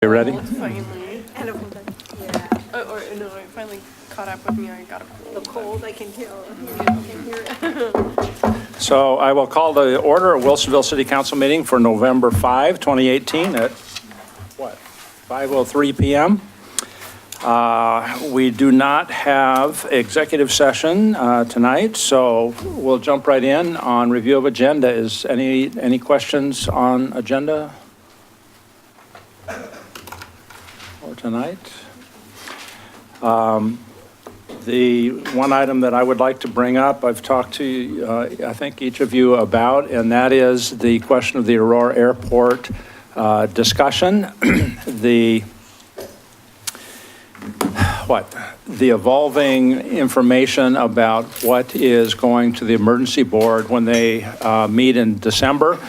You ready? Finally. Yeah, Or no, it finally caught up with me. I got a the cold. cold, I can tell. I can hear it. So I will call the order of Wilsonville City Council meeting for November 5, 2018 at, 5:03 p.m. We do not have executive session tonight, so we'll jump right in on review of agenda. Is any questions on agenda for tonight? The one item that I would like to bring up, I've talked to, I think, each of you about, and that is the question of the Aurora Airport discussion. The evolving information about what is going to the emergency board when they meet in December.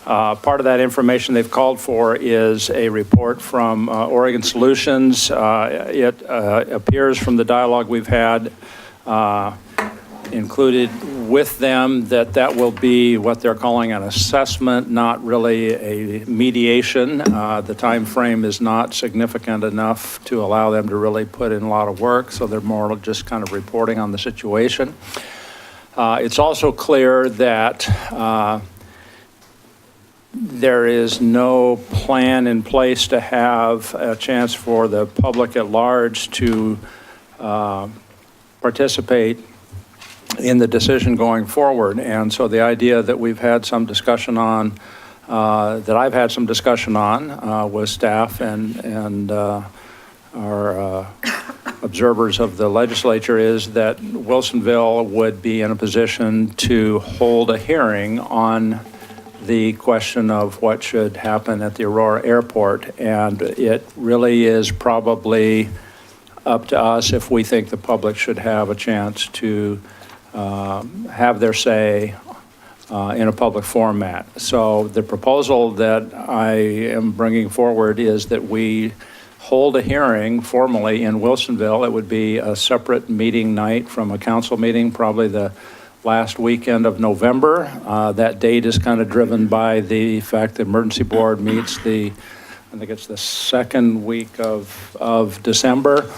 Part of that information they've called for is a report from Oregon Solutions. It appears from the dialogue we've had included with them that will be what they're calling an assessment, not really a mediation. The time frame is not significant enough to allow them to really put in a lot of work, so they're more just kind of reporting on the situation. It's also clear that there is no plan in place to have a chance for the public at large to participate in the decision going forward. And so the idea that we've had some discussion on, that I've had some discussion on with staff and our observers of the legislature is that Wilsonville would be in a position to hold a hearing on the question of what should happen at the Aurora Airport. And it really is probably up to us if we think the public should have a chance to have their say in a public format. So the proposal that I am bringing forward is that we hold a hearing formally in Wilsonville. It would be a separate meeting night from a council meeting, probably the last weekend of November. That date is kind of driven by the fact the emergency board meets I think it's the second week of December.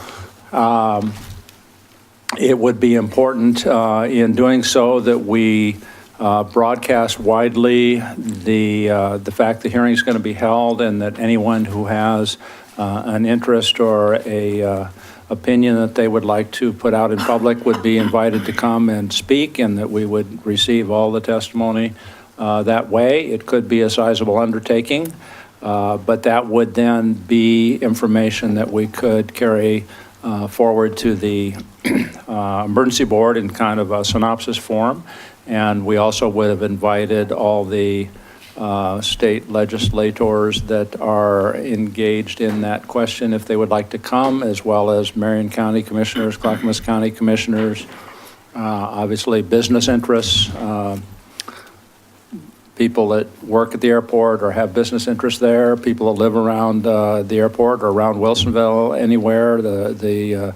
It would be important in doing so that we broadcast widely the fact the hearing is going to be held, and that anyone who has an interest or a opinion that they would like to put out in public would be invited to come and speak, and that we would receive all the testimony that way. It could be a sizable undertaking, but that would then be information that we could carry forward to the emergency board in kind of a synopsis form. And we also would have invited all the state legislators that are engaged in that question if they would like to come, as well as Marion County commissioners, Clackamas County commissioners, obviously business interests, people that work at the airport or have business interests there, people that live around the airport or around Wilsonville, anywhere, the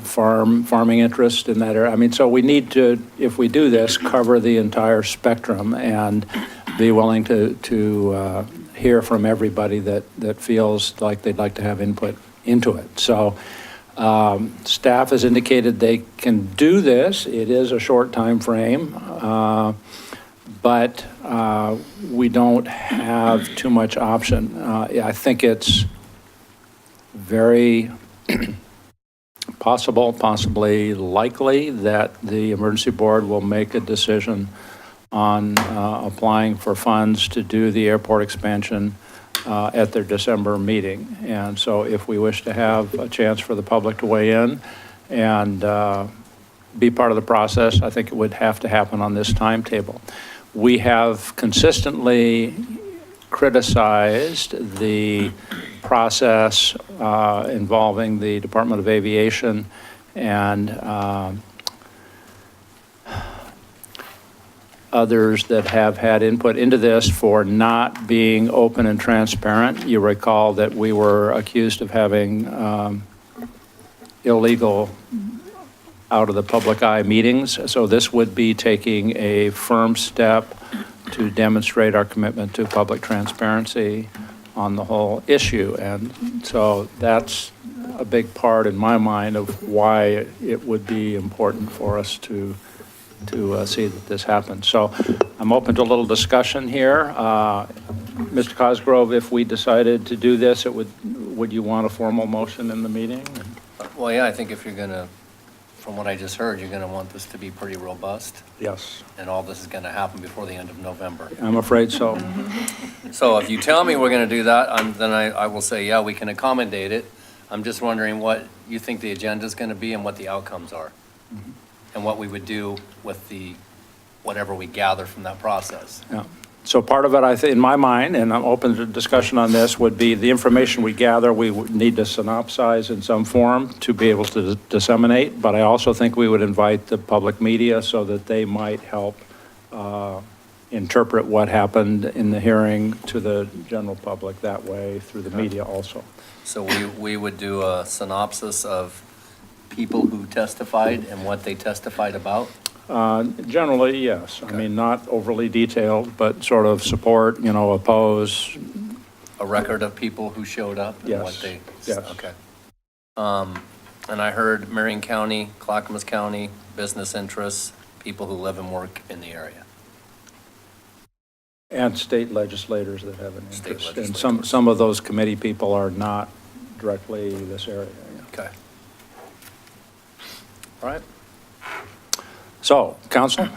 farming interest in that area. I mean, so we need to, if we do this, cover the entire spectrum and be willing to hear from everybody that feels like they'd like to have input into it. So staff has indicated they can do this. It is a short time frame, but we don't have too much option. I think it's very possibly likely that the emergency board will make a decision on applying for funds to do the airport expansion at their December meeting. And so if we wish to have a chance for the public to weigh in and be part of the process, I think it would have to happen on this timetable. We have consistently criticized the process involving the Department of Aviation and others that have had input into this for not being open and transparent. You recall that we were accused of having illegal out of the public eye meetings. So this would be taking a firm step to demonstrate our commitment to public transparency on the whole issue. And so that's a big part in my mind of why it would be important for us to see that this happens. So I'm open to a little discussion here. Mr. Cosgrove, if we decided to do this, would you want a formal motion in the meeting? Well, yeah, I think if you're gonna, from what I just heard, you're gonna want this to be pretty robust, Yes, and all this is gonna happen before the end of November. I'm afraid so. So if you tell me we're gonna do that, then I will say, yeah, we can accommodate it. I'm just wondering what you think the agenda's gonna be and what the outcomes are, and what we would do with whatever we gather from that process. Yeah. So part of it, I think, in my mind, and I'm open to discussion on this, would be the information we gather, we would need to synopsize in some form to be able to disseminate, but I also think we would invite the public media so that they might help interpret what happened in the hearing to the general public that way through the media also. So we would do a synopsis of people who testified and what they testified about? Generally, yes. I Okay. mean, not overly detailed, but sort of support, oppose. A record of people who showed up and what Yes, they? yes. Okay. And I heard Marion County, Clackamas County, business interests, people who live and work in the area. And state legislators that have an State interest. And legislators. some of those committee people are not directly this area. Yeah. Okay. All right. So, council?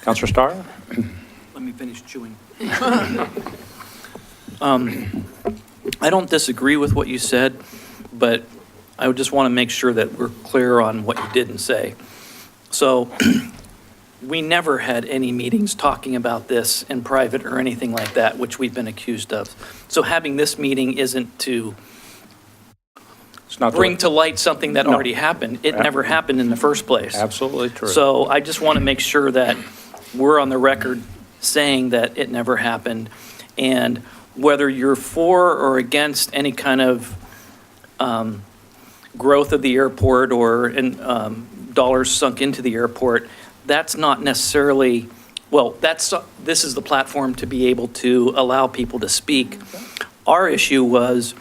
Councilor Starr? Let me finish chewing. I don't disagree with what you said, but I would just want to make sure that we're clear on what you didn't say. So we never had any meetings talking about this in private or anything like that, which we've been accused of. So having this meeting isn't to It's not bring to light something that No. already happened. It never happened in the first place. Absolutely true. So I just want to make sure that we're on the record saying that it never happened. And whether you're for or against any kind of growth of the airport or dollars sunk into the airport, that's not necessarily, well, this is the platform to be able to allow people to speak. Our issue was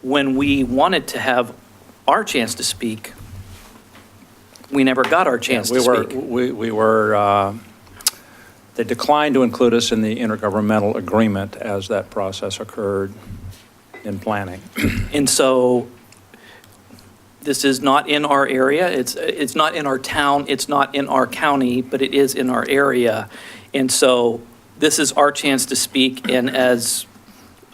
when we wanted to have our chance to speak, we never got our chance to speak. They declined to include us in the intergovernmental agreement as that process occurred in planning. And so this is not in our area. It's not in our town. It's not in our county, but it is in our area. And so this is our chance to speak. And as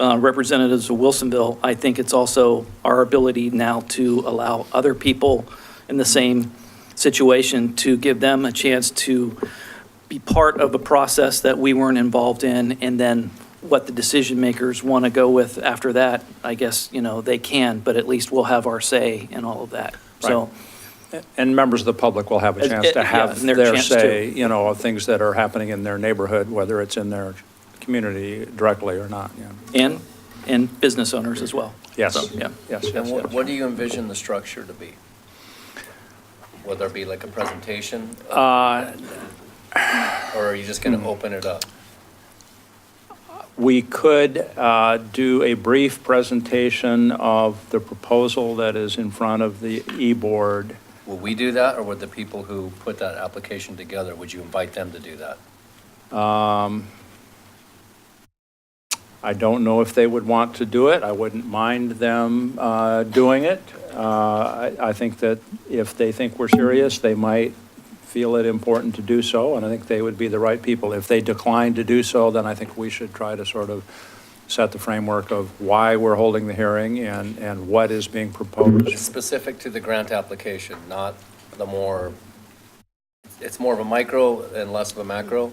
representatives of Wilsonville, I think it's also our ability now to allow other people in the same situation to give them a chance to be part of a process that we weren't involved in, and then what the decision makers want to go with after that, I guess, they can, but at least we'll have our say in all of that. So, And members of the public will have a chance to have and their their chance say, of things that are happening in their neighborhood, whether it's in their community directly or not, yeah. and business owners as well. Yes, So, yeah. yes, And yes, yes. what do you envision the structure to be? Will there be like a presentation? Or are you just going to open it up? We could do a brief presentation of the proposal that is in front of the E-Board. Will we do that, or would the people who put that application together, would you invite them to do that? I don't know if they would want to do it. I wouldn't mind them doing it. I think that if they think we're serious, they might feel it important to do so, and I think they would be the right people. If they decline to do so, then I think we should try to sort of set the framework of why we're holding the hearing and what is being proposed. Specific to the grant application, not the more, it's more of a micro and less of a macro.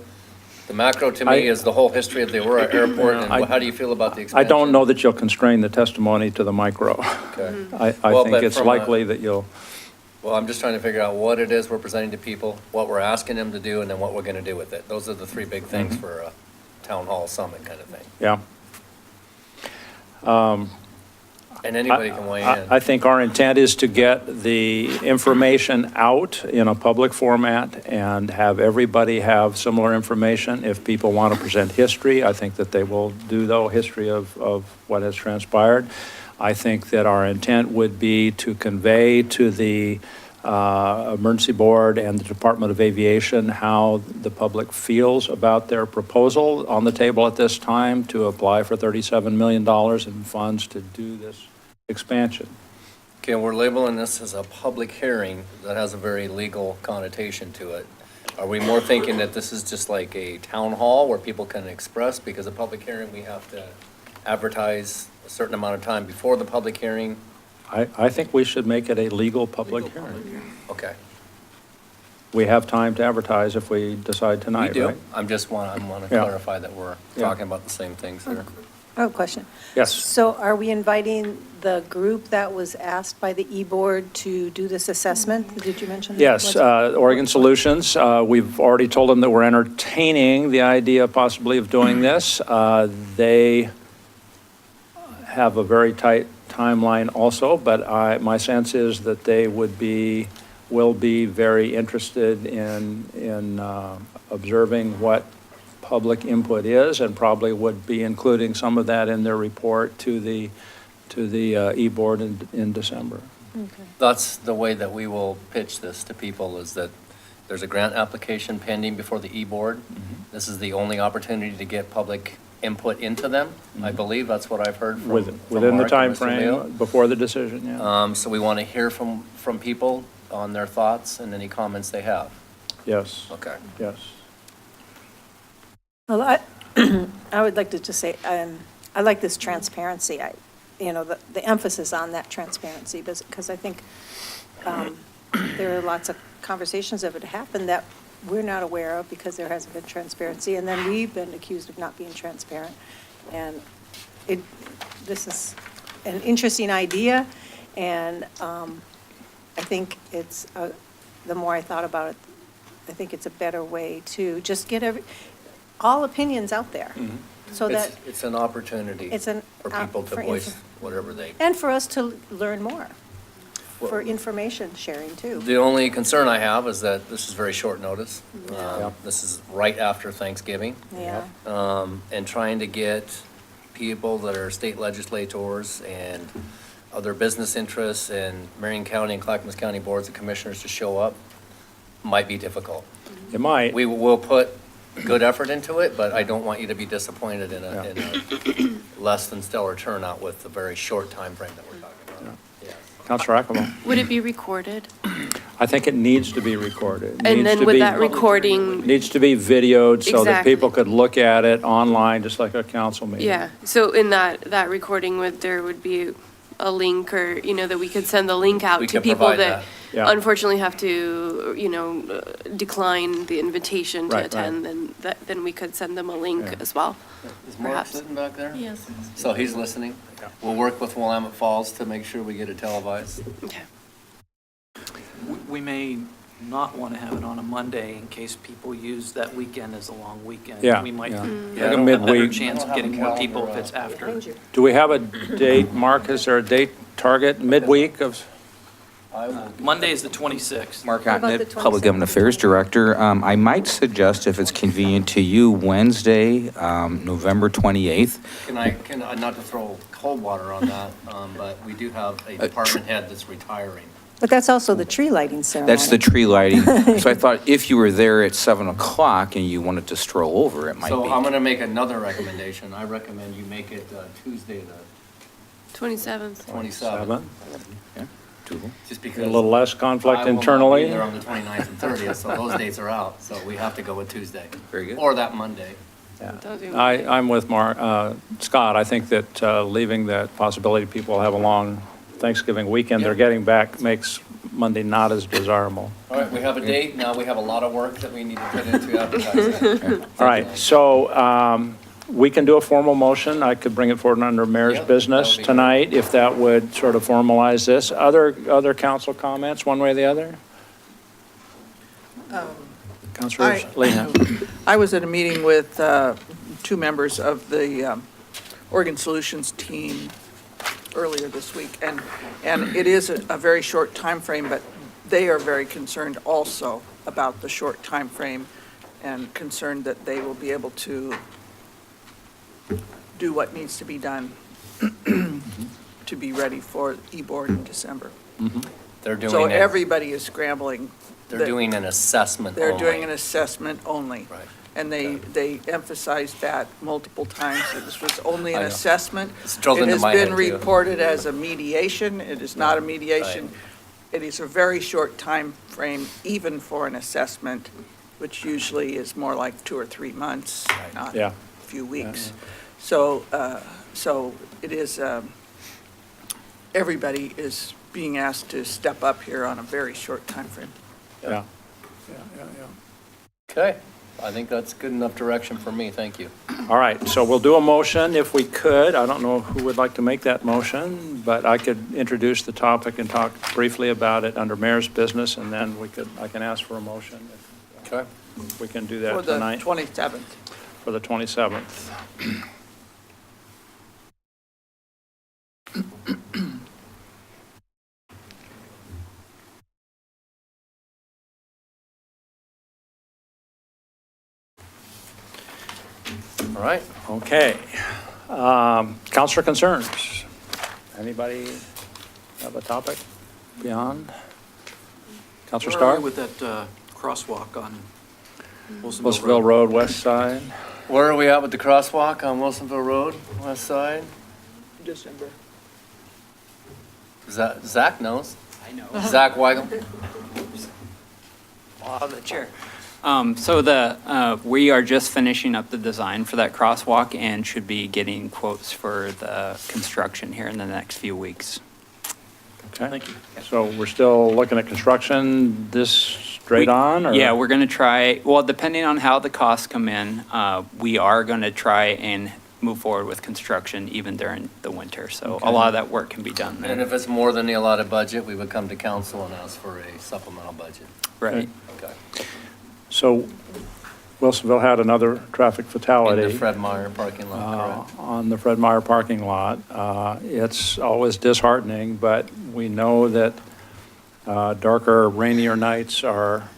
The macro to me is the whole history of the Aurora Airport, and how do you feel about the expansion? I don't know that you'll constrain the testimony to the micro. Okay. I Well, think but it's from a- likely that you'll, Well, I'm just trying to figure out what it is we're presenting to people, what we're asking them to do, and then what we're going to do with it. Those are the three big things for a town hall summit kind of thing. yeah. And anybody can weigh in. I think our intent is to get the information out in a public format and have everybody have similar information. If people want to present history, I think that they will do, though, history of what has transpired. I think that our intent would be to convey to the Emergency Board and the Department of Aviation how the public feels about their proposal on the table at this time to apply for $37 million in funds to do this expansion. Okay, we're labeling this as a public hearing that has a very legal connotation to it. Are we more thinking that this is just like a town hall where people can express, because a public hearing, we have to advertise a certain amount of time before the public hearing? I think we should make it a legal public hearing. Okay. We have time to advertise if we decide We tonight, do. right? I want to Yeah. clarify that we're Yeah. talking about the same things here. I have a question. Yes. So are we inviting the group that was asked by the E-Board to do this assessment? Did you mention that? Yes, Oregon Solutions, we've already told them that we're entertaining the idea possibly of doing this. They have a very tight timeline also, but my sense is that they will be very interested in observing what public input is, and probably would be including some of that in their report to the E-Board in December. That's the way that we will pitch this to people, is that there's a grant application pending before the E-Board. This is the only opportunity to get public input into them. I believe that's what I've heard from Within the Mark and Mr. time Leo. frame before the decision, yeah. So we want to hear from people on their thoughts and any comments they have. Yes, Okay. yes. Well, I would like to just say, I like this transparency. The emphasis on that transparency, because I think there are lots of conversations that would happen that we're not aware of because there hasn't been transparency, and then we've been accused of not being transparent. And this is an interesting idea, and I think it's, the more I thought about it, I think it's a better way to just get all opinions out there. So that, It's an opportunity It's an for people to for voice whatever they. and for us to learn more, for information sharing too. The only concern I have is that this is very short notice. Yeah. This is right after Thanksgiving. Yeah. And trying to get people that are state legislators and other business interests and Marion County and Clackamas County boards of commissioners to show up might be difficult. It might. We will put good effort into it, but I don't want you to be disappointed in a less than stellar turnout with the very short time frame that we're talking about. Yes. Counselor Ackerman. Would it be recorded? I think it needs to be recorded. It And needs then to with be- that recording, Needs to be videoed so that Exactly. people could look at it online, just like a council meeting. yeah, so in that recording, there would be a link, or, that we could send the link out We to can people provide that that. Yeah. unfortunately have to, decline the invitation to Right, right. attend, then we could send them a link Yeah. as well. Is Mark Perhaps. sitting back there? Yes. So he's listening. We'll work with Willamette Falls to make sure we get it televised. Okay. We may not want to have it on a Monday in case people use that weekend as a long weekend. Yeah, We might yeah. have Like a a better midweek. chance of getting more people if it's after. Do we have a date, Mark? Is there a date target, midweek of? I will. Monday is the 26th. Mark How about Otnet, the Public 27th? Government Affairs Director. I might suggest, if it's convenient to you, Wednesday, November 28th. Can I, not to throw cold water on that, but we do have a department head that's retiring. But that's also the tree lighting ceremony. That's the tree lighting. So I thought if you were there at 7 o'clock and you wanted to stroll over, it might So I'm be. gonna make another recommendation. I recommend you make it Tuesday, the 27th. 27th. Yeah, doable. Just A because. little less conflict I will not be internally? there on the 29th and 30th, so those dates are out. So we have to go with Tuesday. Very good. Or that Monday. Don't do I'm with Scott. I think that leaving that possibility people have a long Thanksgiving weekend they're getting back makes Monday not as desirable. All right, we have a date. Now we have a lot of work that we need to put into advertising. All right, so we can do a formal motion. I could bring it forward under mayor's Yep, business that would be tonight, if that would sort of formalize this. Other council comments, one way or the other? Councilor I- Leahan. I was at a meeting with two members of the Oregon Solutions team earlier this week. And it is a very short time frame, but they are very concerned also about the short time frame and concerned that they will be able to do what needs to be done to be ready for e-board in December. They're doing So it, everybody is scrambling. they're doing an assessment only. They're doing an assessment only. Right. And they emphasized that multiple times, that this was only an I know. assessment. It's drilled into my It head, has too. been reported as a mediation, it is not a mediation. Right. It is a very short time frame, even for an assessment, which usually is more like 2 or 3 months, not Yeah. a few weeks. So it is, everybody is being asked to step up here on a very short time frame. Yeah. Okay, I think that's good enough direction for me, thank you. All right, so we'll do a motion if we could. I don't know who would like to make that motion, but I could introduce the topic and talk briefly about it under mayor's business, and then I can ask for a motion. Okay. If we can do For that the tonight. 27th. For the 27th. All right, Okay. Counselor concerns? Anybody have a topic beyond? Counselor Where are Starr? we with that crosswalk on Wilsonville Road, west side. where are we at with the crosswalk on Wilsonville Road, west side? December. Zach knows. I know. Zach Weigel. Law of the chair. We are just finishing up the design for that crosswalk and should be getting quotes for the construction here in the next few weeks. Okay. Thank you. So we're still looking at construction this straight on, or? Yeah, we're going to try, well, depending on how the costs come in, we are going to try and move forward with construction even during the winter. So a lot of that work can be done And there. if it's more than the allotted budget, we would come to council and ask for a supplemental budget. Right. Okay. So Wilsonville had another traffic In fatality. the Fred Meyer parking lot, correct? On the Fred Meyer parking lot. It's always disheartening, but we know that darker, rainier nights are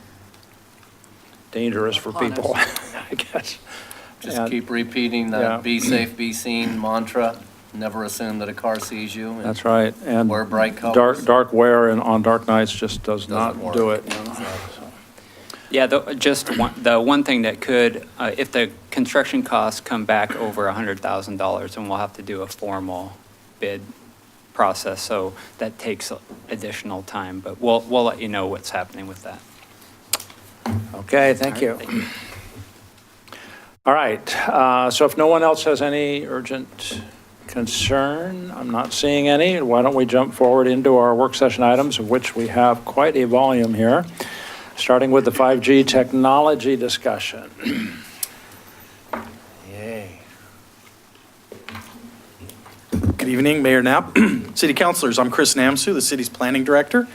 dangerous for Upon people, us. I guess. Just And- keep repeating Yeah. the be safe, be seen mantra. Never assume that a car sees you. and That's right. And Wear bright colors. dark wear and on dark nights just does Doesn't not work. do it. You know? Yeah, the one thing that could, if the construction costs come back over $100,000, then we'll have to do a formal bid process. So that takes additional time, but we'll let you know what's happening with that. Okay, thank you. All right, so if no one else has any urgent concern, I'm not seeing any, why don't we jump forward into our work session items, of which we have quite a volume here, starting with the 5G technology discussion. Yay. Good evening, Mayor Knapp, City Councilors. I'm Chris Namsu, the city's planning director.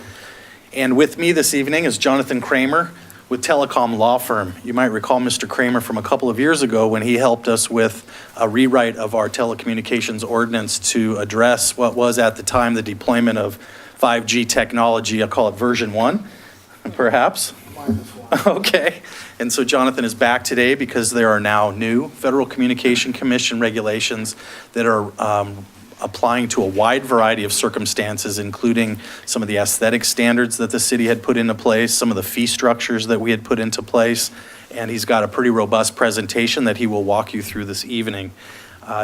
And with me this evening is Jonathan Kramer with Telecom Law Firm. You might recall Mr. Kramer from a couple of years ago when he helped us with a rewrite of our telecommunications ordinance to address what was at the time the deployment of 5G technology. I'll call it version 1, perhaps. Okay. And so Jonathan is back today because there are now new Federal Communication Commission regulations that are applying to a wide variety of circumstances, including some of the aesthetic standards that the city had put into place, some of the fee structures that we had put into place. And he's got a pretty robust presentation that he will walk you through this evening.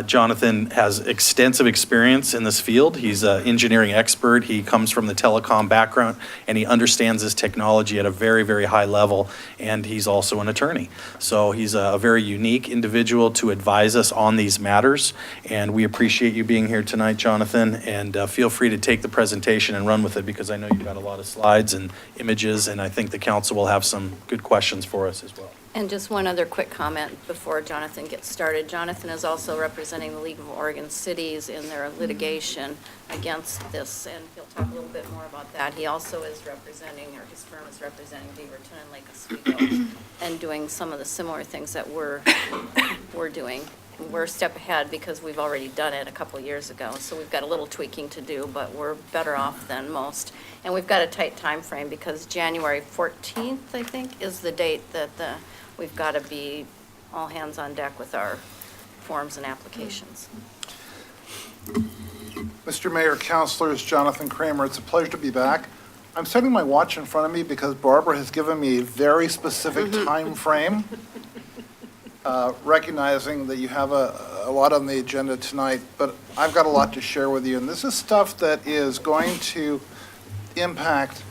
Jonathan has extensive experience in this field. He's an engineering expert. He comes from the telecom background, and he understands this technology at a very, very high level, and he's also an attorney. So he's a very unique individual to advise us on these matters, and we appreciate you being here tonight, Jonathan, and feel free to take the presentation and run with it, because I know you've got a lot of slides and images, and I think the council will have some good questions for us as well. And just one other quick comment before Jonathan gets started. Jonathan is also representing the League of Oregon Cities in their litigation against this, and he'll talk a little bit more about that. He also is representing, or his firm is representing Beaverton and Lake Oswego and doing some of the similar things that we're doing. we're a step ahead because we've already done it a couple years ago. So we've got a little tweaking to do, but we're better off than most. And we've got a tight time frame because January 14th, I think, is the date that we've got to be all hands on deck with our forms and applications. Mr. Mayor, Councilors, Jonathan Kramer, it's a pleasure to be back. I'm setting my watch in front of me because Barbara has given me a very specific time frame, recognizing that you have a lot on the agenda tonight, but I've got a lot to share with you. And this is stuff that is going to impact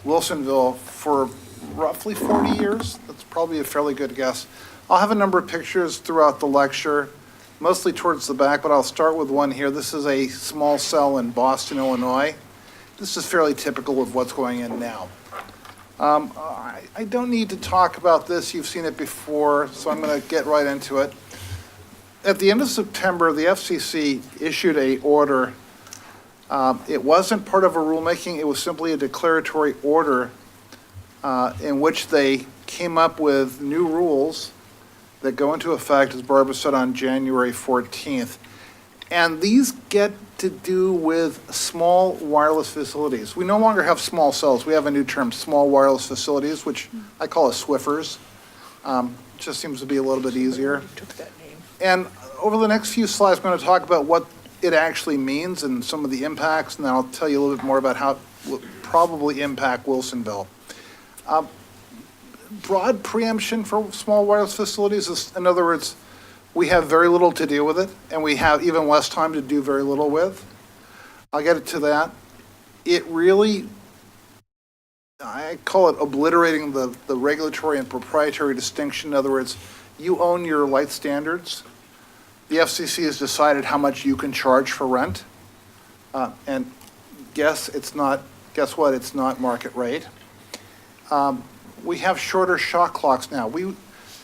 Wilsonville for roughly 40 years. That's probably a fairly good guess. I'll have a number of pictures throughout the lecture, mostly towards the back, but I'll start with one here. This is a small cell in Boston, Illinois. This is fairly typical of what's going in now. I don't need to talk about this. You've seen it before, so I'm going to get right into it. At the end of September, the FCC issued an order. It wasn't part of a rulemaking. It was simply a declaratory order in which they came up with new rules that go into effect, as Barbara said, on January 14th. And these get to do with small wireless facilities. We no longer have small cells. We have a new term, small wireless facilities, which I call it SWIFers. Just seems to be a little bit easier. Took that name. And over the next few slides, I'm going to talk about what it actually means and some of the impacts, and then I'll tell you a little bit more about how it will probably impact Wilsonville. Broad preemption for small wireless facilities is, in other words, we have very little to do with it, and we have even less time to do very little with. I'll get to that. It really, I call it obliterating the regulatory and proprietary distinction. In other words, you own your light standards. The FCC has decided how much you can charge for rent. And guess what? It's not market rate. We have shorter shot clocks now.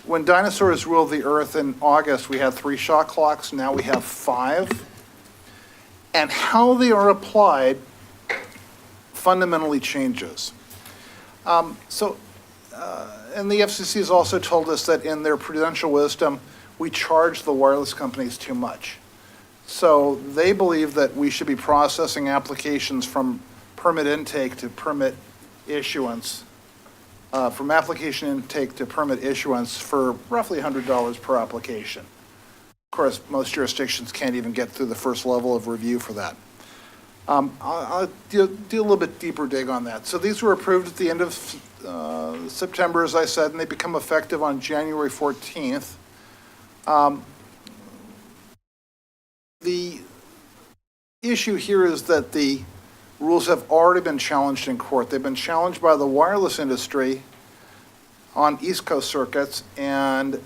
When dinosaurs ruled the earth in August, we had 3 shot clocks. Now we have 5. And how they are applied fundamentally changes. And the FCC has also told us that in their prudential wisdom, we charge the wireless companies too much. So they believe that we should be processing applications from permit intake to permit issuance, from application intake to permit issuance for roughly $100 per application. Of course, most jurisdictions can't even get through the first level of review for that. I'll do a little bit deeper dig on that. So these were approved at the end of September, as I said, and they become effective on January 14th. The issue here is that the rules have already been challenged in court. They've been challenged by the wireless industry on East Coast circuits, and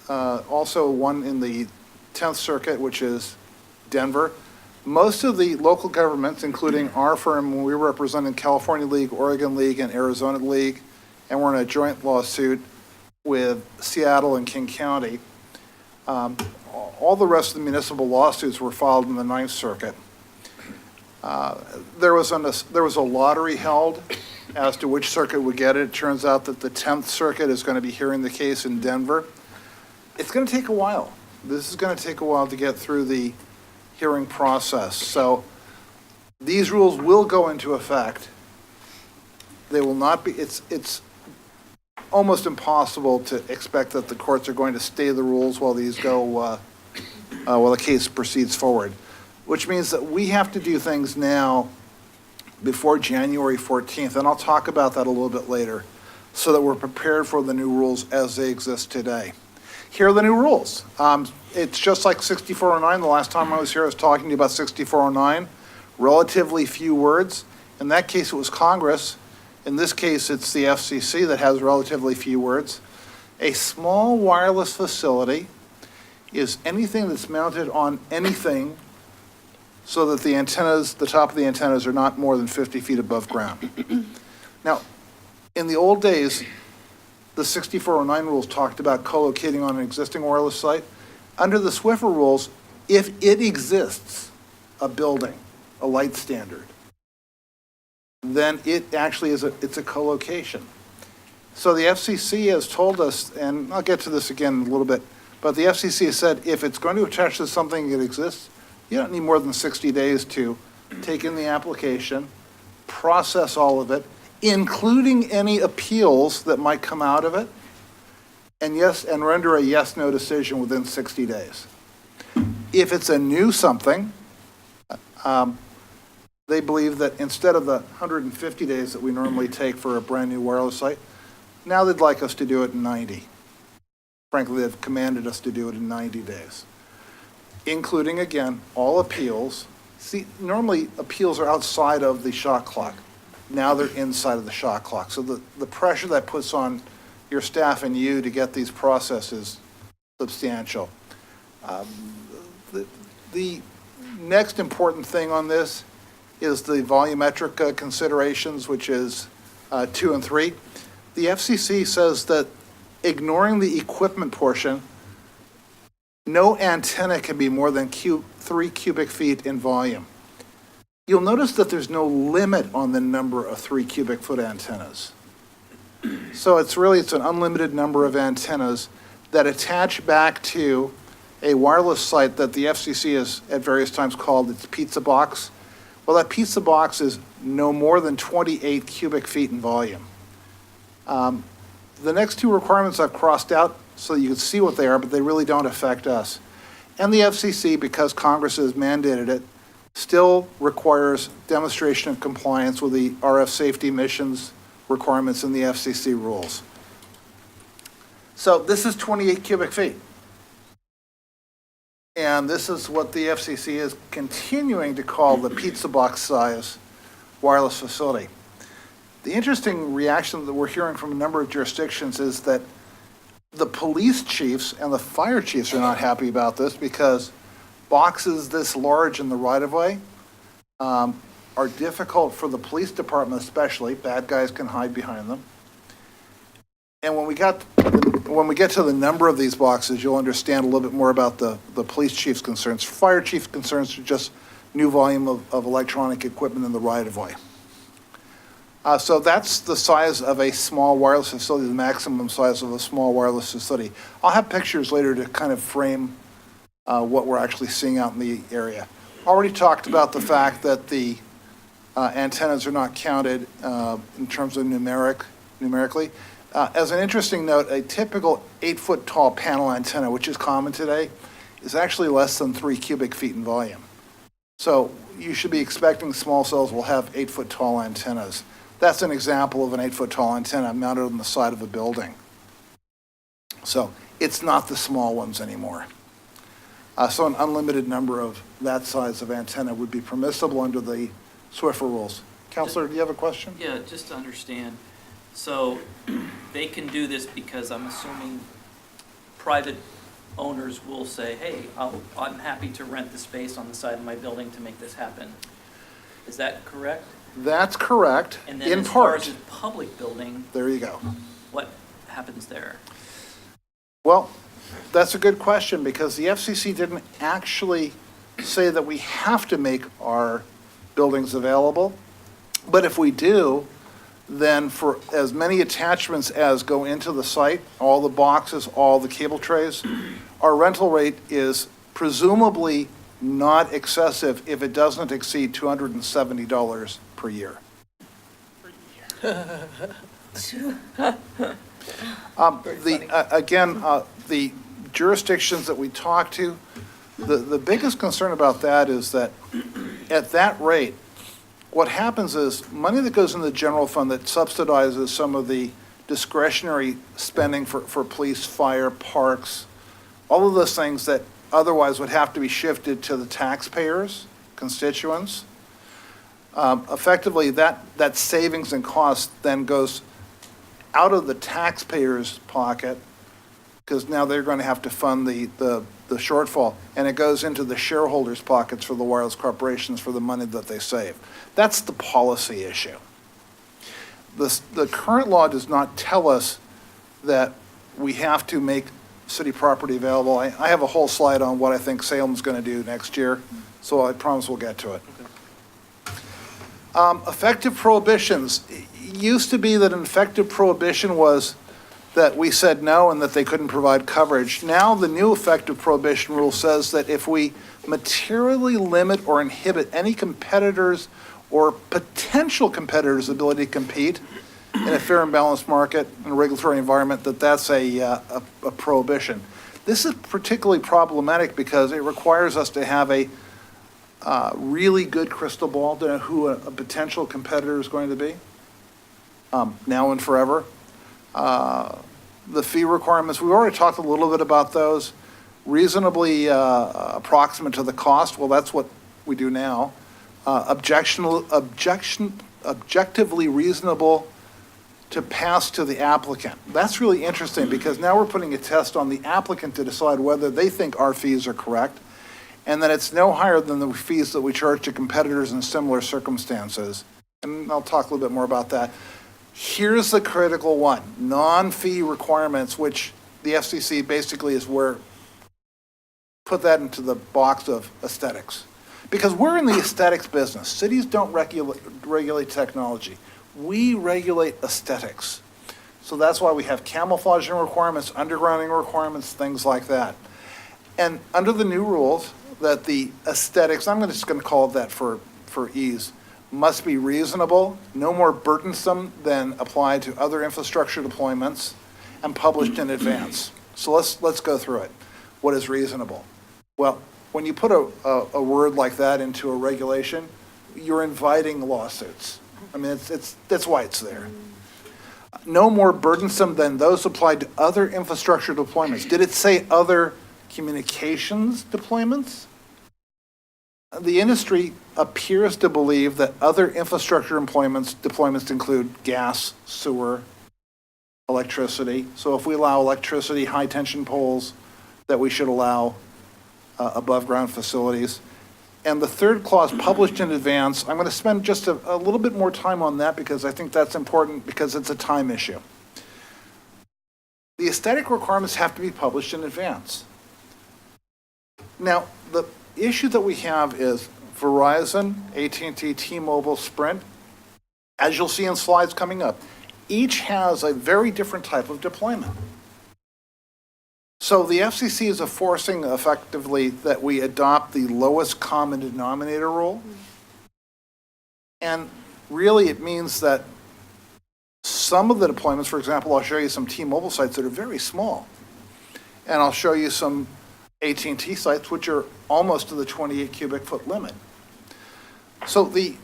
also one in the 10th Circuit, which is Denver. Most of the local governments, including our firm, we represent California League, Oregon League, and Arizona League, and we're in a joint lawsuit with Seattle and King County. All the rest of the municipal lawsuits were filed in the 9th Circuit. There was a lottery held as to which circuit would get it. It turns out that the 10th Circuit is going to be hearing the case in Denver. It's going to take a while. This is going to take a while to get through the hearing process. So these rules will go into effect. They will not be, it's almost impossible to expect that the courts are going to stay the rules while these go, while the case proceeds forward, which means that we have to do things now before January 14th, and I'll talk about that a little bit later, so that we're prepared for the new rules as they exist today. Here are the new rules. It's just like 6409. The last time I was here, I was talking to you about 6409. Relatively few words. In that case, it was Congress. In this case, it's the FCC that has relatively few words. A small wireless facility is anything that's mounted on anything so that the antennas, the top of the antennas, are not more than 50 feet above ground. Now, in the old days, the 6409 rules talked about co-locating on an existing wireless site. Under the Swiffer rules, if it exists, a building, a light standard, then it actually is it's a co-location. So the FCC has told us, and I'll get to this again in a little bit, But the FCC has said if it's going to attach to something that exists, you don't need more than 60 days to take in the application, process all of it, including any appeals that might come out of it, and render a yes/no decision within 60 days. If it's a new something, they believe that instead of the 150 days that we normally take for a brand-new wireless site, now they'd like us to do it in 90. Frankly, they've commanded us to do it in 90 days, including, again, all appeals. See, normally appeals are outside of the shot clock. Now they're inside of the shot clock. So the pressure that puts on your staff and you to get these processes substantial. The next important thing on this is the volumetric considerations, which is 2 and 3. The FCC says that ignoring the equipment portion, no antenna can be more than 3 cubic feet in volume. You'll notice that there's no limit on the number of 3 cubic foot antennas. So it's an unlimited number of antennas that attach back to a wireless site that the FCC has at various times called its pizza box. Well, that pizza box is no more than 28 cubic feet in volume. The next 2 requirements I've crossed out so you can see what they are, but they really don't affect us. And the FCC, because Congress has mandated it, still requires demonstration of compliance with the RF safety emissions requirements in the FCC rules. So this is 28 cubic feet. And this is what the FCC is continuing to call the pizza box size wireless facility. The interesting reaction that we're hearing from a number of jurisdictions is that the police chiefs and the fire chiefs are not happy about this because boxes this large in the right-of-way are difficult for the police department especially. Bad guys can hide behind them. And when we get to the number of these boxes, you'll understand a little bit more about the police chief's concerns. Fire chief's concerns are just new volume of electronic equipment in the right-of-way. So that's the size of a small wireless facility, the maximum size of a small wireless facility. I'll have pictures later to kind of frame what we're actually seeing out in the area. Already talked about the fact that the antennas are not counted in terms of numerically. As an interesting note, a typical 8-foot tall panel antenna, which is common today, is actually less than 3 cubic feet in volume. So you should be expecting small cells will have 8-foot tall antennas. That's an example of an 8-foot tall antenna mounted on the side of a building. So it's not the small ones anymore. So an unlimited number of that size of antenna would be permissible under the SWIFR rules. Counselor, do you have a question? Yeah, just to understand. So they can do this because I'm assuming private owners will say, hey, I'm happy to rent the space on the side of my building to make this happen. Is that correct? That's correct, And then in as far part. as a public building, There you go. what happens there? Well, that's a good question because the FCC didn't actually say that we have to make our buildings available. But if we do, then for as many attachments as go into the site, all the boxes, all the cable trays, our rental rate is presumably not excessive if it doesn't exceed $270 per year. The jurisdictions that we talk to, the biggest concern about that is that at that rate, what happens is money that goes in the general fund that subsidizes some of the discretionary spending for police, fire, parks, all of those things that otherwise would have to be shifted to the taxpayers, constituents. Effectively, that savings and cost then goes out of the taxpayer's pocket because now they're going to have to fund the shortfall, and it goes into the shareholders' pockets for the wireless corporations for the money that they save. That's the policy issue. The current law does not tell us that we have to make city property available. I have a whole slide on what I think Salem's going to do next year, so I promise we'll get to it. Effective prohibitions. It used to be that an effective prohibition was that we said no and that they couldn't provide coverage. Now, the new effective prohibition rule says that if we materially limit or inhibit any competitors or potential competitors' ability to compete in a fair and balanced market and regulatory environment, that's a prohibition. This is particularly problematic because it requires us to have a really good crystal ball to know who a potential competitor is going to be, now and forever. The fee requirements, we already talked a little bit about those. Reasonably approximate to the cost, well, that's what we do now. Objectively reasonable to pass to the applicant. That's really interesting because now we're putting a test on the applicant to decide whether they think our fees are correct, and that it's no higher than the fees that we charge to competitors in similar circumstances. And I'll talk a little bit more about that. Here's the critical one, non-fee requirements, which the FCC basically is where, put that into the box of aesthetics. Because we're in the aesthetics business. Cities don't regulate technology. We regulate aesthetics. So that's why we have camouflaging requirements, undergrounding requirements, things like that. And under the new rules, that the aesthetics, I'm just going to call it that for ease, must be reasonable, no more burdensome than applied to other infrastructure deployments, and published in advance. So let's go through it. What is reasonable? Well, when you put a word like that into a regulation, you're inviting lawsuits. I mean, that's why it's there. No more burdensome than those applied to other infrastructure deployments. Did it say other communications deployments? The industry appears to believe that other infrastructure deployments include gas, sewer, electricity. So if we allow electricity, high tension poles, that we should allow above ground facilities. And the third clause, published in advance, I'm going to spend just a little bit more time on that because I think that's important because it's a time issue. The aesthetic requirements have to be published in advance. Now, the issue that we have is Verizon, AT&T, T-Mobile, Sprint, as you'll see in slides coming up, each has a very different type of deployment. So the FCC is forcing effectively that we adopt the lowest common denominator rule. And really it means that some of the deployments, for example, I'll show you some T-Mobile sites that are very small. And I'll show you some AT&T sites which are almost to the 28 cubic foot limit. So the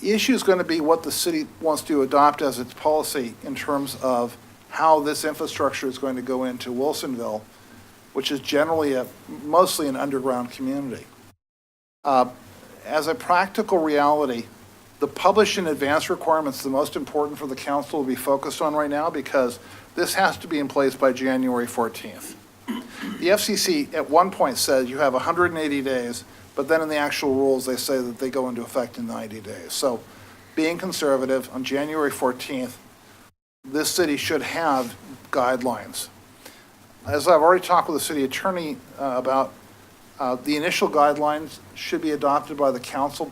issue is going to be what the city wants to adopt as its policy in terms of how this infrastructure is going to go into Wilsonville, which is generally mostly an underground community. As a practical reality, the publish in advance requirements, the most important for the council will be focused on right now because this has to be in place by January 14th. The FCC at one point said you have 180 days, but then in the actual rules, they say that they go into effect in 90 days. So being conservative, on January 14th, this city should have guidelines. As I've already talked with the city attorney about, the initial guidelines should be adopted by the council,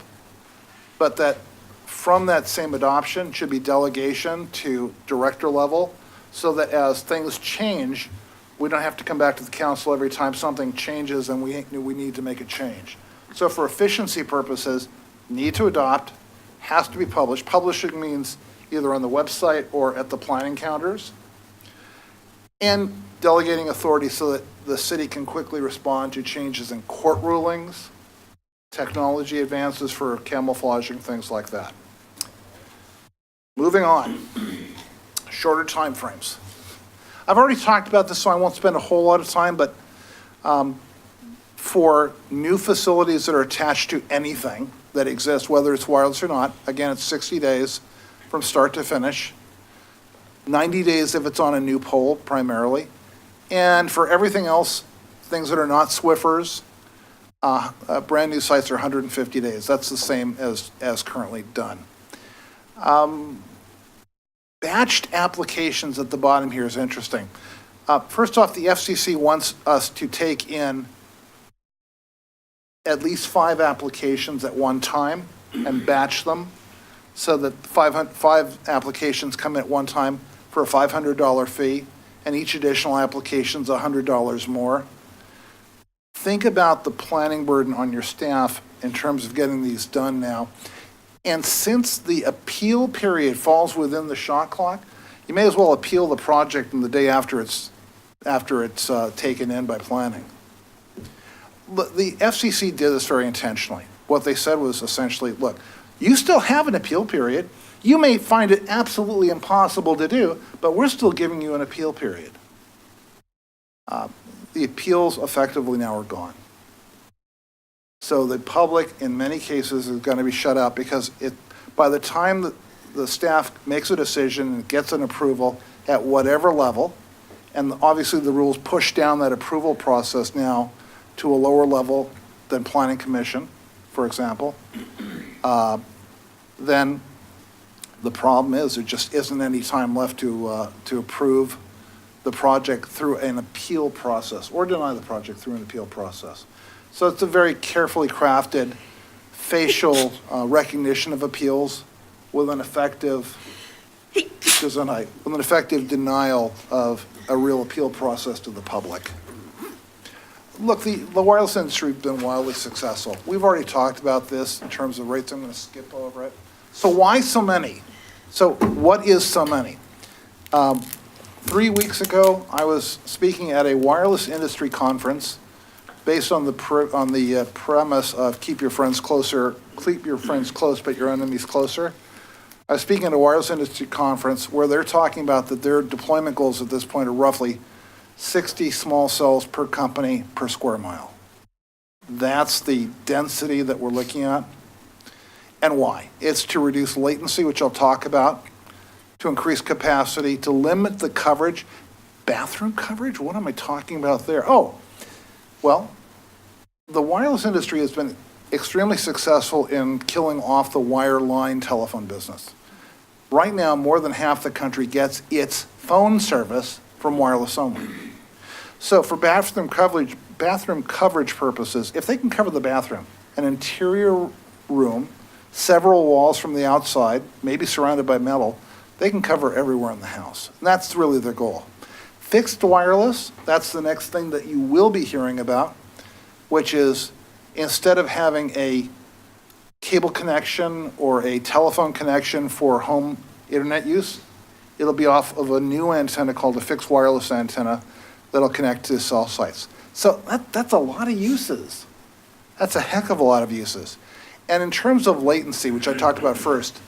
but that from that same adoption should be delegation to director level so that as things change, we don't have to come back to the council every time something changes and we need to make a change. So for efficiency purposes, need to adopt, has to be published. Publishing means either on the website or at the planning counters. And delegating authority so that the city can quickly respond to changes in court rulings, technology advances for camouflaging, things like that. Moving on, shorter timeframes. I've already talked about this, so I won't spend a whole lot of time, but for new facilities that are attached to anything that exists, whether it's wireless or not, again, it's 60 days from start to finish, 90 days if it's on a new pole primarily, and for everything else, things that are not Swiffers, brand new sites are 150 days. That's the same as currently done. Batched applications at the bottom here is interesting. First off, the FCC wants us to take in at least 5 applications at one time and batch them so that 5 applications come at one time for a $500 fee. and each additional application's $100 more. Think about the planning burden on your staff in terms of getting these done now. And since the appeal period falls within the shot clock, you may as well appeal the project in the day after it's taken in by planning. The FCC did this very intentionally. What they said was essentially, look, you still have an appeal period. You may find it absolutely impossible to do, but we're still giving you an appeal period. The appeals effectively now are gone. So the public, in many cases, is going to be shut out because by the time the staff makes a decision and gets an approval at whatever level, and obviously the rules push down that approval process now to a lower level than Planning Commission, for example, then the problem is there just isn't any time left to approve the project through an appeal process or deny the project through an appeal process. So it's a very carefully crafted facial recognition of appeals with an effective denial of a real appeal process to the public. Look, the wireless industry has been wildly successful. We've already talked about this in terms of rates. I'm going to skip over it. So why so many? So what is so many? 3 weeks ago, I was speaking at a wireless industry conference based on the premise of keep your friends close, but your enemies closer. I was speaking at a wireless industry conference where they're talking about that their deployment goals at this point are roughly 60 small cells per company per square mile. That's the density that we're looking at. And why? It's to reduce latency, which I'll talk about, to increase capacity, to limit the coverage. Bathroom coverage? What am I talking about there? Oh, well, the wireless industry has been extremely successful in killing off the wireline telephone business. Right now, more than half the country gets its phone service from wireless only. So for bathroom coverage purposes, if they can cover the bathroom, an interior room, several walls from the outside, maybe surrounded by metal, they can cover everywhere in the house. And that's really their goal. Fixed wireless, that's the next thing that you will be hearing about, which is instead of having a cable connection or a telephone connection for home internet use, it'll be off of a new antenna called a fixed wireless antenna that'll connect to cell sites. So that's a lot of uses. That's a heck of a lot of uses. And in terms of latency, which I talked about first,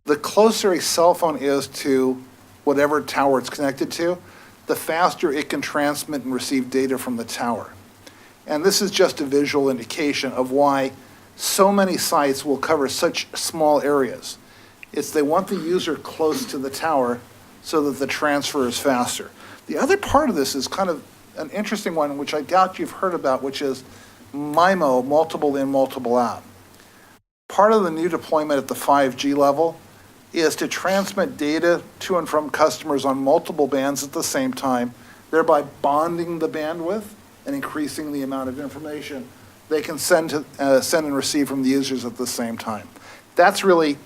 the closer a cell phone is to whatever tower it's connected to, the faster it can transmit and receive data from the tower. And this is just a visual indication of why so many sites will cover such small areas. It's they want the user close to the tower so that the transfer is faster. The other part of this is kind of an interesting one, which I doubt you've heard about, which is MIMO, multiple in, multiple out. Part of the new deployment at the 5G level is to transmit data to and from customers on multiple bands at the same time, thereby bonding the bandwidth and increasing the amount of information they can send and receive from the users at the same time. That's really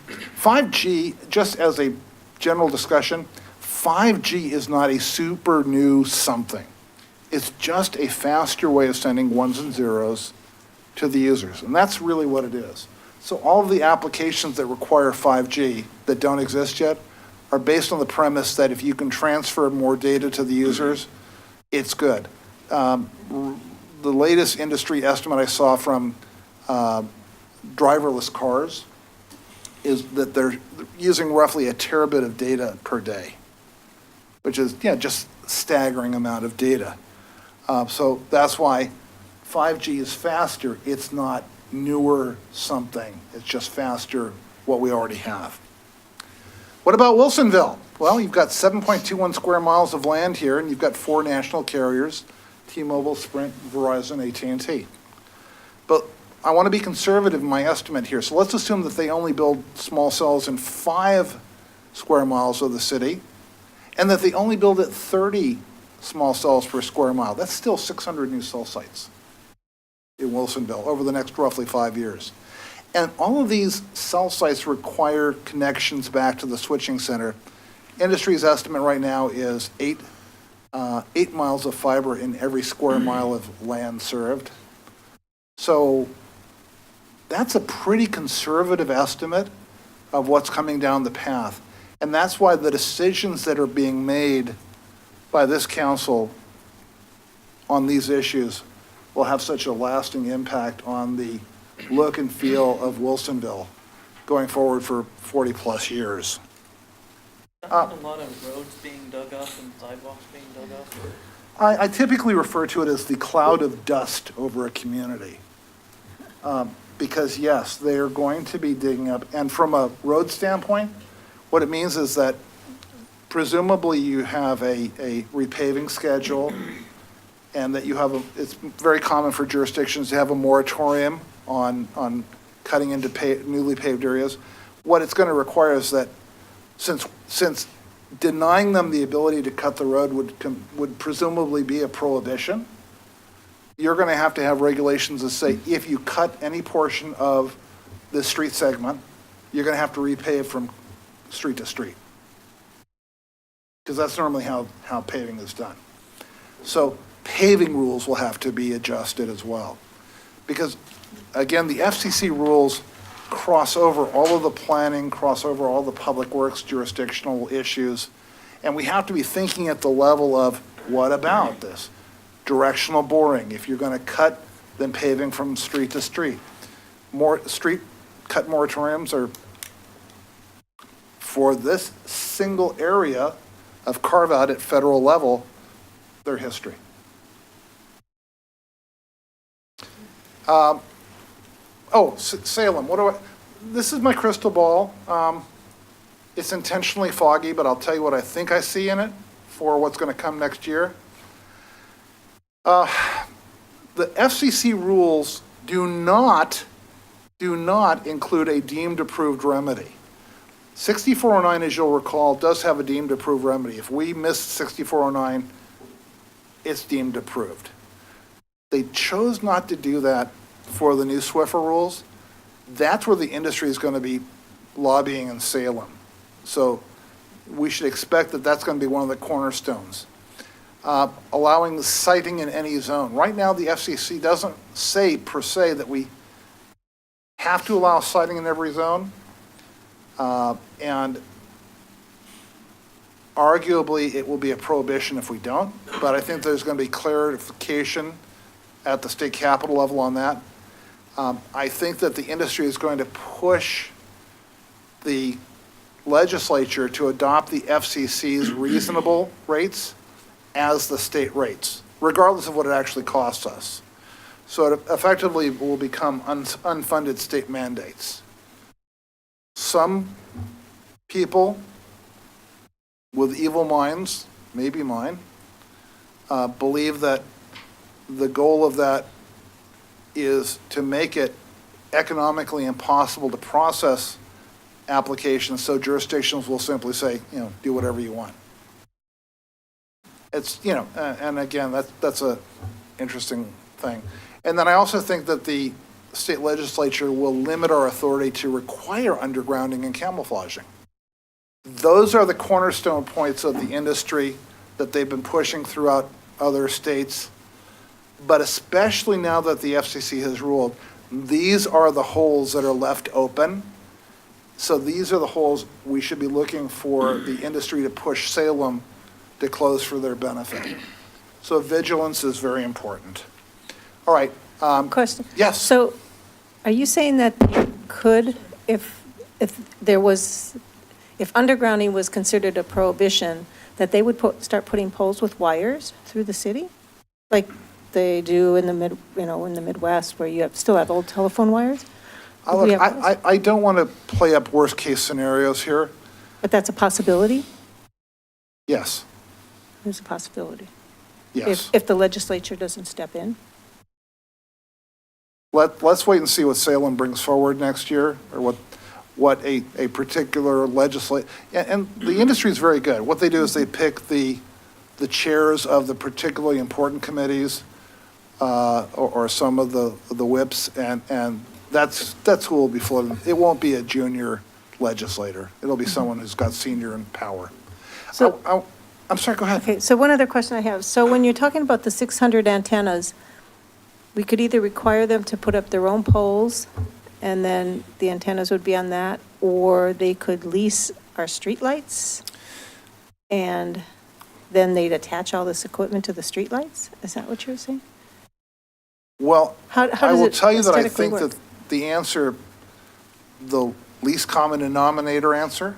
5G, just as a general discussion, 5G is not a super new something. It's just a faster way of sending ones and zeros to the users, and that's really what it is. So all of the applications that require 5G that don't exist yet are based on the premise that if you can transfer more data to the users, it's good. The latest industry estimate I saw from driverless cars is that they're using roughly a terabit of data per day, which is just staggering amount of data. So that's why 5G is faster. It's not newer something. It's just faster what we already have. What about Wilsonville? Well, you've got 7.21 square miles of land here, and you've got 4 national carriers, T-Mobile, Sprint, Verizon, AT&T. But I want to be conservative in my estimate here. So let's assume that they only build small cells in 5 square miles of the city, and that they only build at 30 small cells per square mile. That's still 600 new cell sites in Wilsonville over the next roughly 5 years. And all of these cell sites require connections back to the switching center. Industry's estimate right now is 8 8 miles of fiber in every square mile of land served. So that's a pretty conservative estimate of what's coming down the path. And that's why the decisions that are being made by this council on these issues will have such a lasting impact on the look and feel of Wilsonville going forward for 40-plus years. A lot of roads being dug up and sidewalks being dug up. I typically refer to it as the cloud of dust over a community. Because yes, they are going to be digging up, and from a road standpoint, what it means is that presumably you have a repaving schedule, and that you have it's very common for jurisdictions to have a moratorium on cutting into newly paved areas. What it's going to require is that since denying them the ability to cut the road would presumably be a prohibition, you're going to have regulations that say if you cut any portion of the street segment, you're going to have to repave from street to street. Because that's normally how paving is done. So paving rules will have to be adjusted as well. Because, again, the FCC rules cross over all of the planning, cross over all the public works jurisdictional issues, and we have to be thinking at the level of, what about this? Directional boring, if you're going to cut, then paving from street to street. More street cut moratoriums are for this single area of carve out at federal level, their history. Salem, this is my crystal ball. It's intentionally foggy, but I'll tell you what I think I see in it for what's going to come next year. The FCC rules do not include a deemed approved remedy. 6409, as you'll recall, does have a deemed approved remedy. If we miss 6409, it's deemed approved. They chose not to do that for the new Swiffer rules. That's where the industry is going to be lobbying in Salem. So we should expect that that's going to be one of the cornerstones. Allowing the siting in any zone. Right now, the FCC doesn't say per se that we have to allow siting in every zone. And arguably, it will be a prohibition if we don't. But I think there's going to be clarification at the state capitol level on that. I think that the industry is going to push the legislature to adopt the FCC's reasonable rates as the state rates, regardless of what it actually costs us. So it effectively will become unfunded state mandates. Some people with evil minds, maybe mine, believe that the goal of that is to make it economically impossible to process applications, so jurisdictions will simply say, do whatever you want. It's, and again, that's a interesting thing. And then I also think that the state legislature will limit our authority to require undergrounding and camouflaging. Those are the cornerstone points of the industry that they've been pushing throughout other states. But especially now that the FCC has ruled, these are the holes that are left open. So these are the holes we should be looking for the industry to push Salem to close for their benefit. So vigilance is very important. All right. Question? Yes. So are you saying that you could, if undergrounding was considered a prohibition, that they would start putting poles with wires through the city? Like they do in the in the Midwest, where you still have old telephone wires? I don't want to play up worst case scenarios here. But that's a possibility? Yes. There's a possibility. Yes. If the legislature doesn't step in? Let's wait and see what Salem brings forward next year, or what a particular and the industry is very good. What they do is they pick the chairs of the particularly important committees, or some of the whips, and that's who will be floating. It won't be a junior legislator. It'll be someone who's got senior in power. So I'm sorry, go ahead. Okay, so one other question I have. So when you're talking about the 600 antennas, we could either require them to put up their own poles, and then the antennas would be on that, or they could lease our streetlights, and then they'd attach all this equipment to the streetlights? Is that what you're saying? Well, How I does will it tell you that I aesthetically think work? that the answer, the least common denominator answer,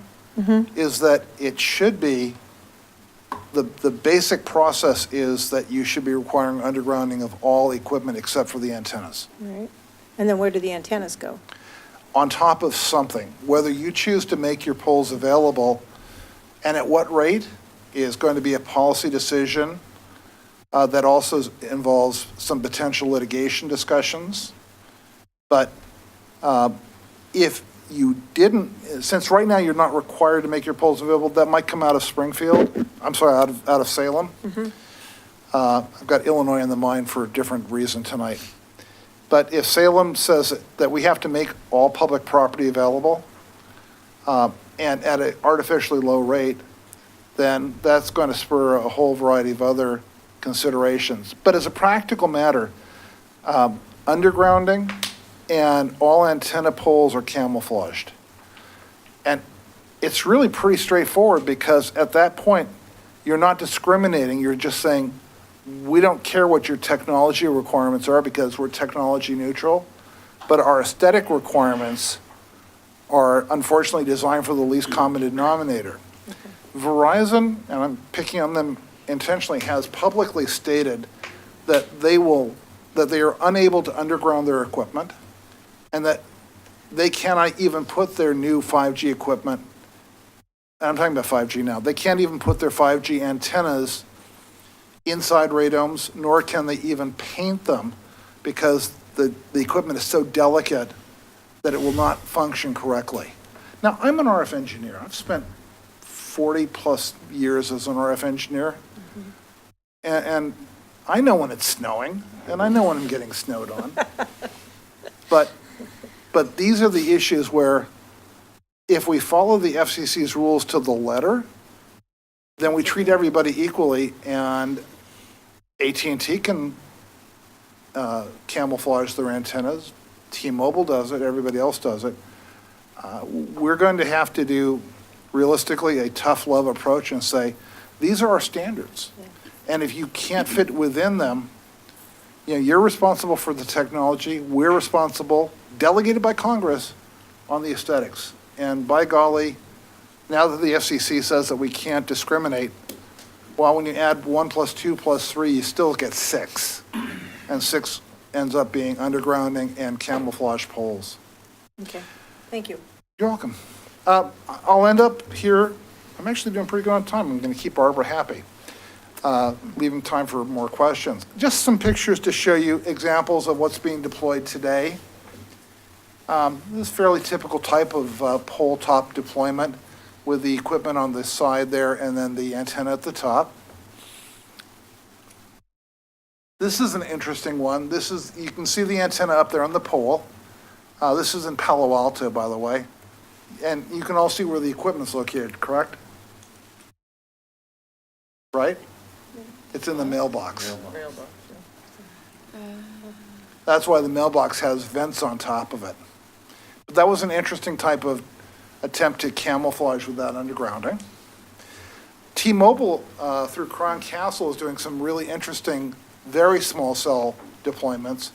is that it should be, the basic process is that you should be requiring undergrounding of all equipment except for the antennas. Right. And then where do the antennas go? On top of something, whether you choose to make your poles available and at what rate is going to be a policy decision that also involves some potential litigation discussions. But if you didn't, since right now you're not required to make your poles available, that might come out of Springfield, I'm sorry, out of Salem. I've got Illinois in the mind for a different reason tonight. But if Salem says that we have to make all public property available, and at an artificially low rate, then that's going to spur a whole variety of other considerations. But as a practical matter, undergrounding and all antenna poles are camouflaged. And it's really pretty straightforward because at that point, you're not discriminating, you're just saying, we don't care what your technology requirements are because we're technology neutral, but our aesthetic requirements are unfortunately designed for the least common denominator. Verizon, and I'm picking on them intentionally, has publicly stated that they are unable to underground their equipment and that they cannot even put their new 5G equipment, and I'm talking about 5G now, they can't even put their 5G antennas inside radomes, nor can they even paint them because the equipment is so delicate that it will not function correctly. Now, I'm an RF engineer. I've spent 40 plus years as an RF engineer. And I know when it's snowing, and I know when I'm getting snowed on. But these are the issues where if we follow the FCC's rules to the letter, then we treat everybody equally, and AT&T can camouflage their antennas. T-Mobile does it, everybody else does it. We're going to have to do, realistically, a tough love approach and say, these are our standards. And if you can't fit within them, you're responsible for the technology, we're responsible, delegated by Congress, on the aesthetics. And by golly, now that the FCC says that we can't discriminate, well, when you add 1 + 2 + 3, you still get 6. And 6 ends up being undergrounding and camouflage poles. Okay, thank you. You're welcome. I'll end up here. I'm actually doing pretty good on time. I'm going to keep Barbara happy, leaving time for more questions. Just some pictures to show you examples of what's being deployed today. This is a fairly typical type of pole top deployment with the equipment on the side there and then the antenna at the top. This is an interesting one. You can see the antenna up there on the pole. This is in Palo Alto, by the way. And you can all see where the equipment's located, correct? Right? It's in the mailbox. That's why the mailbox has vents on top of it. But that was an interesting type of attempt to camouflage without undergrounding. T-Mobile, through Crown Castle, is doing some really interesting, very small cell deployments.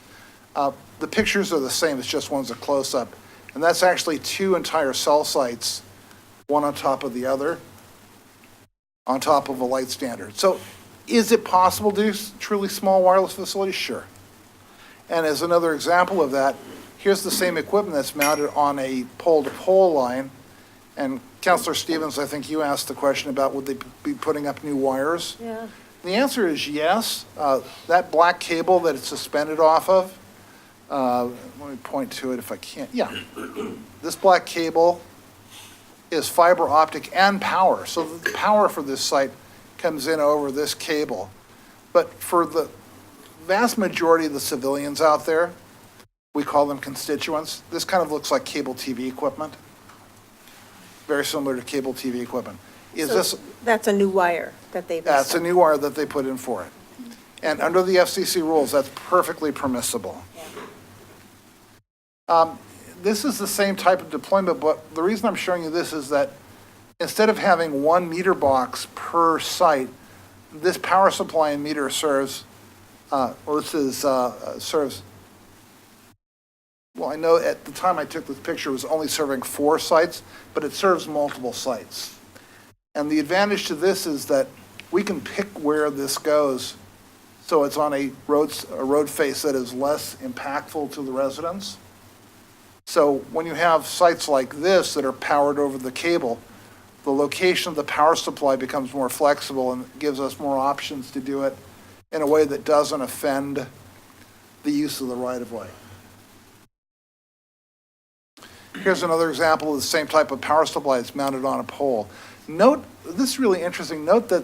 The pictures are the same, it's just one's a close-up. And that's actually 2 entire cell sites, one on top of the other, on top of a light standard. So is it possible to do truly small wireless facilities? Sure. And as another example of that, here's the same equipment that's mounted on a pole-to-pole line. And Councilor Stevens, I think you asked the question about would they be putting up new wires? Yeah. The answer is yes. That black cable that it's suspended off of, let me point to it if I can. Yeah. This black cable is fiber optic and power. So the power for this site comes in over this cable. But for the vast majority of the civilians out there, we call them constituents. This kind of looks like cable TV equipment. Very similar to cable TV equipment. Is So this, That's a new wire that they've. that's a new wire that they put in for it. And under the FCC rules, that's perfectly permissible. This is the same type of deployment, but the reason I'm showing you this is that instead of having one meter box per site, this power supply and meter serves, serves, well, I know at the time I took this picture, it was only serving 4 sites, but it serves multiple sites. And the advantage to this is that we can pick where this goes, so it's on a road face that is less impactful to the residents. So when you have sites like this that are powered over the cable, the location of the power supply becomes more flexible and gives us more options to do it in a way that doesn't offend the use of the right-of-way. Here's another example of the same type of power supply that's mounted on a pole. Note, this is really interesting, note that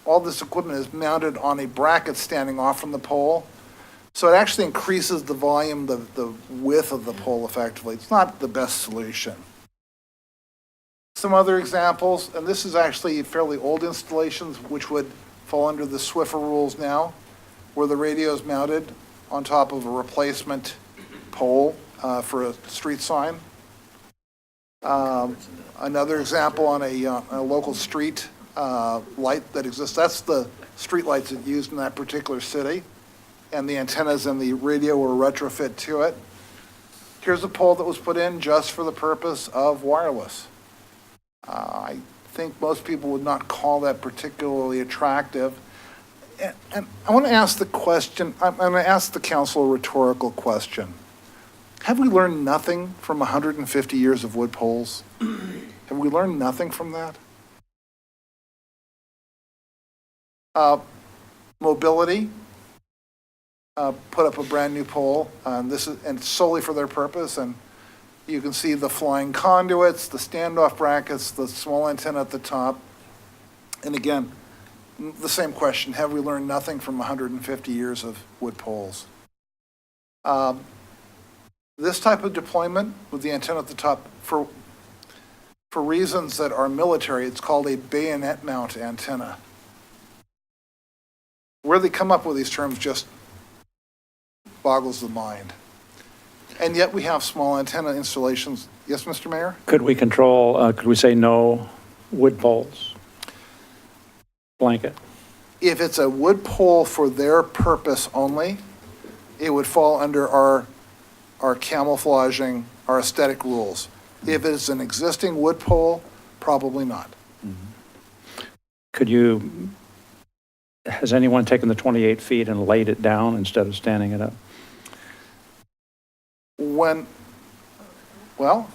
all this equipment is mounted on a bracket standing off from the pole. So it actually increases the volume, the width of the pole effectively. It's not the best solution. Some other examples, and this is actually fairly old installations, which would fall under the Swiffer rules now, where the radio is mounted on top of a replacement pole for a street sign. Another example on a local street light that exists, that's the street lights that used in that particular city, and the antennas and the radio were retrofit to it. Here's a pole that was put in just for the purpose of wireless. I think most people would not call that particularly attractive. And I want to ask the question, I'm going to ask the council a rhetorical question. Have we learned nothing from 150 years of wood poles? Have we learned nothing from that? Mobility, put up a brand new pole, and solely for their purpose, and you can see the flying conduits, the standoff brackets, the small antenna at the top. And again, the same question, have we learned nothing from 150 years of wood poles? This type of deployment with the antenna at the top, for reasons that are military, it's called a bayonet mount antenna. Where they come up with these terms just boggles the mind. And yet we have small antenna installations. Yes, Mr. Mayor? Could we could we say no wood poles? Blanket? If it's a wood pole for their purpose only, it would fall under our camouflaging, our aesthetic rules. If it's an existing wood pole, probably not. Has anyone taken the 28 feet and laid it down instead of standing it up? Well,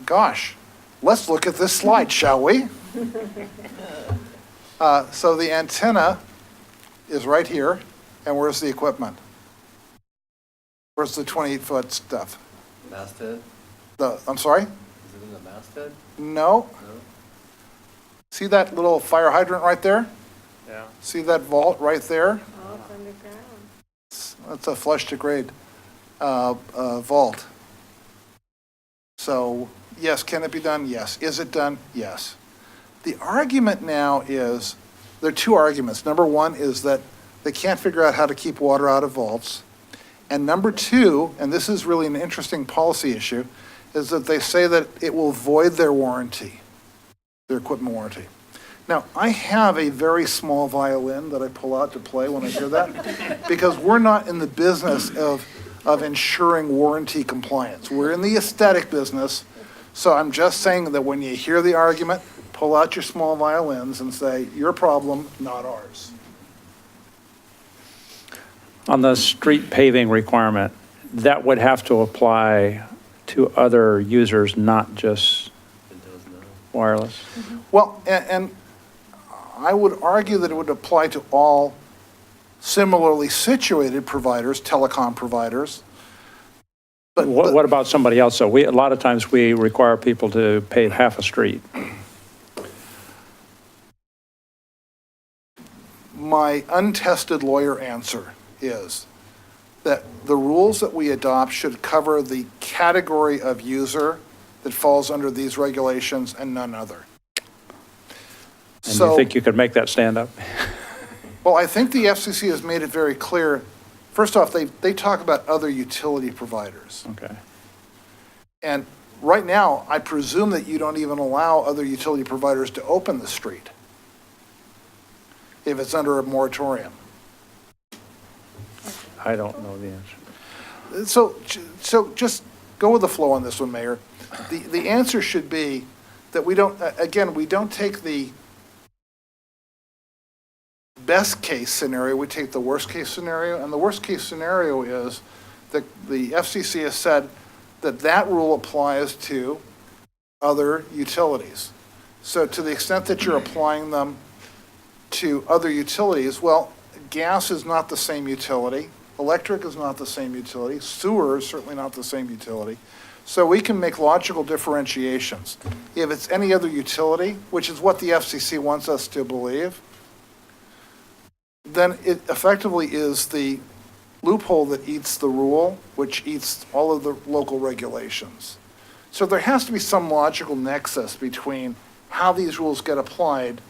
gosh, let's look at this slide, shall we? So the antenna is right here, and where's the equipment? Where's the 28-foot stuff? Masthead? I'm sorry? Is it in the masthead? No. See that little fire hydrant right there? Yeah. See that vault right there? Oh, it's underground. That's a flush to grade vault. So, yes, can it be done? Yes. Is it done? Yes. The argument now is, there are 2 arguments. Number 1 is that they can't figure out how to keep water out of vaults. And number 2, and this is really an interesting policy issue, is that they say that it will void their warranty, their equipment warranty. Now, I have a very small violin that I pull out to play when I hear that, because we're not in the business of ensuring warranty compliance. We're in the aesthetic business, so I'm just saying that when you hear the argument, pull out your small violins and say, your problem, not ours. On the street paving requirement, that would have to apply to other users, not just wireless? Well, and I would argue that it would apply to all similarly situated providers, telecom providers. But What about somebody else? So a lot of times we require people to pave half a street. My untested lawyer answer is that the rules that we adopt should cover the category of user that falls under these regulations and none other. And you think you could make that stand up? Well, I think the FCC has made it very clear. First off, they talk about other utility providers. Okay. And right now, I presume that you don't even allow other utility providers to open the street if it's under a moratorium. I don't know the answer. So just go with the flow on this one, Mayor. The answer should be that we don't, again, we don't take the best case scenario, we take the worst case scenario, and the worst case scenario is that the FCC has said that that rule applies to other utilities. So to the extent that you're applying them to other utilities, well, gas is not the same utility, electric is not the same utility, sewer is certainly not the same utility. So we can make logical differentiations. If it's any other utility, which is what the FCC wants us to believe, then it effectively is the loophole that eats the rule, which eats all of the local regulations. So there has to be some logical nexus between how these rules get applied,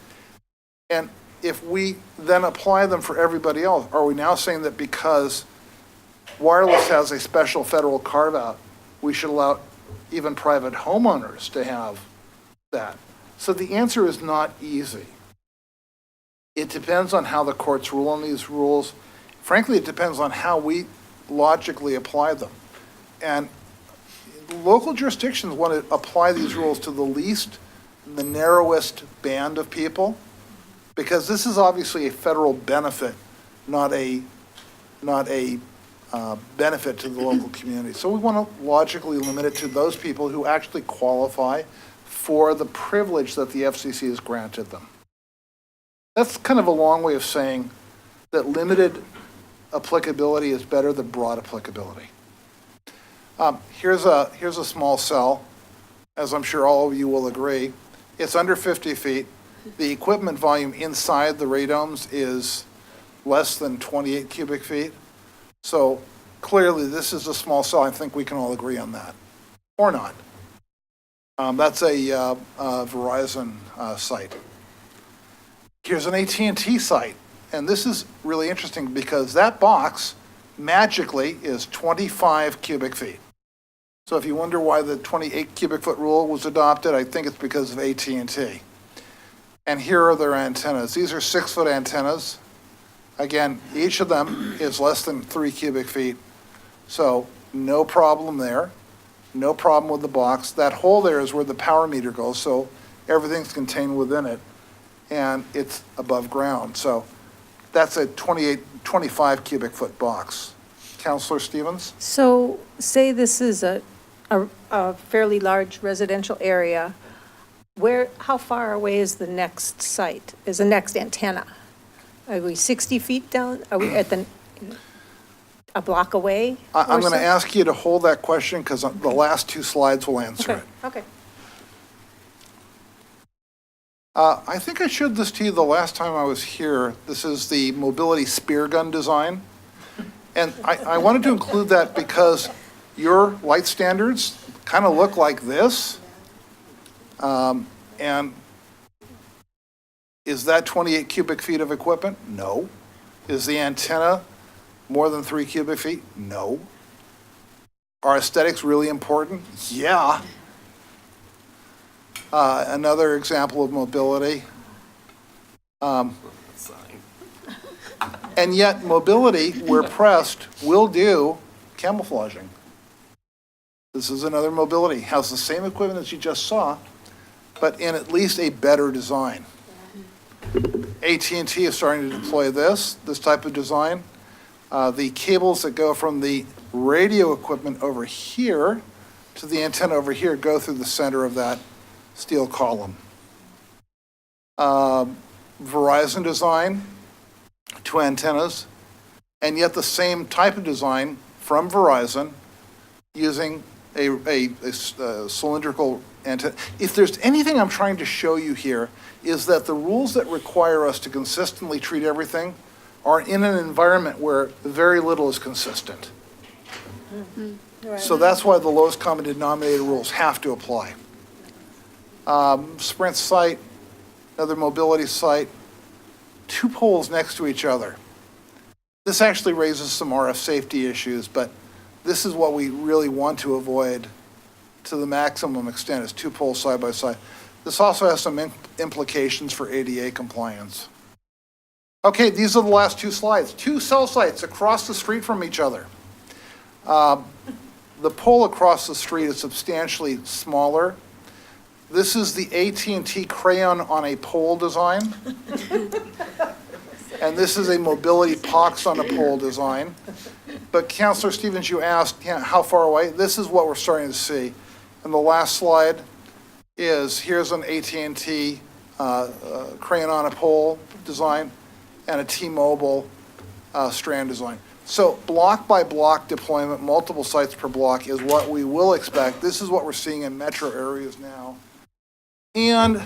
and if we then apply them for everybody else, are we now saying that because wireless has a special federal carve-out, we should allow even private homeowners to have that? So the answer is not easy. It depends on how the courts rule on these rules. Frankly, it depends on how we logically apply them. And local jurisdictions want to apply these rules to the narrowest band of people, because this is obviously a federal benefit, not a benefit to the local community. So we want to logically limit it to those people who actually qualify for the privilege that the FCC has granted them. That's kind of a long way of saying that limited applicability is better than broad applicability. Here's a small cell, as I'm sure all of you will agree. It's under 50 feet. The equipment volume inside the radomes is less than 28 cubic feet. So clearly, this is a small cell. I think we can all agree on that, or not. That's a Verizon site. Here's an AT&T site, and this is really interesting because that box magically is 25 cubic feet. So if you wonder why the 28 cubic foot rule was adopted, I think it's because of AT&T. And here are their antennas. These are 6-foot antennas. Again, each of them is less than 3 cubic feet. So no problem there. No problem with the box. That hole there is where the power meter goes, so everything's contained within it, and it's above ground. So that's a 25 cubic foot box. Councilor Stevens? So say this is a fairly large residential area. How far away is the next site, is the next antenna? Are we 60 feet down? Are we at a block away? I'm going to so? ask you to hold that question because the last 2 slides will answer Okay, it. okay. I think I showed this to you the last time I was here. This is the mobility spear gun design. And I wanted to include that because your light standards kind of look like this. And is that 28 cubic feet of equipment? No. Is the antenna more than 3 cubic feet? No. Are aesthetics really important? Yeah. Another example of mobility. And yet mobility, where pressed, will do camouflaging. This is another mobility. Has the same equipment as you just saw, but in at least a better design. AT&T is starting to deploy this type of design. The cables that go from the radio equipment over here to the antenna over here go through the center of that steel column. Verizon design, 2 antennas, and yet the same type of design from Verizon using a cylindrical antenna. If there's anything I'm trying to show you here, is that the rules that require us to consistently treat everything are in an environment where very little is consistent. Right. So that's why the lowest common denominator rules have to apply. Sprint site, another mobility site, 2 poles next to each other. This actually raises some RF safety issues, but this is what we really want to avoid to the maximum extent, is 2 poles side by side. This also has some implications for ADA compliance. Okay, these are the last 2 slides. 2 cell sites across the street from each other. The pole across the street is substantially smaller. This is the AT&T crayon on a pole design. And this is a mobility box on a pole design. But Councilor Stevens, you asked, how far away? This is what we're starting to see. And the last slide is, here's an AT&T crayon on a pole design and a T-Mobile strand design. So block by block deployment, multiple sites per block, is what we will expect. This is what we're seeing in metro areas now. And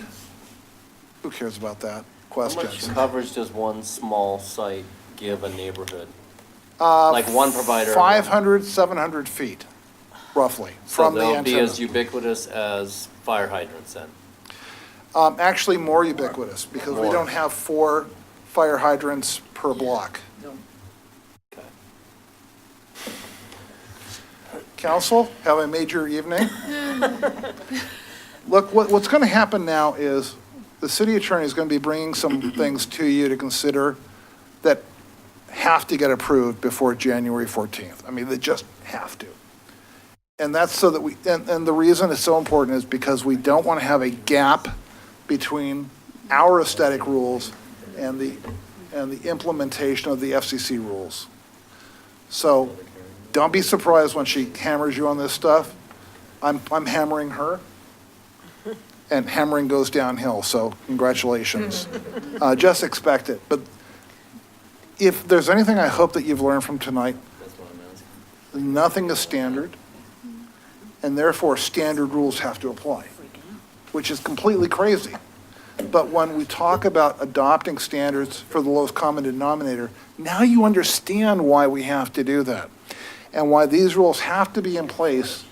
who cares about that? How much Questions? coverage does one small site give a neighborhood? Like one provider? 500, 700 feet, roughly, So from the they'll be as antenna. ubiquitous as fire hydrants then? Actually, more ubiquitous, because we More. don't have 4 fire hydrants per block. Okay. Council, have I made your evening? Look, what's going to happen now is the city attorney is going to be bringing some things to you to consider that have to get approved before January 14th. I mean, they just have to. And that's so that and the reason it's so important is because we don't want to have a gap between our aesthetic rules and the implementation of the FCC rules. So don't be surprised when she hammers you on this stuff. I'm hammering her, and hammering goes downhill, so congratulations. Just expect it. But if there's anything I hope that you've learned from tonight, That's what I'm asking. nothing is standard, and therefore standard rules have to apply, which is completely crazy. But when we talk about adopting standards for the lowest common denominator, now you understand why we have to do that, and why these rules have to be in place,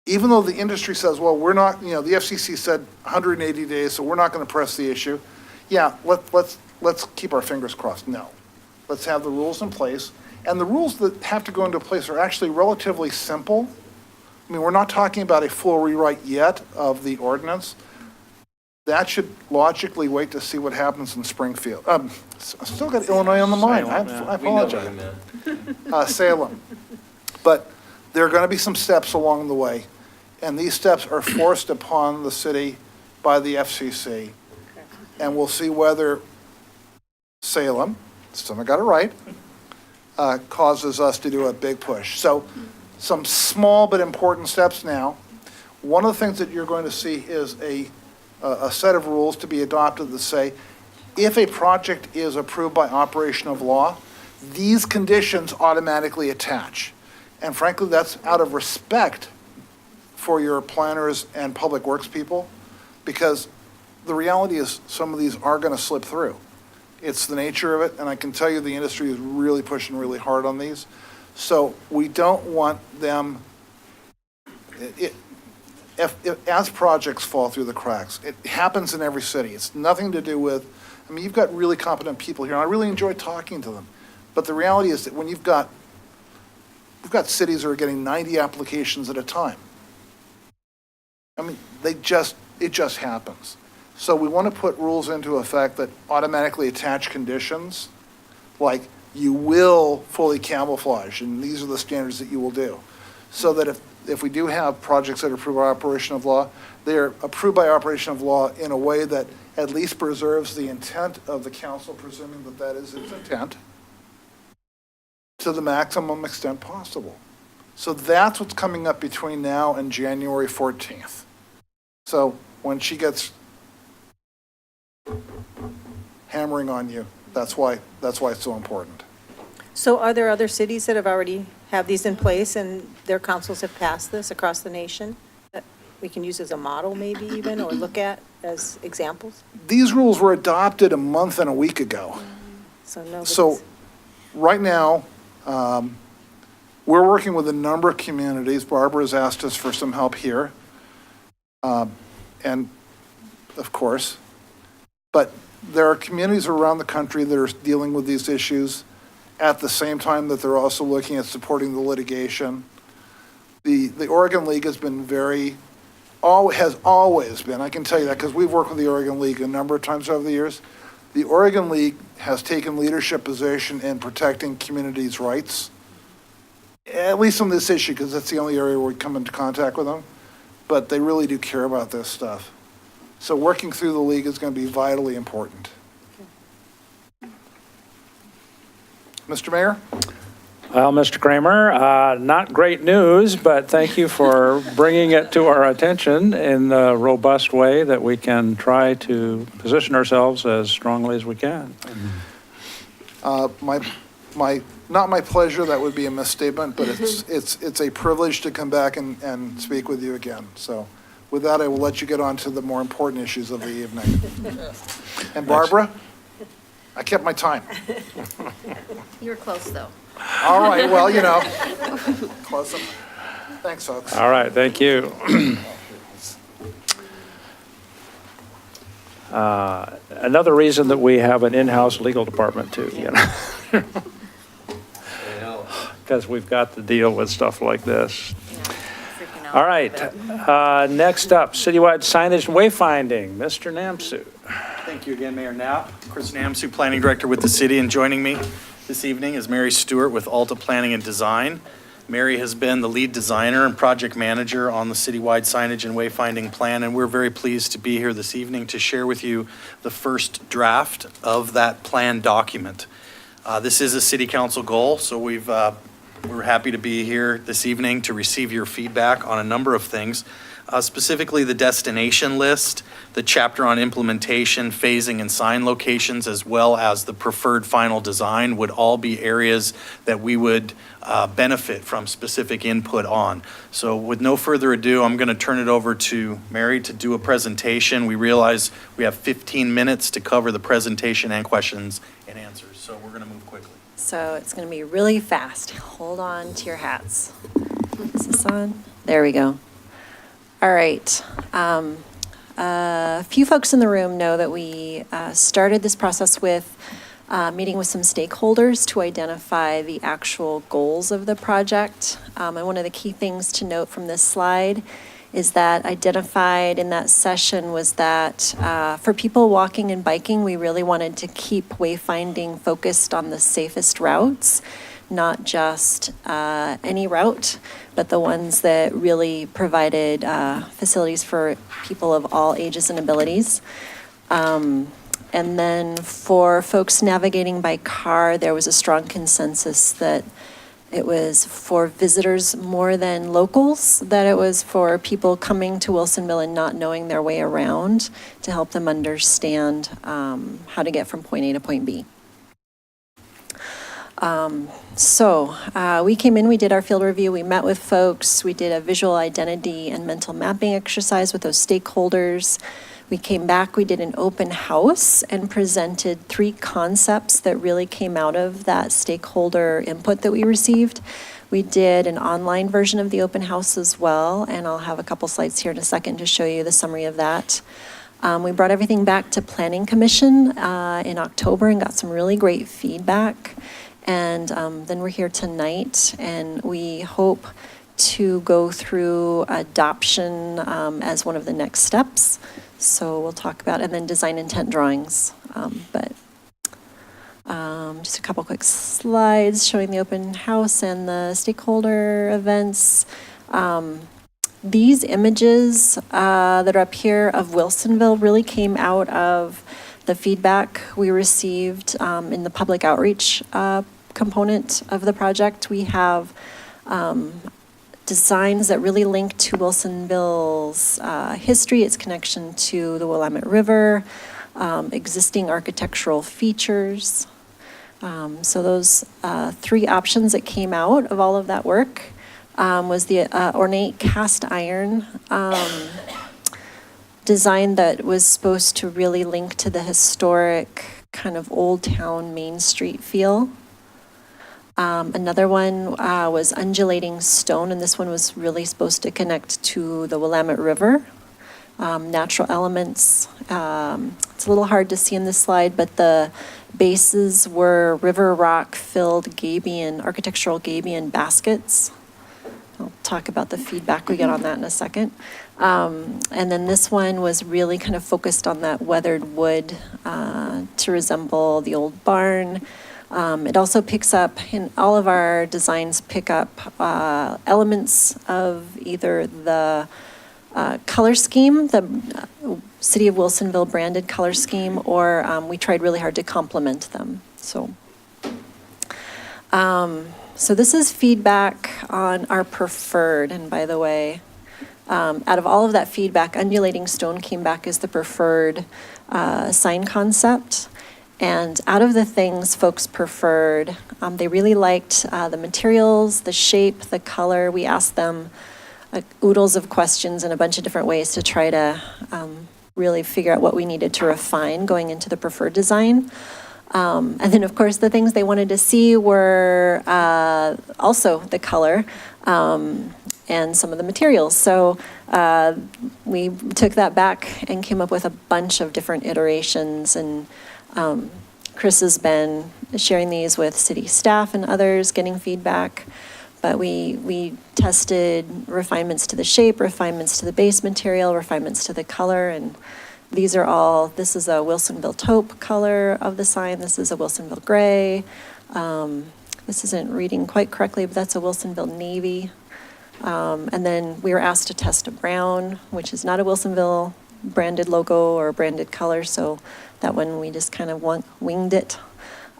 even though the industry says, well, we're not, the FCC said 180 days, so we're not going to press the issue. Yeah, let's keep our fingers crossed. No. Let's have the rules in place. And the rules that have to go into place are actually relatively simple. I mean, we're not talking about a full rewrite yet of the ordinance. That should logically wait to see what happens in Springfield. I've still got Illinois on the mind. I We know what apologize. you meant. Salem. But there are going to be some steps along the way, and these steps are forced upon the city by the FCC. And we'll see whether Salem, someone got it right, causes us to do a big push. So some small but important steps now. One of the things that you're going to see is a set of rules to be adopted that say, if a project is approved by operation of law, these conditions automatically attach. And frankly, that's out of respect for your planners and public works people, because the reality is some of these are going to slip through. It's the nature of it, and I can tell you the industry is really pushing really hard on these. So we don't want them, as projects fall through the cracks, it happens in every city. It's nothing to do with, I mean, you've got really competent people here, and I really enjoy talking to them. But the reality is that when we've got cities that are getting 90 applications at a time. I mean, it just happens. So we want to put rules into effect that automatically attach conditions, like you will fully camouflage, and these are the standards that you will do. So that if we do have projects that are approved by operation of law, they're approved by operation of law in a way that at least preserves the intent of the council, presuming that that is its intent, to the maximum extent possible. So that's what's coming up between now and January 14th. So when she gets hammering on you, that's why it's so important. So are there other cities that have already have these in place and their councils have passed this across the nation that we can use as a model maybe even, or look at as examples? These rules were adopted a month and a week ago. So right now, we're working with a number of communities. Barbara has asked us for some help here. And of course, But there are communities around the country that are dealing with these issues at the same time that they're also looking at supporting the litigation. The Oregon League has been has always been, I can tell you that because we've worked with the Oregon League a number of times over the years. The Oregon League has taken leadership position in protecting communities' rights, at least on this issue, because that's the only area where we come into contact with them. But they really do care about this stuff. So working through the league is going to be vitally important. Mr. Mayor? Well, Mr. Kramer, not great news, but thank you for bringing it to our attention in the robust way that we can try to position ourselves as strongly as we can. Not my pleasure, that would be a misstatement, but it's a privilege to come back and speak with you again. So with that, I will let you get on to the more important issues of the evening. And Barbara, I kept my time. You were close, though. All right, well, close them. Thanks, folks. All right, thank you. Another reason that we have an in-house legal department too, because we've got to deal with stuff like this. Freaking out. All right, next up, citywide signage and wayfinding, Mr. Namsu. Thank you again, Mayor Knapp. Chris Namsu, Planning Director with the city, and joining me this evening is Mary Stewart with Alta Planning and Design. Mary has been the lead designer and project manager on the citywide signage and wayfinding plan, and we're very pleased to be here this evening to share with you the first draft of that plan document. This is a city council goal, so we're happy to be here this evening to receive your feedback on a number of things. Specifically the destination list, the chapter on implementation, phasing, and sign locations, as well as the preferred final design would all be areas that we would benefit from specific input on. So with no further ado, I'm going to turn it over to Mary to do a presentation. We realize we have 15 minutes to cover the presentation and questions and answers, so we're going to move quickly. So it's going to be really fast. Hold on to your hats. Is this on? There we go. All right. A few folks in the room know that we started this process with meeting with some stakeholders to identify the actual goals of the project. And one of the key things to note from this slide is that identified in that session was that for people walking and biking, we really wanted to keep wayfinding focused on the safest routes, not just any route, but the ones that really provided facilities for people of all ages and abilities. And then for folks navigating by car, there was a strong consensus that it was for visitors more than locals, that it was for people coming to Wilsonville and not knowing their way around to help them understand how to get from point A to point B. We came in, we did our field review, we met with folks, we did a visual identity and mental mapping exercise with those stakeholders. We came back, we did an open house and presented 3 concepts that really came out of that stakeholder input that we received. We did an online version of the open house as well, and I'll have a couple slides here in a second to show you the summary of that. We brought everything back to Planning Commission in October and got some really great feedback. And then we're here tonight, and we hope to go through adoption as one of the next steps. So we'll talk about, and then design intent drawings. Just a couple quick slides showing the open house and the stakeholder events. These images that are up here of Wilsonville really came out of the feedback we received in the public outreach component of the project. We have designs that really link to Wilsonville's history, its connection to the Willamette River, existing architectural features. So those 3 options that came out of all of that work was the ornate cast iron design that was supposed to really link to the historic kind of Old Town Main Street feel. Another one was undulating stone, and this one was really supposed to connect to the Willamette River. natural elements. It's a little hard to see in this slide, but the bases were river rock-filled architectural gabion baskets. I'll talk about the feedback we get on that in a second. And then this one was really kind of focused on that weathered wood to resemble the old barn. It also picks up, in all of our designs, pick up elements of either the color scheme, the City of Wilsonville branded color scheme, or we tried really hard to complement them. So this is feedback on our preferred, and by the way, out of all of that feedback, undulating stone came back as the preferred sign concept. And out of the things folks preferred, they really liked the materials, the shape, the color. We asked them oodles of questions in a bunch of different ways to try to really figure out what we needed to refine going into the preferred design. And then, of course, the things they wanted to see were also the color and some of the materials. So we took that back and came up with a bunch of different iterations. And Chris has been sharing these with city staff and others, getting feedback. But we tested refinements to the shape, refinements to the base material, refinements to the color, and this is a Wilsonville taupe color of the sign. This is a Wilsonville gray. This isn't reading quite correctly, but that's a Wilsonville navy. And then we were asked to test a brown, which is not a Wilsonville branded logo or branded color, so that one we just kind of winged it.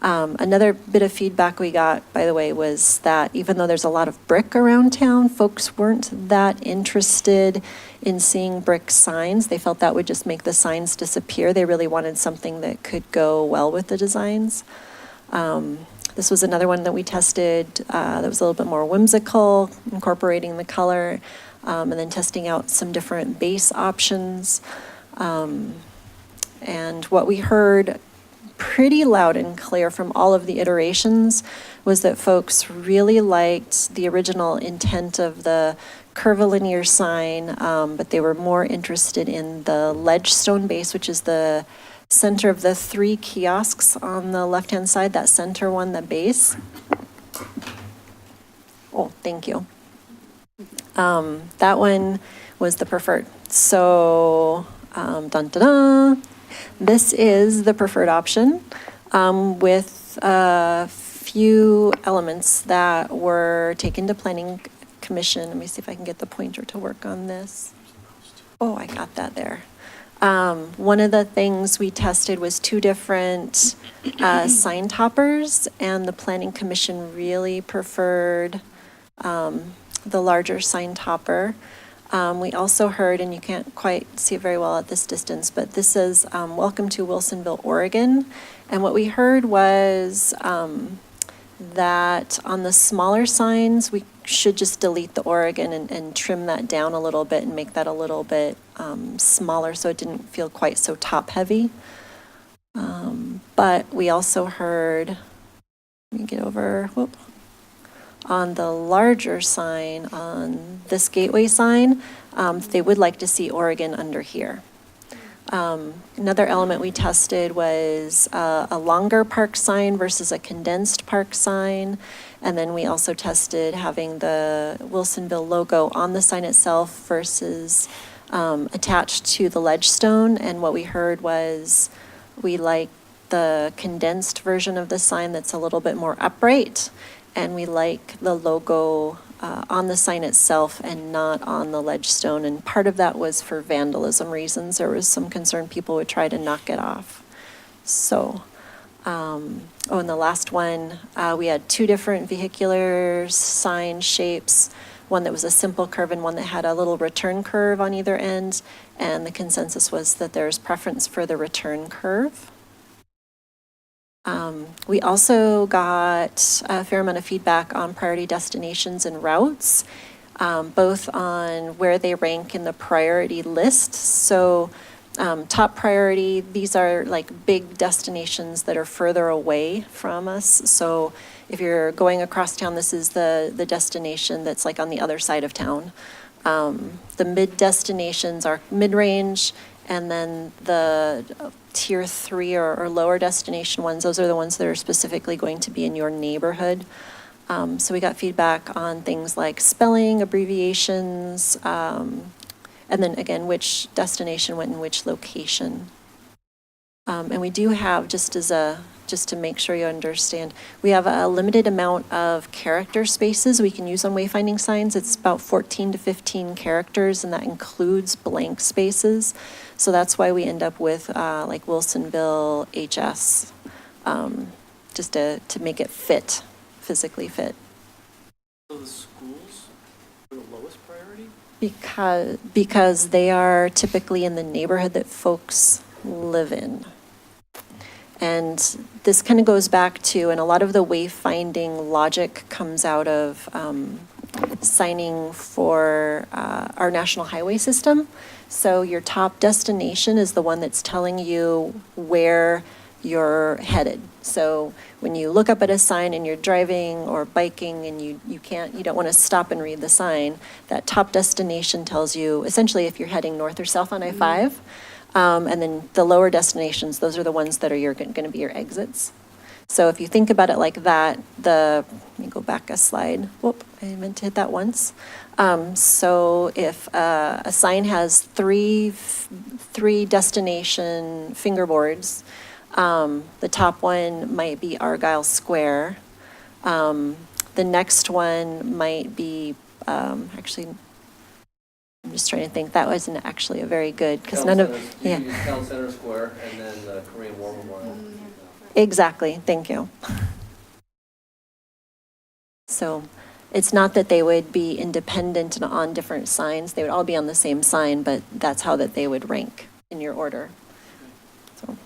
Another bit of feedback we got, by the way, was that even though there's a lot of brick around town, folks weren't that interested in seeing brick signs. They felt that would just make the signs disappear. They really wanted something that could go well with the designs. This was another one that we tested that was a little bit more whimsical, incorporating the color, and then testing out some different base options. And what we heard pretty loud and clear from all of the iterations was that folks really liked the original intent of the curvilinear sign, but they were more interested in the ledge stone base, which is the center of the 3 kiosks on the left-hand side, that center one, the base. Oh, thank you. That one was the preferred. So, dun dun dun. This is the preferred option with a few elements that were taken to Planning Commission. Let me see if I can get the pointer to work on this. Oh, I got that there. One of the things we tested was 2 different sign toppers, and the Planning Commission really preferred the larger sign topper. We also heard, and you can't quite see it very well at this distance, but this says, "Welcome to Wilsonville, Oregon." And what we heard was that on the smaller signs, we should just delete the Oregon and trim that down a little bit and make that a little bit smaller so it didn't feel quite so top-heavy. But we also heard, let me get over, on the larger sign, on this gateway sign, they would like to see Oregon under here. Another element we tested was a longer park sign versus a condensed park sign. And then we also tested having the Wilsonville logo on the sign itself versus attached to the ledge stone. And what we heard was we like the condensed version of the sign that's a little bit more upright. And we like the logo on the sign itself and not on the ledge stone. And part of that was for vandalism reasons. There was some concern people would try to knock it off. So, and the last one, we had 2 different vehicular sign shapes. One that was a simple curve and one that had a little return curve on either end. And the consensus was that there's preference for the return curve. We also got a fair amount of feedback on priority destinations and routes, both on where they rank in the priority list. So top priority, these are like big destinations that are further away from us. So if you're going across town, this is the destination that's like on the other side of town. The mid destinations are mid-range, and then the tier 3 or lower destination ones, those are the ones that are specifically going to be in your neighborhood. So we got feedback on things like spelling, abbreviations, and then again, which destination went in which location. And we do have, just to make sure you understand, we have a limited amount of character spaces we can use on wayfinding signs. It's about 14 to 15 characters, and that includes blank spaces. So that's why we end up with like Wilsonville, HS, just to make it fit, physically fit. So the schools are the lowest priority? Because they are typically in the neighborhood that folks live in. And this kind of goes back to, and a lot of the wayfinding logic comes out of signing for our national highway system. So your top destination is the one that's telling you where you're headed. So when you look up at a sign and you're driving or biking and you don't want to stop and read the sign, that top destination tells you essentially if you're heading north or south on I-5. And then the lower destinations, those are the ones that are going to be your exits. So if you think about it like that, let me go back a slide. Whoop, I meant to hit that once. So if a sign has three destination fingerboards, the top one might be Argyle Square. The next one might be, actually, I'm just trying to think. That wasn't actually a very good, because none of, yeah. Town Center Square and then the Korean War Memorial. Exactly, thank you. So it's not that they would be independent and on different signs. They would all be on the same sign, but that's how that they would rank in your order. So.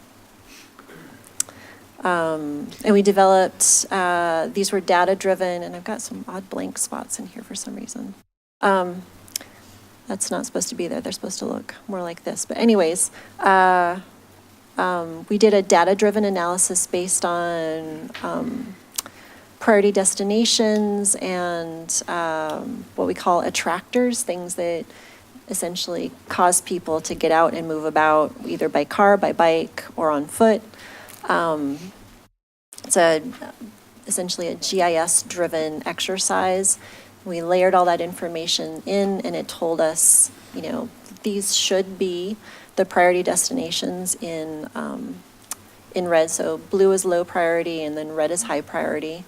And we developed, these were data-driven, and I've got some odd blank spots in here for some reason. That's not supposed to be there. They're supposed to look more like this. But anyways, we did a data-driven analysis based on priority destinations and what we call attractors, things that essentially cause people to get out and move about either by car, by bike, or on foot. It's essentially a GIS-driven exercise. We layered all that information in, and it told us, these should be the priority destinations in red. So blue is low priority, and then red is high priority.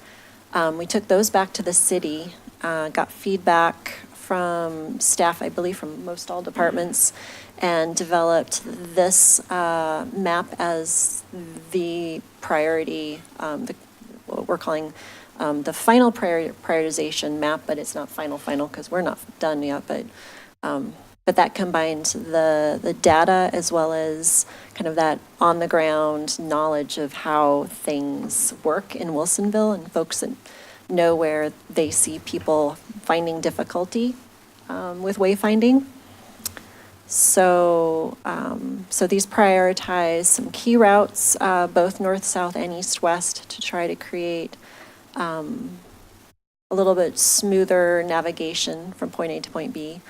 We took those back to the city, got feedback from staff, I believe from most all departments, and developed this map as the priority, what we're calling the final prioritization map, but it's not final because we're not done yet. But that combined the data as well as kind of that on the ground knowledge of how things work in Wilsonville and folks that know where they see people finding difficulty with wayfinding. So these prioritize some key routes, both north, south, and east, west, to try to create a little bit smoother navigation from point A to point B.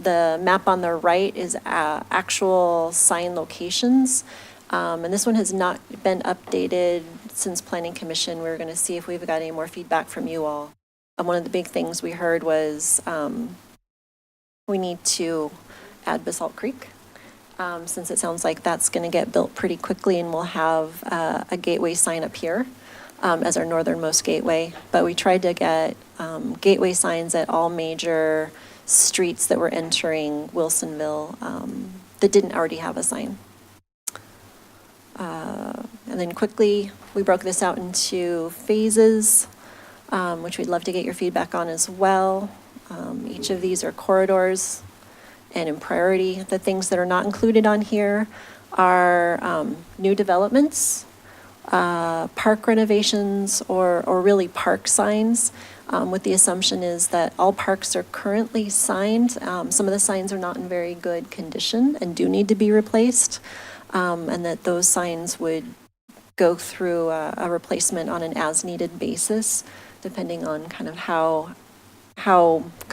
The map on the right is actual sign locations, and this one has not been updated since Planning Commission. We're going to see if we've got any more feedback from you all. One of the big things we heard was we need to add Basalt Creek, since it sounds like that's going to get built pretty quickly, and we'll have a gateway sign up here as our northernmost gateway. But we tried to get gateway signs at all major streets that were entering Wilsonville that didn't already have a sign. And then quickly, we broke this out into phases, which we'd love to get your feedback on as well. Each of these are corridors and in priority. The things that are not included on here are new developments, park renovations, or really park signs. What the assumption is that all parks are currently signed. Some of the signs are not in very good condition and do need to be replaced, and that those signs would go through a replacement on an as-needed basis, depending on kind of how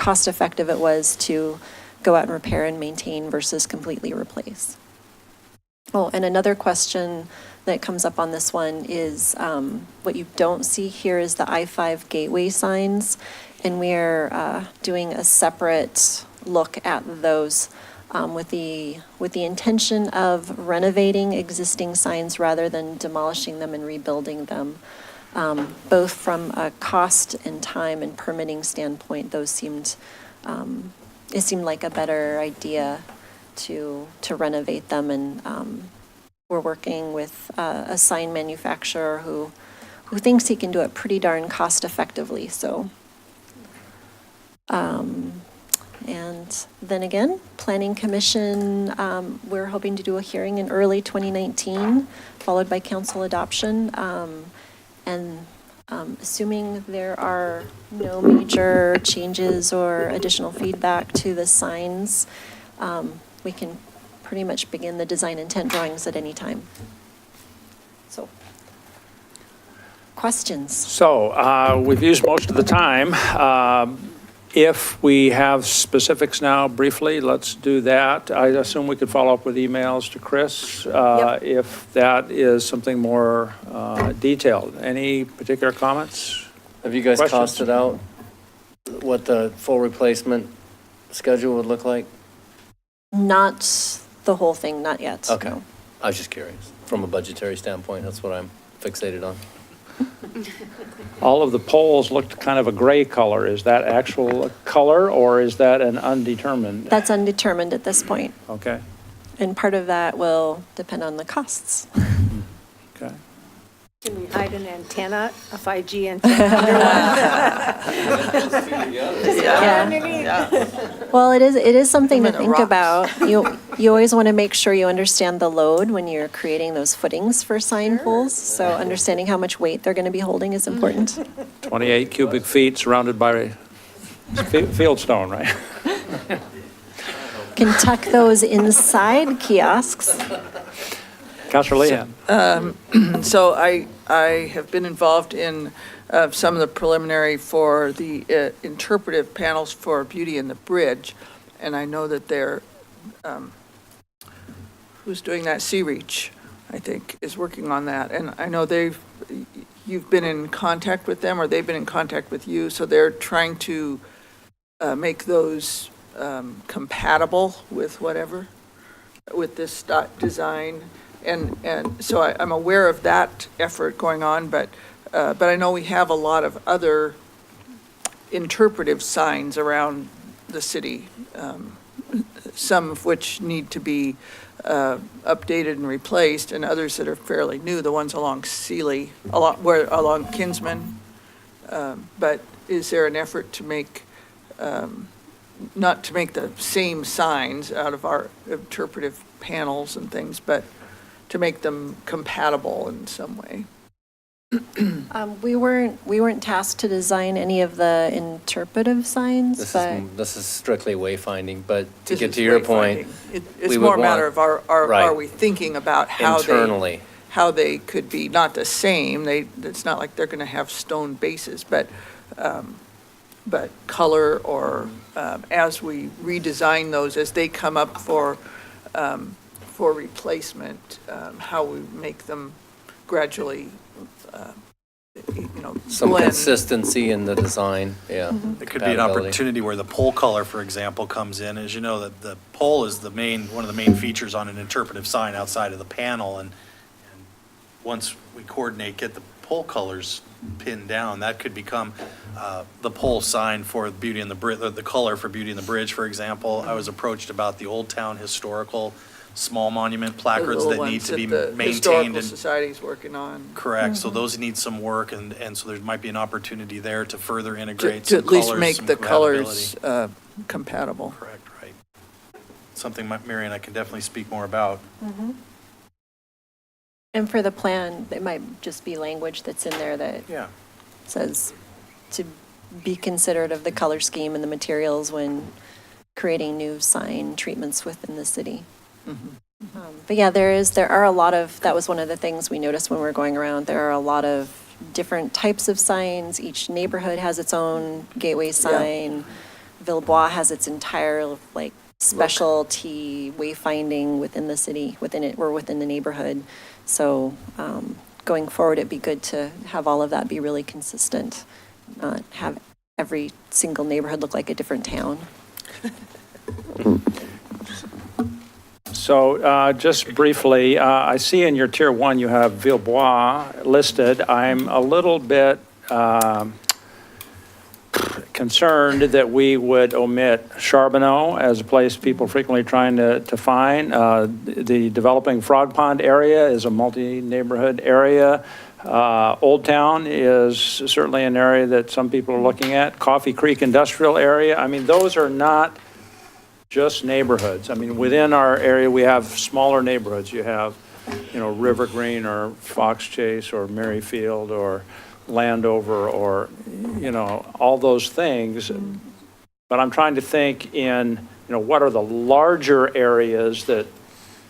cost effective it was to go out and repair and maintain versus completely replace. Oh, and another question that comes up on this one is what you don't see here is the I-5 gateway signs, and we're doing a separate look at those with the intention of renovating existing signs rather than demolishing them and rebuilding them. Both from a cost and time and permitting standpoint, those seemed like a better idea to renovate them, and we're working with a sign manufacturer who thinks he can do it pretty darn cost effectively, so. And then again, Planning Commission, we're hoping to do a hearing in early 2019, followed by council adoption. And assuming there are no major changes or additional feedback to the signs, we can pretty much begin the design intent drawings at any time. So, questions? So we've used most of the time. If we have specifics now, briefly, let's do that. I assume we could follow up with emails to Chris Yep. if that is something more detailed. Any particular comments? Have you guys Questions? costed out what the full replacement schedule would look like? Not the whole thing, not yet. Okay. no. I was just curious. From a budgetary standpoint, that's what I'm fixated on. All of the poles looked kind of a gray color. Is that actual color or is that an undetermined? That's undetermined at this point, Okay, and part of that will depend on the costs. okay. Can we hide an antenna, a 5G antenna underneath? Well, it is something to Them in the think rocks. about. You always want to make sure you understand the load when you're creating those footings for sign poles. So understanding how much weight they're going to be holding is important. 28 cubic feet surrounded by field stone, right? Can tuck those inside kiosks. Councilor Leahan. So I have been involved in some of the preliminary for the interpretive panels for Beauty and the Bridge, and I know that they're, who's doing that, Sea Reach, I think, is working on that, and I know you've been in contact with them, or they've been in contact with you, so they're trying to make those compatible with whatever, with this design. And so I'm aware of that effort going on, but I know we have a lot of other interpretive signs around the city, some of which need to be updated and replaced, and others that are fairly new, the ones along Sealy, along Kinsman. But is there an effort to make, not to make the same signs out of our interpretive panels and things, but to make them compatible in some way? We weren't tasked to design any of the interpretive signs, but This is strictly wayfinding, but to This get is to your point, wayfinding. It's we would more a matter want- of are Right. we thinking about how internally, they could be not the same, it's not like they're gonna have stone bases, but color or, as we redesign those, as they come up for replacement, how we make them gradually, some blend. consistency in the design, yeah. It could be an compatibility. opportunity where the pole color, for example, comes in. As you know, that the pole is one of the main features on an interpretive sign outside of the panel. And once we coordinate, get the pole colors pinned down, that could become the pole sign for Beauty and the Bridge, the color for Beauty and the Bridge, for example. I was approached about the Old Town historical small monument The placards little that need ones to be that the maintained. Historical And Society's working on. correct, so those need some work, and so there might be an opportunity there to further integrate To some at least colors, make some the compatibility. colors compatible. Correct, right. Something Mary and I can definitely speak more about. and for the plan, it might just be language that's in there that Yeah. says to be considerate of the color scheme and the materials when creating new sign treatments within the city. But yeah, there are a lot of, that was one of the things we noticed when we were going around. There are a lot of different types of signs. Each neighborhood has its own gateway sign. Villebois has its entire, like, specialty wayfinding within the city, within it, or within the neighborhood. So going forward, it'd be good to have all of that be really consistent, not have every single neighborhood look like a different town. So just briefly, I see in your tier one, you have Villebois listed. I'm a little bit concerned that we would omit Charbonneau as a place people frequently trying to find. The developing Frog Pond area is a multi-neighborhood area. Old Town is certainly an area that some people are looking at. Coffee Creek Industrial Area. I mean, those are not just neighborhoods. I mean, within our area, we have smaller neighborhoods. You have, River Green or Fox Chase or Merrifield or Landover or, all those things. But I'm trying to think in, what are the larger areas that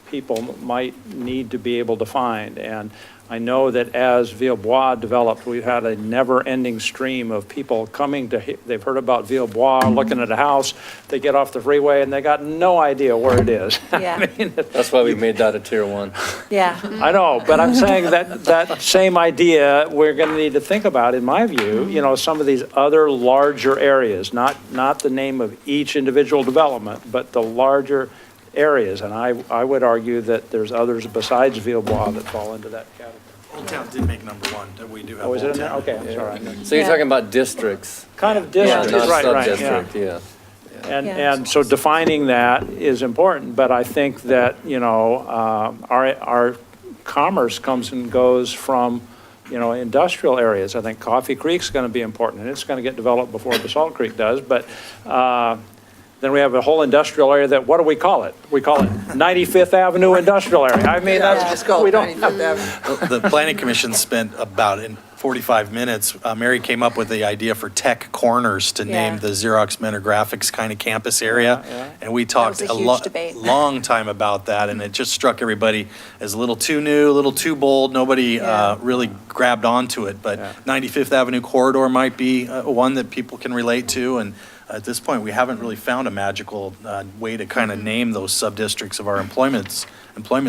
people might need to be able to find? And I know that as Villebois developed, we've had a never-ending stream of people coming to, they've heard about Villebois, looking at a house, they get off the freeway and they got no idea where it is. Yeah. That's why we made that a tier one. Yeah. I know, but I'm saying that same idea, we're going to need to think about, in my view, some of these other larger areas, not the name of each individual development, but the larger areas. And I would argue that there's others besides Villebois that fall into that category. Old Town did make number one, that we do have Oh, is it Old in there? Town. Okay, I'm sorry. So you're talking about districts, Kind of yeah, districts, not right, yeah. sub-district, yeah. And so defining that is important, but I think that, our commerce comes and goes from, industrial areas. I think Coffee Creek's going to be important, and it's going to get developed before Basalt Creek does, but then we have a whole industrial area that, what do we call it? We call it 95th Avenue Industrial Area. I mean, Yeah, just call we it don't 95th Avenue. The planning commission spent about 45 minutes. Mary came up with the idea for tech corners to name Yeah. the Xerox Mentor Graphics kind of campus area. Yeah. And we talked was a a huge debate. long time about that, and it just struck everybody as a little too new, a little too bold. Nobody really grabbed onto it, but Yeah. 95th Avenue corridor might be one that people can relate to, and at this point, we haven't really found a magical way to kind of name those sub-districts of our employment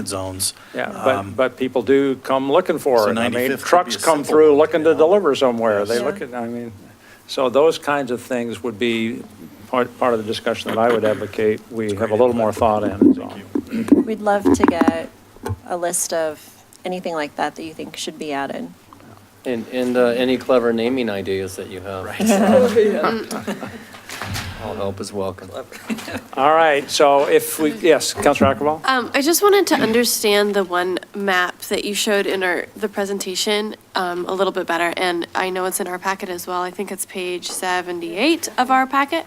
zones. Yeah, but people do come looking for So it. I 95th mean, could be trucks a come simple through one, looking to you know? deliver somewhere. They Yes. look at, so those kinds of things would be part of the discussion that I would advocate. We have a little more thought in, is all. We'd love to get a list of anything like that you think should be added. And any clever naming ideas that you have. All help is welcome. All right, so yes, Councilor Akarbal? I just wanted to understand the one map that you showed in the presentation a little bit better, and I know it's in our packet as well. I think it's page 78 of our packet.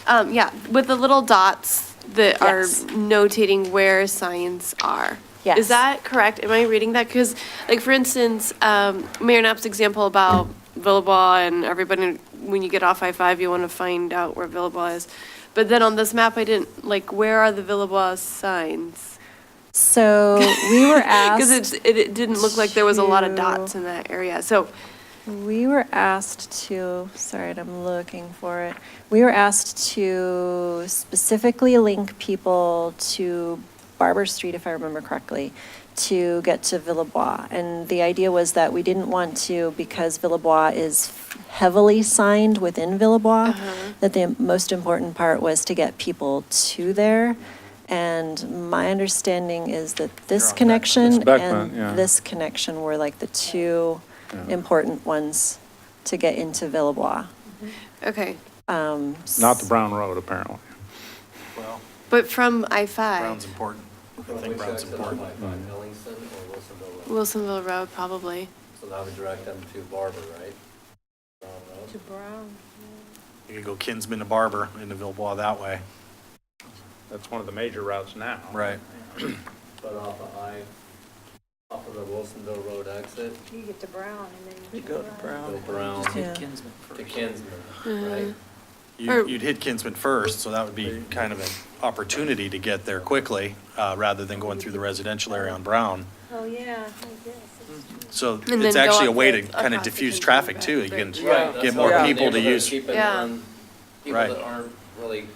Yeah, with the little dots that are Yes. notating where signs are. Yes. Is that correct? Am I reading that? Because, like, for instance, Mayor Knapp's example about Villebois and everybody, when you get off I-5, you want to find out where Villebois is. But then on this map, I didn't, like, where are the Villebois signs? So we were asked. Because it didn't look like there was a lot of to- dots in that area. So, We were asked to, sorry, I'm looking for it. We were asked to specifically link people to Barber Street, if I remember correctly, to get to Villebois. And the idea was that we didn't want to, because Villebois is heavily signed within Villebois, that the most important part was to get people to there. And my understanding is that this connection Beckman, yeah. and this connection were like the two important ones to get into Villebois. okay. Not the Brown Road, apparently. Well, But from I-5, Brown's important. I think Brown's important. Ellingson or Wilsonville Road? Wilsonville Road, probably. So that would direct them to Barber, right? Brown Road? You could go Kinsman to Barber into Villebois that way. That's one of the major routes now. Right. But off of the Wilsonville Road exit, You get to Brown and then You go to Brown. go Brown Just hit Yeah. Kinsman to first. Kinsman, right? You'd hit Kinsman first, so that would be kind of an opportunity to get there quickly, rather than going through the residential area on Brown. Oh, yeah, So And it's then go actually a up way the- to kind of across the diffuse Kinsman traffic Road too. You can Bridge. Right, that's get more what people to neighborhood, use. keep it Yeah. on people Right. that aren't really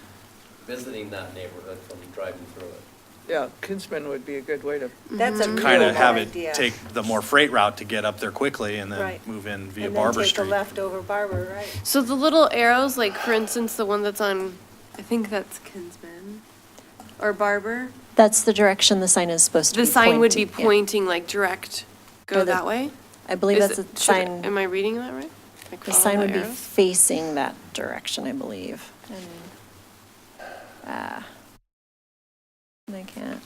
visiting that neighborhood from driving through it. Yeah, Kinsman would be a good way to, That's a Kind real of have it idea. take the more freight route to get up there quickly and then Right. move in via And then Barber take Street. the left over Barber, right? So the little arrows, like for instance, the one that's on, I think that's Kinsman or Barber. That's the direction the sign is supposed to be The sign would be pointing, yeah. pointing like direct, Or go the- that way? I believe Is that's it- a should- sign, Am I reading that right? Like the follow sign would be arrows? facing that direction, I believe. And I can't.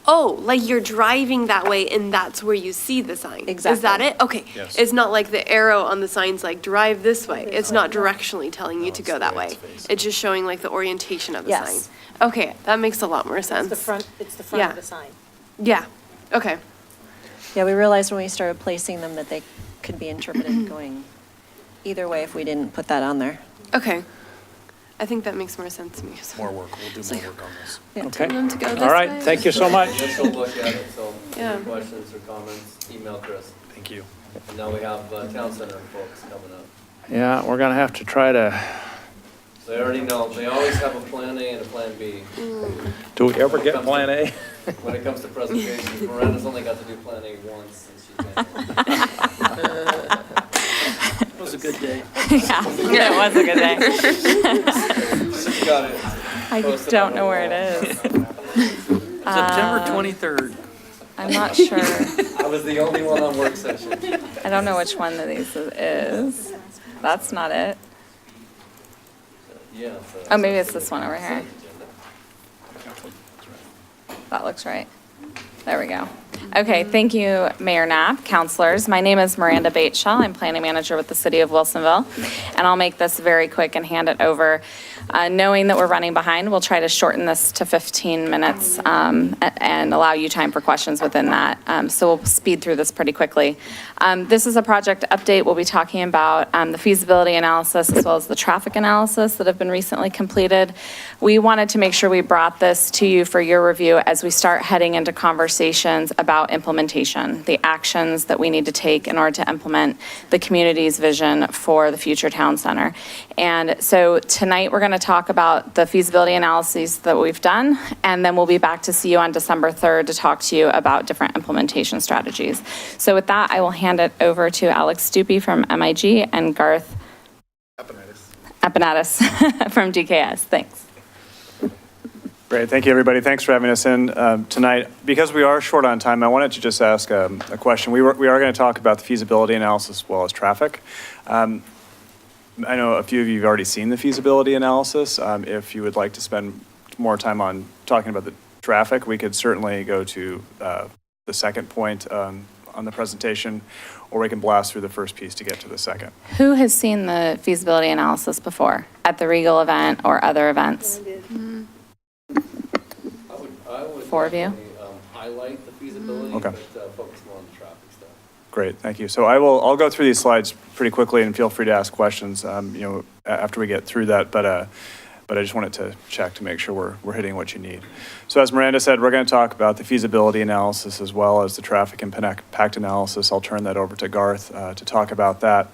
Oh, like you're driving that way and that's where you see the sign? Is that Exactly. it? Okay. Yes. It's not like the arrow on the sign's like drive this way. It's not directionally telling you No, to it's go the that way way. it's facing. It's just showing like the orientation of the Yes. sign. Okay, that makes a lot more It's sense. the front, it's the front Yeah. of the sign. Yeah, okay. Yeah, we realized when we started placing them that they could be interpreted going either way if we didn't put that on there. Okay. I think that makes more sense to me. More work, we'll do more work on this. Yeah. Okay. Tell them to go this All right, way. thank you so much. Initial look at it, so Yeah. any questions or comments, email Chris. Thank you. And now we have town center folks coming up. Yeah, we're going to have to try to, So they already know, they always have a plan A and a plan B. do we ever get Plan A? When it comes to presentations, Miranda's only got to do plan A once since she's been. It was a good day. Yeah, it was a good day. She's got it. I posted don't on the know where it wall. is. September 23rd. I'm not sure. I was the only one on work session. I don't know which one of these is. That's not it. Yeah. Oh, maybe it's this one over here. That looks right. There we go. Okay, thank you, Mayor Knapp, councilors. My name is Miranda Bateshell. I'm planning manager with the city of Wilsonville, and I'll make this very quick and hand it over. Knowing that we're running behind, we'll try to shorten this to 15 minutes and allow you time for questions within that. So we'll speed through this pretty quickly. This is a project update. We'll be talking about the feasibility analysis as well as the traffic analysis that have been recently completed. We wanted to make sure we brought this to you for your review as we start heading into conversations about implementation, the actions that we need to take in order to implement the community's vision for the future town center. And so tonight we're going to talk about the feasibility analyses that we've done, and then we'll be back to see you on December 3rd to talk to you about different implementation strategies. So with that, I will hand it over to Alex Stupi from MIG and Garth Apanatis from DKS. Thanks. Great, thank you, everybody. Thanks for having us in tonight. Because we are short on time, I wanted to just ask a question. We are going to talk about the feasibility analysis as well as traffic. I know a few of you have already seen the feasibility analysis. If you would like to spend more time on talking about the traffic, we could certainly go to the second point on the presentation, or we can blast through the first piece to get to the second. Who has seen the feasibility analysis before at the Regal event or other events? I would Four of you? definitely, highlight the feasibility, Okay. but focus more on the traffic stuff. Great, thank you. So I'll go through these slides pretty quickly, and feel free to ask questions, after we get through that, but I just wanted to check to make sure we're hitting what you need. So as Miranda said, we're going to talk about the feasibility analysis as well as the traffic impact analysis. I'll turn that over to Garth to talk about that.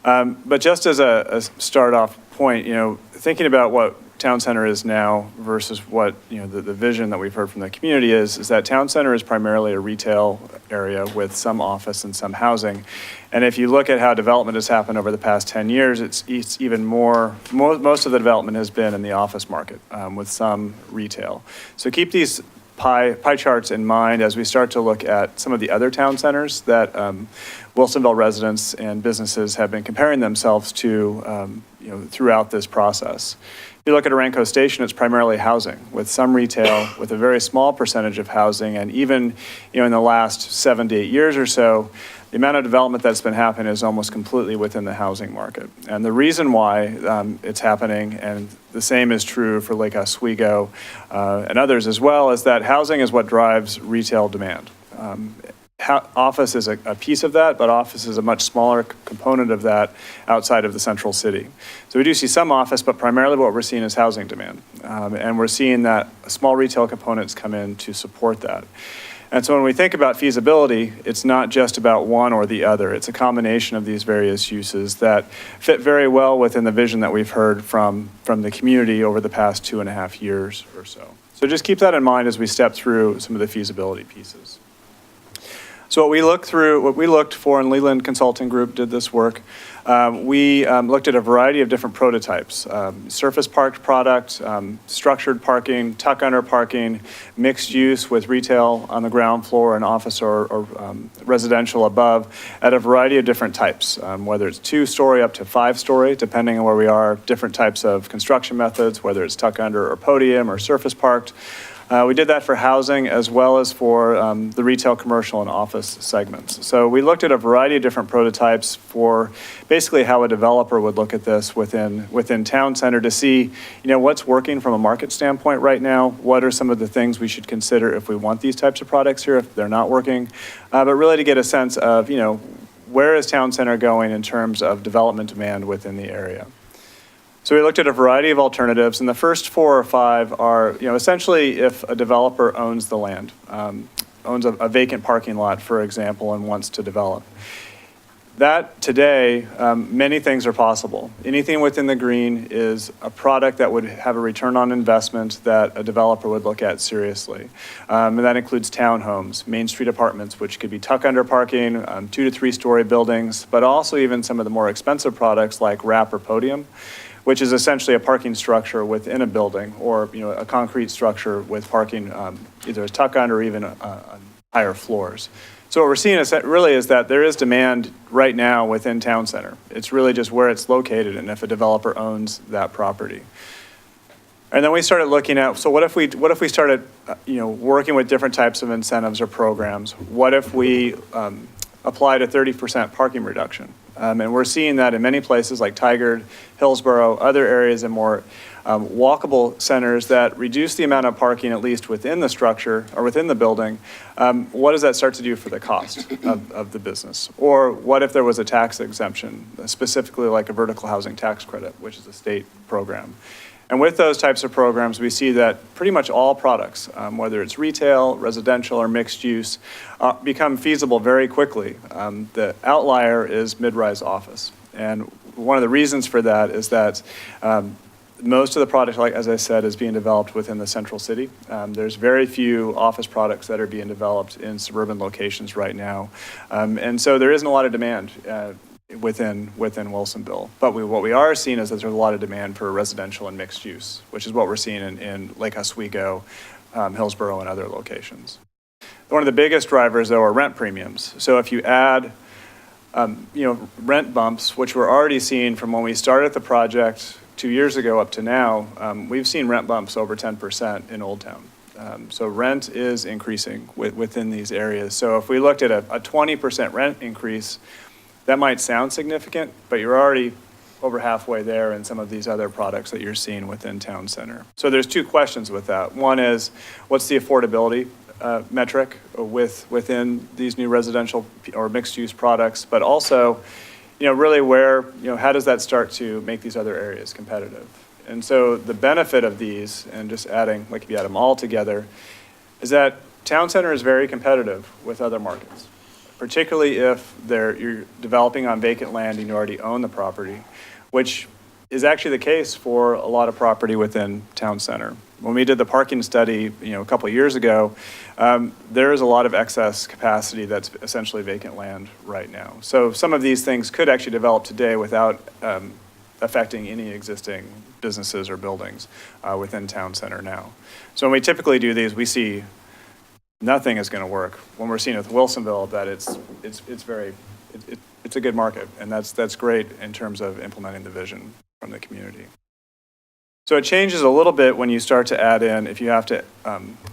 But just as a start-off point, thinking about what Town Center is now versus what, the vision that we've heard from the community is that Town Center is primarily a retail area with some office and some housing. And if you look at how development has happened over the past 10 years, it's even more, most of the development has been in the office market with some retail. So keep these pie charts in mind as we start to look at some of the other town centers that Wilsonville residents and businesses have been comparing themselves to throughout this process. If you look at Aranco Station, it's primarily housing with some retail, with a very small percentage of housing, and even in the last 7 to 8 years or so, the amount of development that's been happening is almost completely within the housing market. And the reason why it's happening, and the same is true for Lake Oswego and others as well, is that housing is what drives retail demand. Office is a piece of that, but office is a much smaller component of that outside of the central city. So we do see some office, but primarily what we're seeing is housing demand. And we're seeing that small retail components come in to support that. And so when we think about feasibility, it's not just about one or the other. It's a combination of these various uses that fit very well within the vision that we've heard from the community over the past 2.5 years or so. So just keep that in mind as we step through some of the feasibility pieces. So what we looked for, and Leland Consulting Group did this work, we looked at a variety of different prototypes, surface parked product, structured parking, tuck-under parking, mixed use with retail on the ground floor and office or residential above at a variety of different types, whether it's 2-story up to 5-story, depending on where we are, different types of construction methods, whether it's tuck-under or podium or surface parked. We did that for housing as well as for the retail, commercial, and office segments. So we looked at a variety of different prototypes for basically how a developer would look at this within town center to see, what's working from a market standpoint right now, what are some of the things we should consider if we want these types of products here, if they're not working, but really to get a sense of, where is town center going in terms of development demand within the area. So we looked at a variety of alternatives, and the first 4 or 5 are, essentially if a developer owns the land, owns a vacant parking lot, for example, and wants to develop. That today, many things are possible. Anything within the green is a product that would have a return on investment that a developer would look at seriously. And that includes townhomes, Main Street apartments, which could be tuck-under parking, 2 to 3-story buildings, but also even some of the more expensive products like wrap or podium, which is essentially a parking structure within a building or a concrete structure with parking either as tuck-under or even on higher floors. So what we're seeing is that there is demand right now within town center. It's really just where it's located and if a developer owns that property. And then we started looking at, so what if we started working with different types of incentives or programs? What if we applied a 30% parking reduction? And we're seeing that in many places like Tigard, Hillsborough, other areas and more walkable centers that reduce the amount of parking, at least within the structure or within the building. What does that start to do for the cost of the business? Or what if there was a tax exemption, specifically like a vertical housing tax credit, which is a state program? And with those types of programs, we see that pretty much all products, whether it's retail, residential, or mixed use, become feasible very quickly. The outlier is mid-rise office. And one of the reasons for that is that most of the product, like as I said, is being developed within the central city. There's very few office products that are being developed in suburban locations right now. And so there isn't a lot of demand within Wilsonville. But what we are seeing is that there's a lot of demand for residential and mixed use, which is what we're seeing in Lake Oswego, Hillsborough, and other locations. One of the biggest drivers, though, are rent premiums. So if you add, rent bumps, which we're already seeing from when we started the project 2 years ago up to now, we've seen rent bumps over 10% in Old Town. So rent is increasing within these areas. So if we looked at a 20% rent increase, that might sound significant, but you're already over halfway there in some of these other products that you're seeing within town center. So there's 2 questions with that. One is, what's the affordability metric within these new residential or mixed-use products? But also, really where, how does that start to make these other areas competitive? And so the benefit of these, and just adding, like if you add them all together, is that town center is very competitive with other markets, particularly if you're developing on vacant land and you already own the property, which is actually the case for a lot of property within town center. When we did the parking study, a couple of years ago, there is a lot of excess capacity that's essentially vacant land right now. So some of these things could actually develop today without affecting any existing businesses or buildings within town center now. So when we typically do these, we see nothing is going to work. When we're seeing with Wilsonville, that it's a good market, and that's great in terms of implementing the vision from the community. So it changes a little bit when you start to add in, if you have to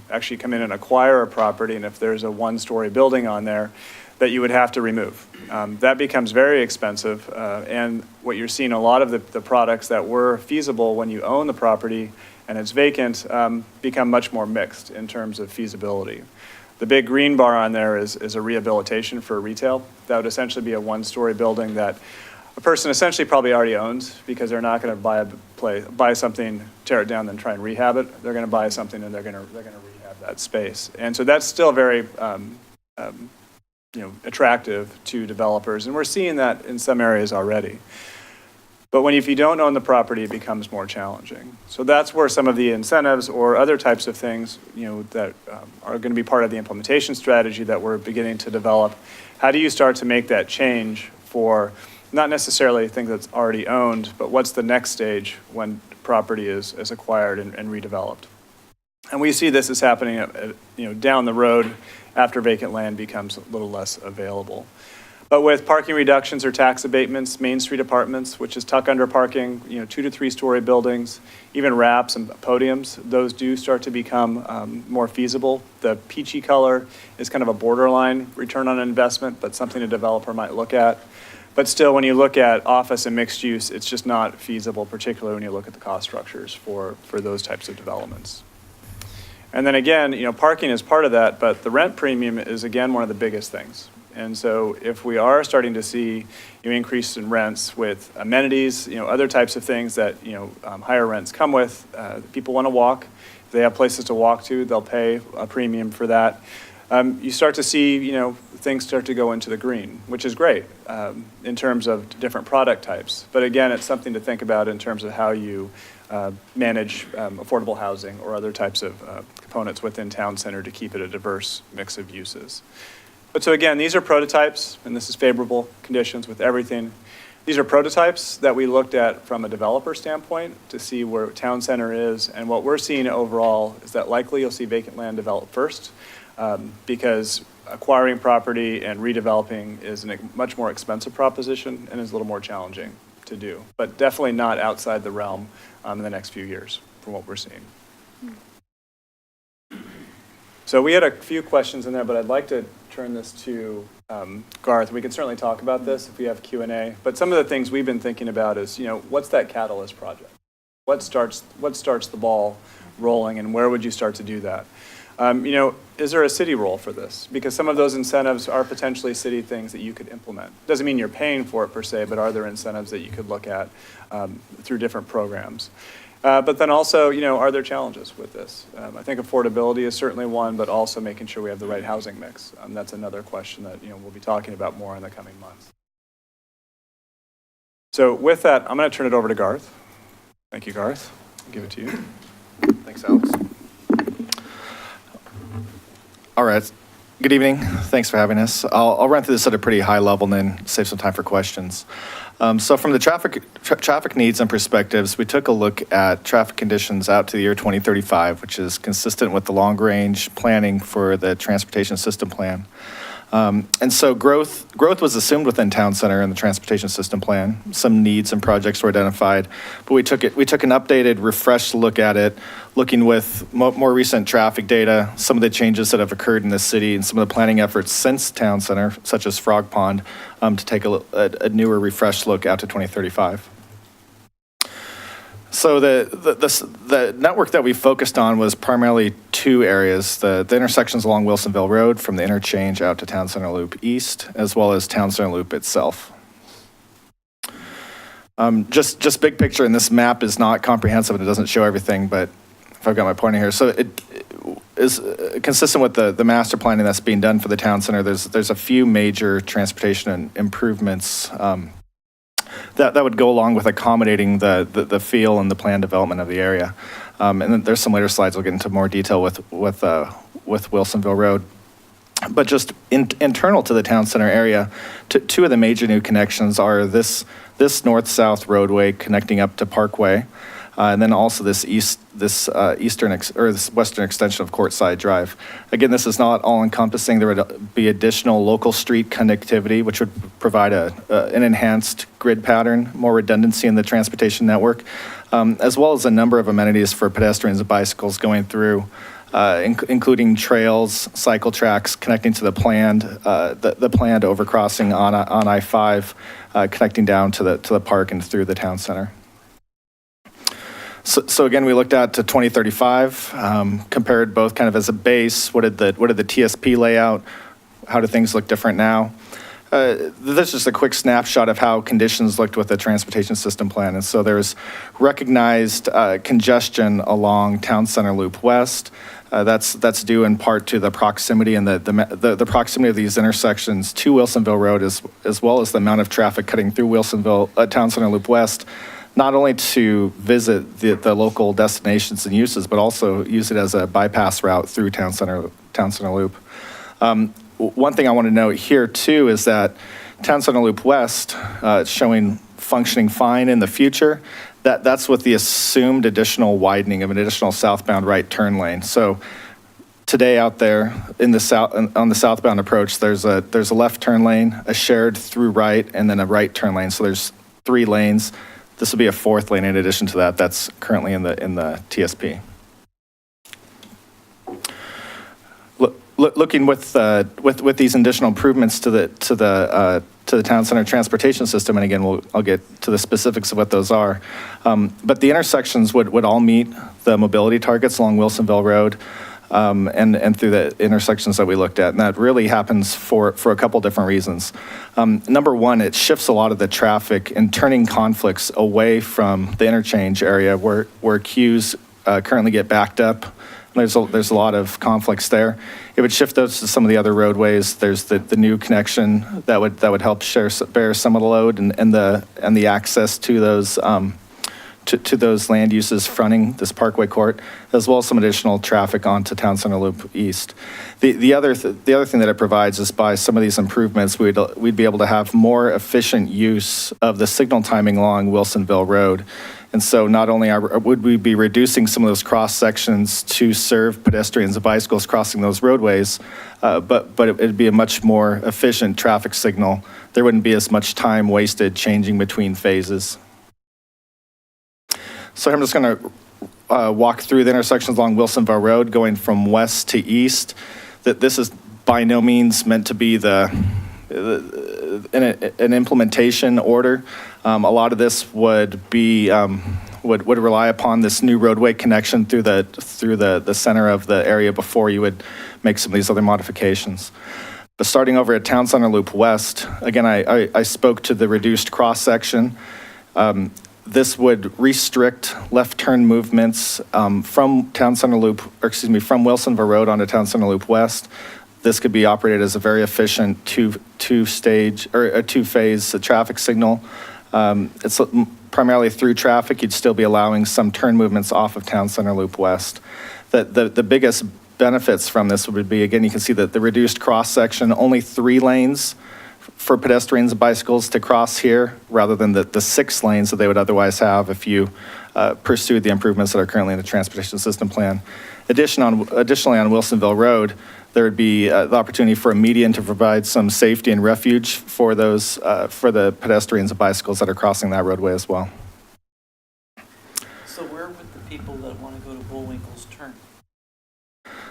actually come in and acquire a property, and if there's a 1-story building on there that you would have to remove. That becomes very expensive, and what you're seeing, a lot of the products that were feasible when you own the property and it's vacant become much more mixed in terms of feasibility. The big green bar on there is a rehabilitation for retail. That would essentially be a 1-story building that a person essentially probably already owns, because they're not going to buy something, tear it down, then try and rehab it. They're going to buy something and they're going to rehab that space. And so that's still very, attractive to developers. And we're seeing that in some areas already. But if you don't own the property, it becomes more challenging. So that's where some of the incentives or other types of things, that are going to be part of the implementation strategy that we're beginning to develop. How do you start to make that change for not necessarily things that's already owned, but what's the next stage when property is acquired and redeveloped? And we see this as happening, down the road after vacant land becomes a little less available. But with parking reductions or tax abatements, Main Street apartments, which is tuck under parking, 2 to 3 story buildings, even wraps and podiums, those do start to become more feasible. The peachy color is kind of a borderline return on investment, but something a developer might look at. But still, when you look at office and mixed use, it's just not feasible, particularly when you look at the cost structures for those types of developments. And then again, parking is part of that, but the rent premium is, again, one of the biggest things. And so if we are starting to see increase in rents with amenities, other types of things that, higher rents come with, people want to walk. If they have places to walk to, they'll pay a premium for that. You start to see, things start to go into the green, which is great in terms of different product types. But again, it's something to think about in terms of how you manage affordable housing or other types of components within town center to keep it a diverse mix of uses. But so again, these are prototypes, and this is favorable conditions with everything. These are prototypes that we looked at from a developer standpoint to see where town center is. And what we're seeing overall is that likely you'll see vacant land develop first because acquiring property and redeveloping is a much more expensive proposition and is a little more challenging to do, but definitely not outside the realm in the next few years from what we're seeing. So we had a few questions in there, but I'd like to turn this to Garth. We can certainly talk about this if we have Q&A, but some of the things we've been thinking about is, what's that catalyst project? What starts the ball rolling, and where would you start to do that? Is there a city role for this? Because some of those incentives are potentially city things that you could implement. Doesn't mean you're paying for it per se, but are there incentives that you could look at through different programs? But then also, are there challenges with this? I think affordability is certainly one, but also making sure we have the right housing mix. That's another question that, we'll be talking about more in the coming months. So with that, I'm going to turn it over to Garth. Thank you, Garth. I'll give it to you. Thanks, Alex. All right. Good evening. Thanks for having us. I'll run through this at a pretty high level and then save some time for questions. So from the traffic needs and perspectives, we took a look at traffic conditions out to the year 2035, which is consistent with the long-range planning for the transportation system plan. And so growth was assumed within town center in the transportation system plan. Some needs and projects were identified, but we took an updated, refreshed look at it, looking with more recent traffic data, some of the changes that have occurred in the city, and some of the planning efforts since town center, such as Frog Pond, to take a newer, refreshed look out to 2035. So the network that we focused on was primarily two areas, the intersections along Wilsonville Road from the interchange out to Town Center Loop East, as well as Town Center Loop itself. Just big picture, and this map is not comprehensive and it doesn't show everything, but if I've got my pointer here. So it is consistent with the master planning that's being done for the town center. There's a few major transportation improvements that would go along with accommodating the feel and the plan development of the area. And then there's some later slides we'll get into more detail with Wilsonville Road. But just internal to the town center area, two of the major new connections are this north-south roadway connecting up to Parkway, and then also this western extension of Courtside Drive. Again, this is not all encompassing. There would be additional local street connectivity, which would provide an enhanced grid pattern, more redundancy in the transportation network, as well as a number of amenities for pedestrians and bicycles going through, including trails, cycle tracks connecting to the planned overcrossing on I-5, connecting down to the park and through the town center. So again, we looked at to 2035, compared both kind of as a base. What did the TSP layout? How do things look different now? This is just a quick snapshot of how conditions looked with the transportation system plan. And so there's recognized congestion along Town Center Loop West. That's due in part to the proximity and the proximity of these intersections to Wilsonville Road, as well as the amount of traffic cutting through Wilsonville, Town Center Loop West, not only to visit the local destinations and uses, but also use it as a bypass route through Town Center Loop. One thing I want to note here too is that Town Center Loop West, it's showing functioning fine in the future. That's with the assumed additional widening of an additional southbound right turn lane. So today out there in the on the southbound approach, there's a left turn lane, a shared through right, and then a right turn lane. So there's 3 lanes. This will be a 4th lane in addition to that. That's currently in the TSP. Looking with these additional improvements to the town center transportation system, and again, I'll get to the specifics of what those are. But the intersections would all meet the mobility targets along Wilsonville Road, and through the intersections that we looked at. And that really happens for a couple different reasons. Number one, it shifts a lot of the traffic and turning conflicts away from the interchange area where queues currently get backed up. There's a lot of conflicts there. It would shift those to some of the other roadways. There's the new connection that would help bear some of the load and the access to those to those land uses fronting this Parkway Court, as well as some additional traffic onto Town Center Loop East. The other thing that it provides is by some of these improvements, we'd be able to have more efficient use of the signal timing along Wilsonville Road. And so not only would we be reducing some of those cross sections to serve pedestrians and bicycles crossing those roadways, but it'd be a much more efficient traffic signal. There wouldn't be as much time wasted changing between phases. So I'm just going to walk through the intersections along Wilsonville Road, going from west to east. That this is by no means meant to be an implementation order. A lot of this would be would rely upon this new roadway connection through the center of the area before you would make some of these other modifications. But starting over at Town Center Loop West, again, I spoke to the reduced cross section. This would restrict left turn movements from Town Center Loop, from Wilsonville Road onto Town Center Loop West. This could be operated as a very efficient two-stage or a two-phase traffic signal. It's primarily through traffic. You'd still be allowing some turn movements off of Town Center Loop West. The biggest benefits from this would be, again, you can see that the reduced cross section, only 3 lanes for pedestrians and bicycles to cross here, rather than the 6 lanes that they would otherwise have if you pursued the improvements that are currently in the transportation system plan. Additionally, on Wilsonville Road, there would be the opportunity for a median to provide some safety and refuge for those for the pedestrians and bicycles that are crossing that roadway as well. So where would the people that want to go to Bullwinkle's turn?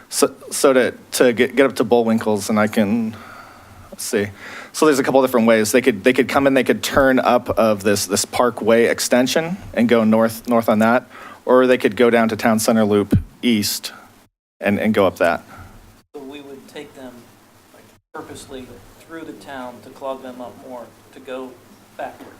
So to get up to Bullwinkle's, and I can, let's see. So there's a couple different ways. They could come in, they could turn up of this Parkway extension and go north on that, or they could go down to Town Center Loop East and go up that. So we would take them purposely through the town to clog them up more, to go backwards.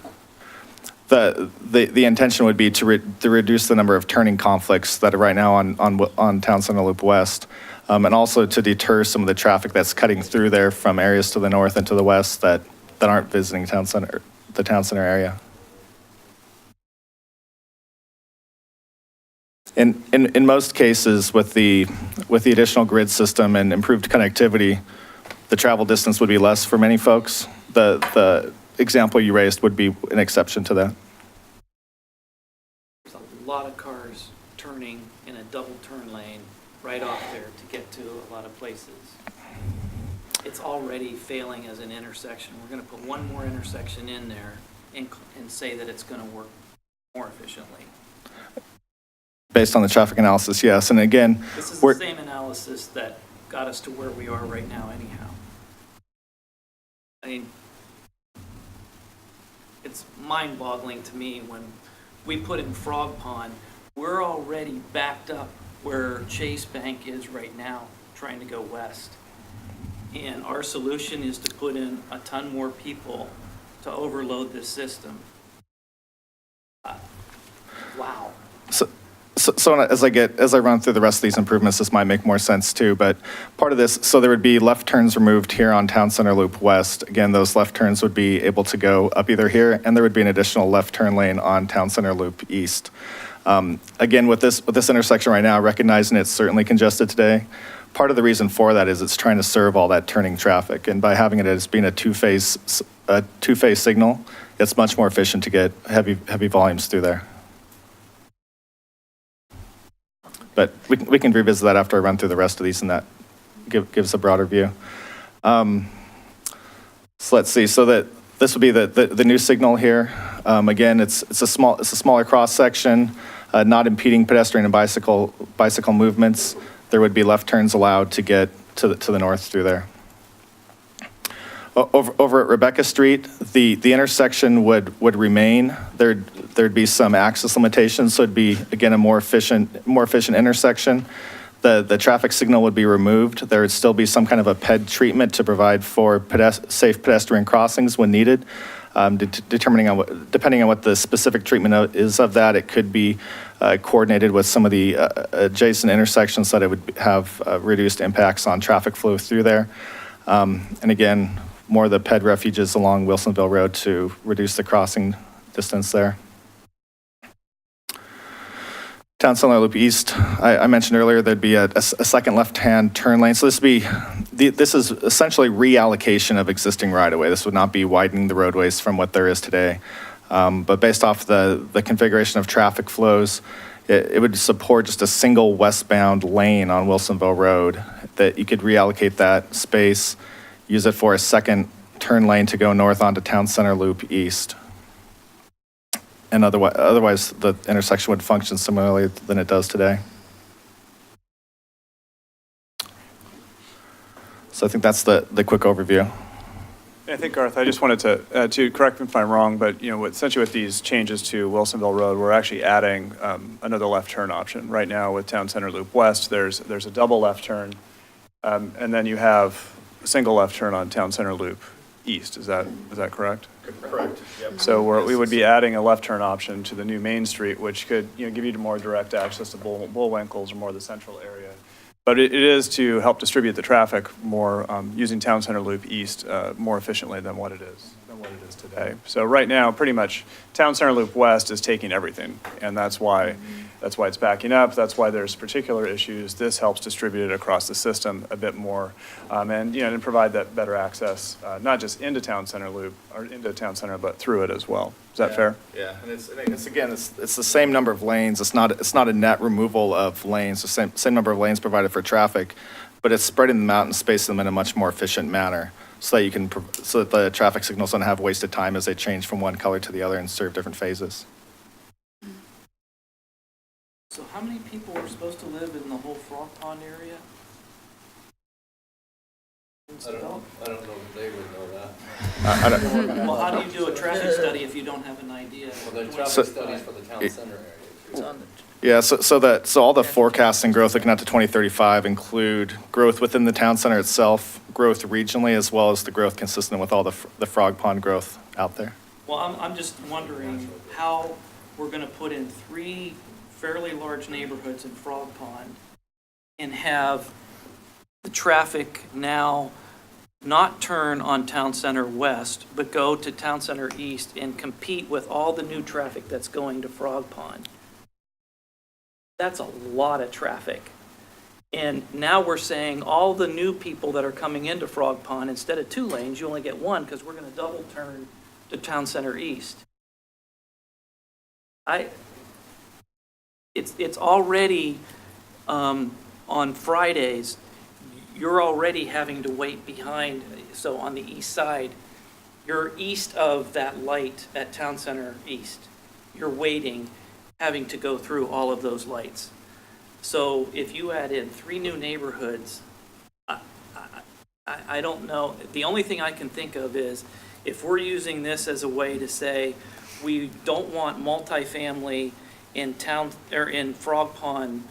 The intention would be to reduce the number of turning conflicts that are right now on Town Center Loop West, and also to deter some of the traffic that's cutting through there from areas to the north and to the west that aren't visiting the Town Center area. In most cases, with the additional grid system and improved connectivity, the travel distance would be less for many folks. The example you raised would be an exception to that. There's a lot of cars turning in a double turn lane right off there to get to a lot of places. It's already failing as an intersection. We're going to put one more intersection in there and say that it's going to work more efficiently. Based on the traffic analysis, yes. And again, this is the same analysis that got us to where we are right now anyhow. I mean, it's mind-boggling to me when we put in Frog Pond, we're already backed up where Chase Bank is right now, trying to go west. and our solution is to put in a ton more people to overload this system. Wow. So as I run through the rest of these improvements, this might make more sense too, but part of this, so there would be left turns removed here on Town Center Loop West. Again, those left turns would be able to go up either here, and there would be an additional left turn lane on Town Center Loop East. Again, with this intersection right now, recognizing it's certainly congested today, part of the reason for that is it's trying to serve all that turning traffic, and by having it as being a two-phase signal, it's much more efficient to get heavy volumes through there. But we can revisit that after I run through the rest of these, and that gives a broader view. So let's see. So that this would be the new signal here. Again, it's a smaller cross section, not impeding pedestrian and bicycle movements. There would be left turns allowed to get to the north through there. Over at Rebecca Street, the intersection would remain. There'd be some access limitations, so it'd be, again, a more efficient intersection. The traffic signal would be removed. There would still be some kind of a PED treatment to provide for safe pedestrian crossings when needed. Depending on what the specific treatment is of that, it could be coordinated with some of the adjacent intersections so that it would have reduced impacts on traffic flow through there. And again, more of the PED refuges along Wilsonville Road to reduce the crossing distance there. Town Center Loop East, I mentioned earlier there'd be a second left-hand turn lane. So this is essentially reallocation of existing right-of-way. This would not be widening the roadways from what there is today. But based off the configuration of traffic flows, it would support just a single westbound lane on Wilsonville Road, that you could reallocate that space, use it for a second turn lane to go north onto Town Center Loop East. And otherwise, the intersection would function similarly than it does today. So I think that's the quick overview. I think, Garth, I just wanted to correct me if I'm wrong, but essentially with these changes to Wilsonville Road, we're actually adding another left turn option. Right now with Town Center Loop West, there's a double left turn, and then you have a single left turn on Town Center Loop East. Is that correct? Correct. Yep. So we would be adding a left turn option to the new Main Street, which could give you more direct access to Bullwinkles or more of the central area. But it is to help distribute the traffic more using Town Center Loop East more efficiently than what it is today. So right now, pretty much Town Center Loop West is taking everything, and that's why it's backing up. That's why there's particular issues. This helps distribute it across the system a bit more, and provide that better access, not just into Town Center Loop or into Town Center, but through it as well. Is that fair? Yeah, and it's the same number of lanes. It's not a net removal of lanes. The same number of lanes provided for traffic, but it's spreading them out and spacing them in a much more efficient manner, so that the traffic signals don't have wasted time as they change from one color to the other and serve different phases. So how many people are supposed to live in the whole Frog Pond area? I don't know if they would know that. Well, how do you do a traffic study if you don't have an idea? Well, the traffic studies for the town center area. Yeah, so all the forecasts and growth looking out to 2035 include growth within the town center itself, growth regionally, as well as the growth consistent with all the Frog Pond growth out there. Well, I'm just wondering how we're going to put in 3 fairly large neighborhoods in Frog Pond and have the traffic now not turn on Town Center West, but go to Town Center East and compete with all the new traffic that's going to Frog Pond. That's a lot of traffic. And now we're saying all the new people that are coming into Frog Pond, instead of 2 lanes, you only get 1 because we're going to double turn to Town Center East. It's already, on Fridays, you're already having to wait behind, so on the east side, you're east of that light at Town Center East. You're waiting, having to go through all of those lights. So if you add in 3 new neighborhoods, I don't know. The only thing I can think of is if we're using this as a way to say we don't want multifamily in town or in Frog Pond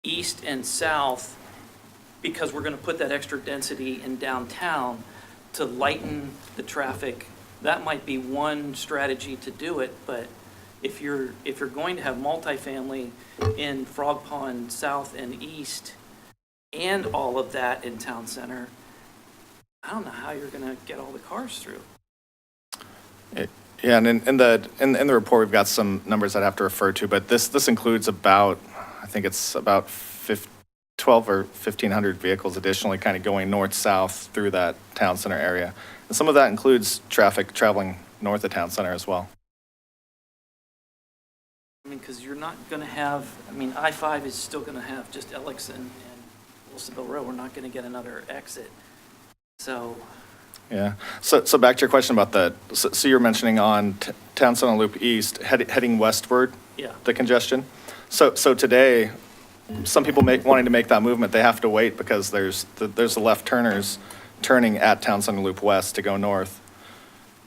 East and South, because we're going to put that extra density in downtown to lighten the traffic. That might be one strategy to do it, but if you're going to have multifamily in Frog Pond South and East and all of that in Town Center, I don't know how you're going to get all the cars through. Yeah, and in the report, we've got some numbers I'd have to refer to, but this includes about, I think it's about 12 or 1,500 vehicles additionally kind of going north-south through that town center area. And some of that includes traffic traveling north of town center as well. I mean, because you're not going to have, I mean, I-5 is still going to have just Alex and Wilsonville Road. We're not going to get another exit. So, Yeah. So back to your question about so you're mentioning on Town Center Loop East, heading westward, yeah. the congestion. So today, some people wanting to make that movement, they have to wait because there's the left turners turning at Town Center Loop West to go north.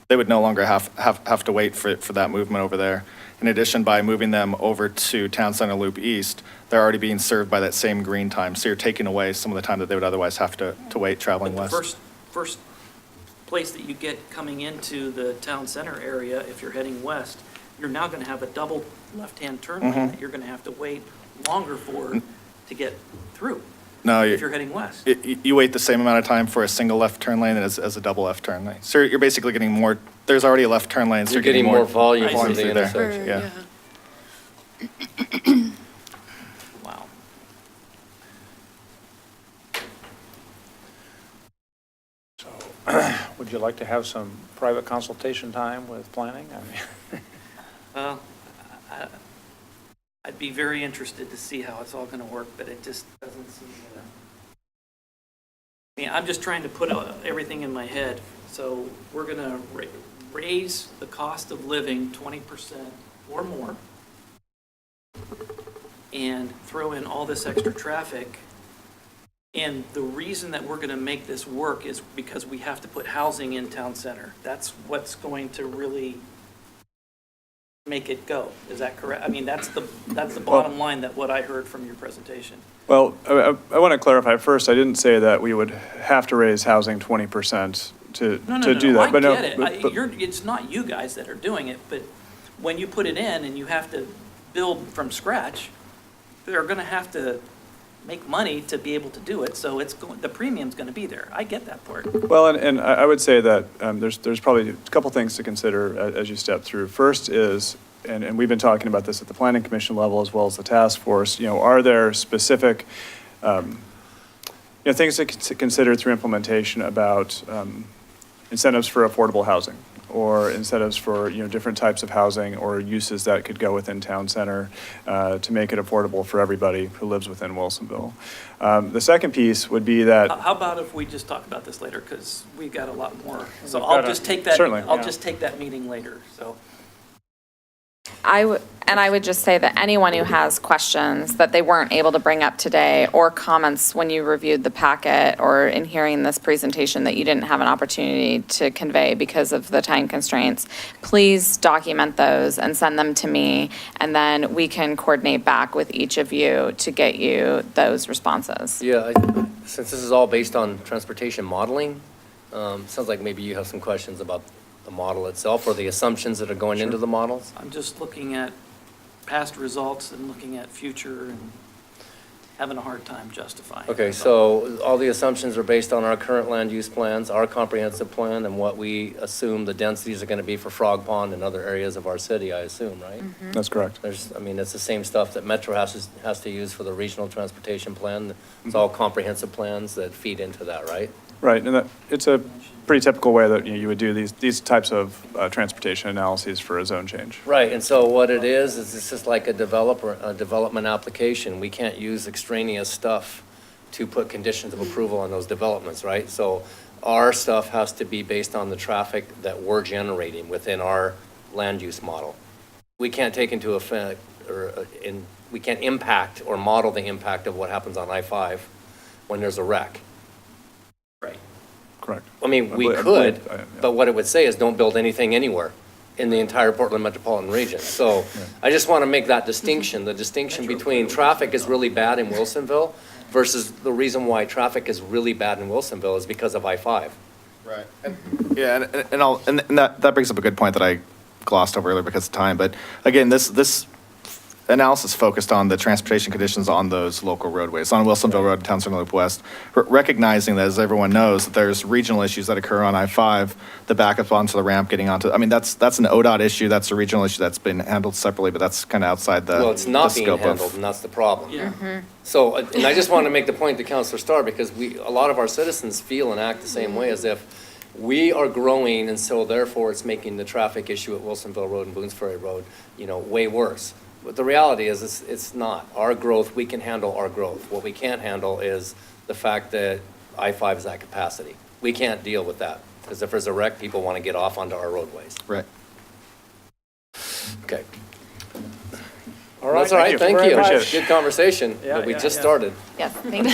They would no longer have to wait for that movement over there. In addition, by moving them over to Town Center Loop East, they're already being served by that same green time. So you're taking away some of the time that they would otherwise have to wait traveling But the west. first place that you get coming into the town center area, if you're heading west, you're now going to have a double left-hand turn lane that you're going to have to wait longer for to get through. No, if you're heading west. You wait the same amount of time for a single left turn lane as a double left turn lane. So you're basically getting more, there's already a left turn lane, so You're getting more volume from the through there. intersection. Yeah. Wow. So, would you like to have some private consultation time with planning? I mean, Well, I'd be very interested to see how it's all going to work, but it just doesn't seem to. I mean, I'm just trying to put everything in my head. So we're going to raise the cost of living 20% or more and throw in all this extra traffic. And the reason that we're going to make this work is because we have to put housing in town center. That's what's going to really make it go. Is that correct? I mean, that's the bottom line that what I heard from your presentation. Well, I want to clarify first, I didn't say that we would have to raise housing 20% to do that. I But no, get it. but- It's not you guys that are doing it, but when you put it in and you have to build from scratch, they're going to have to make money to be able to do it. So the premium's going to be there. I get that part. Well, and I would say that there's probably a couple things to consider as you step through. First is, and we've been talking about this at the Planning Commission level as well as the task force, are there specific things to consider through implementation about incentives for affordable housing or incentives for different types of housing or uses that could go within town center to make it affordable for everybody who lives within Wilsonville. The second piece would be that. How about if we just talk about this later, because we've got a lot more. So We've I'll got just take that. certainly, I'll yeah. just take that meeting later. So. I would just say that anyone who has questions that they weren't able to bring up today or comments when you reviewed the packet or in hearing this presentation that you didn't have an opportunity to convey because of the time constraints, please document those and send them to me, and then we can coordinate back with each of you to get you those responses. Yeah, since this is all based on transportation modeling, sounds like maybe you have some questions about the model itself or the assumptions that are going into the models. I'm just looking at past results and looking at future and having a hard time justifying. Okay, so all the assumptions are based on our current land use plans, our comprehensive plan, and what we assume the densities are going to be for Frog Pond and other areas of our city, I assume, right? That's correct. It's the same stuff that Metro has to use for the regional transportation plan. It's all comprehensive plans that feed into that, right? Right, and it's a pretty typical way that you would do these types of transportation analyses for a zone change. Right, and so what it is it's just like a development application. We can't use extraneous stuff to put conditions of approval on those developments, right? So our stuff has to be based on the traffic that we're generating within our land use model. We can't take into effect, we can't impact or model the impact of what happens on I-5 when there's a wreck. Right. Correct. I mean, we could, but what it would say is don't build anything anywhere. in the entire Portland metropolitan region. So I just want to make that distinction. The distinction between traffic is really bad in Wilsonville versus the reason why traffic is really bad in Wilsonville is because of I-5. Right. Yeah, and that brings up a good point that I glossed over earlier because of time. But again, this analysis focused on the transportation conditions on those local roadways, on Wilsonville Road and Town Center Loop West, recognizing that, as everyone knows, that there's regional issues that occur on I-5, the backup onto the ramp, getting onto, I mean, that's an ODOT issue, that's a regional issue that's been handled separately, but that's kind of outside the Well, it's not the being scope handled, of. and that's the problem. Yeah. So, and I just want to make the point to Councillor Starr, because a lot of our citizens feel and act the same way, as if we are growing, and so therefore it's making the traffic issue at Wilsonville Road and Boones Ferry Road, way worse. But the reality is, it's not. Our growth, we can handle our growth. What we can't handle is the fact that I-5 is at capacity. We can't deal with that, because if there's a wreck, people want to get off onto our roadways. Right. Okay. All right. That's all right, thank very you. much. Good conversation, Yeah, but we yeah, just yeah. started. Yes, thank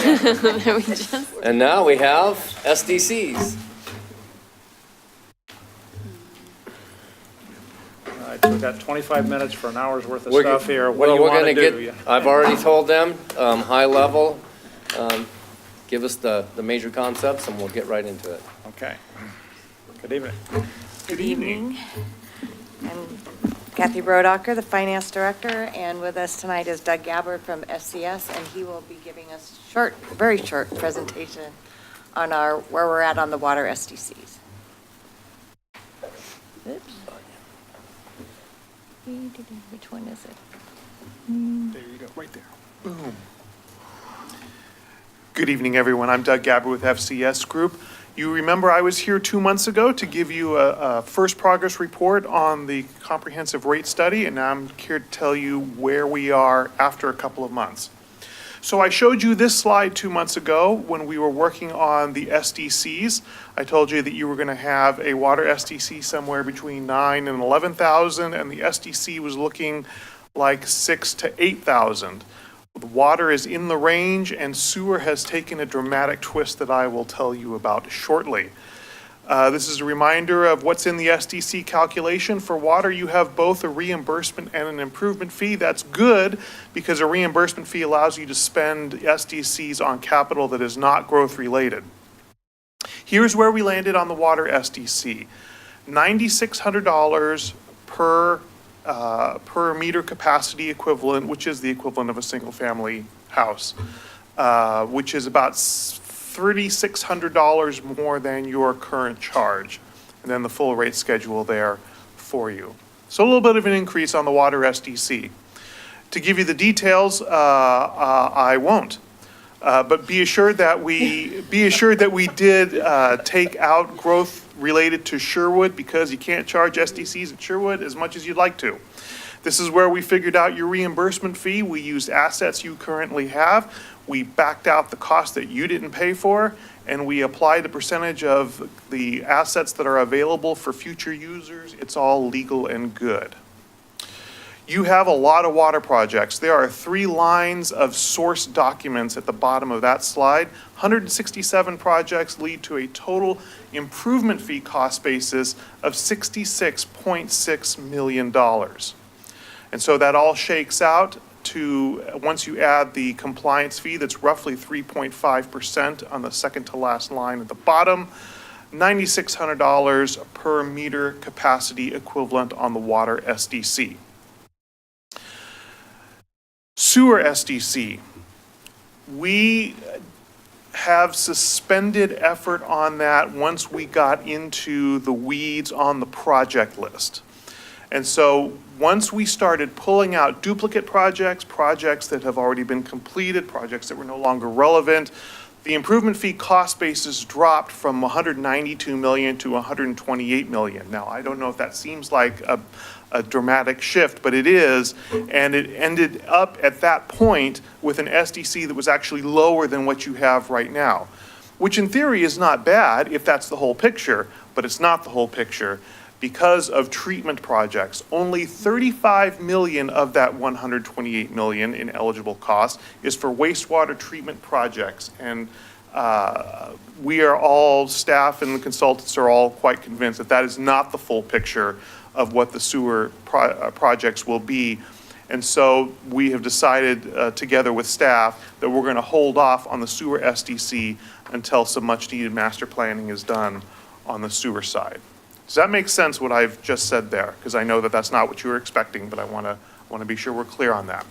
you. We just- And now we have SDCs. All right, so we've got 25 minutes for an hour's worth of We're- stuff here. What do well, you we're want to gonna do? get- I've already told them, high level, give us the major concepts and we'll get right into it. Okay. Good evening. Good evening. I'm Kathy Brodacker, the Finance Director, and with us tonight is Doug Gabbard from SCS, and he will be giving us a very short presentation on where we're at on the water SDCs. Oops. Which one is it? There you go, right there. Boom. Good evening, everyone. I'm Doug Gabbard with FCS Group. You remember I was here 2 months ago to give you a first progress report on the comprehensive rate study, and now I'm here to tell you where we are after a couple of months. So I showed you this slide 2 months ago when we were working on the SDCs. I told you that you were going to have a water SDC somewhere between 9 and 11,000, and the SDC was looking like 6 to 8,000. The water is in the range, and sewer has taken a dramatic twist that I will tell you about shortly. This is a reminder of what's in the SDC calculation. For water, you have both a reimbursement and an improvement fee. That's good, because a reimbursement fee allows you to spend SDCs on capital that is not growth related. Here's where we landed on the water SDC. $9,600 per meter capacity equivalent, which is the equivalent of a single-family house, which is about $3,600 more than your current charge, and then the full rate schedule there for you. So a little bit of an increase on the water SDC. To give you the details, I won't. But be assured that we did take out growth related to Sherwood, because you can't charge SDCs at Sherwood as much as you'd like to. This is where we figured out your reimbursement fee. We used assets you currently have. We backed out the cost that you didn't pay for, and we applied the percentage of the assets that are available for future users. It's all legal and good. You have a lot of water projects. There are 3 lines of source documents at the bottom of that slide. 167 projects lead to a total improvement fee cost basis of $66.6 million. And so that all shakes out to, once you add the compliance fee, that's roughly 3.5% on the second to last line at the bottom, $9,600 per meter capacity equivalent on the water SDC. Sewer SDC. We have suspended effort on that once we got into the weeds on the project list. And so once we started pulling out duplicate projects, projects that have already been completed, projects that were no longer relevant, the improvement fee cost basis dropped from $192 million to $128 million. Now, I don't know if that seems like a dramatic shift, but it is, and it ended up at that point with an SDC that was actually lower than what you have right now, which in theory is not bad if that's the whole picture, but it's not the whole picture. Because of treatment projects, only $35 million of that $128 million in eligible costs is for wastewater treatment projects. And we are all, staff and the consultants are all quite convinced that that is not the full picture of what the sewer projects will be. And so we have decided, together with staff, that we're going to hold off on the sewer SDC until some much-needed master planning is done on the sewer side. Does that make sense, what I've just said there? Because I know that that's not what you were expecting, but I want to be sure we're clear on that.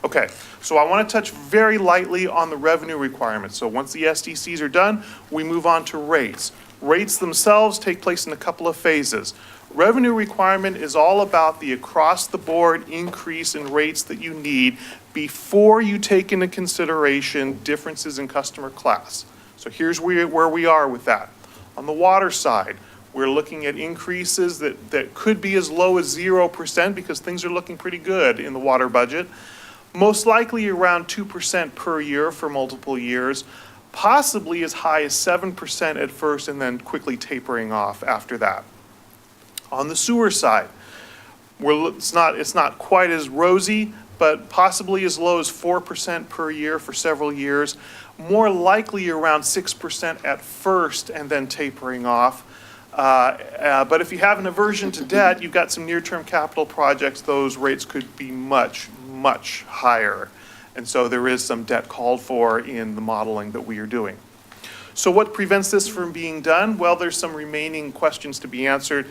Okay, so I want to touch very lightly on the revenue requirements. So once the SDCs are done, we move on to rates. Rates themselves take place in a couple of phases. Revenue requirement is all about the across-the-board increase in rates that you need before you take into consideration differences in customer class. So here's where we are with that. On the water side, we're looking at increases that could be as low as 0% because things are looking pretty good in the water budget. Most likely around 2% per year for multiple years, possibly as high as 7% at first and then quickly tapering off after that. On the sewer side, it's not quite as rosy, but possibly as low as 4% per year for several years, more likely around 6% at first and then tapering off. But if you have an aversion to debt, you've got some near-term capital projects, those rates could be much, much higher. And so there is some debt called for in the modeling that we are doing. So what prevents this from being done? Well, there's some remaining questions to be answered,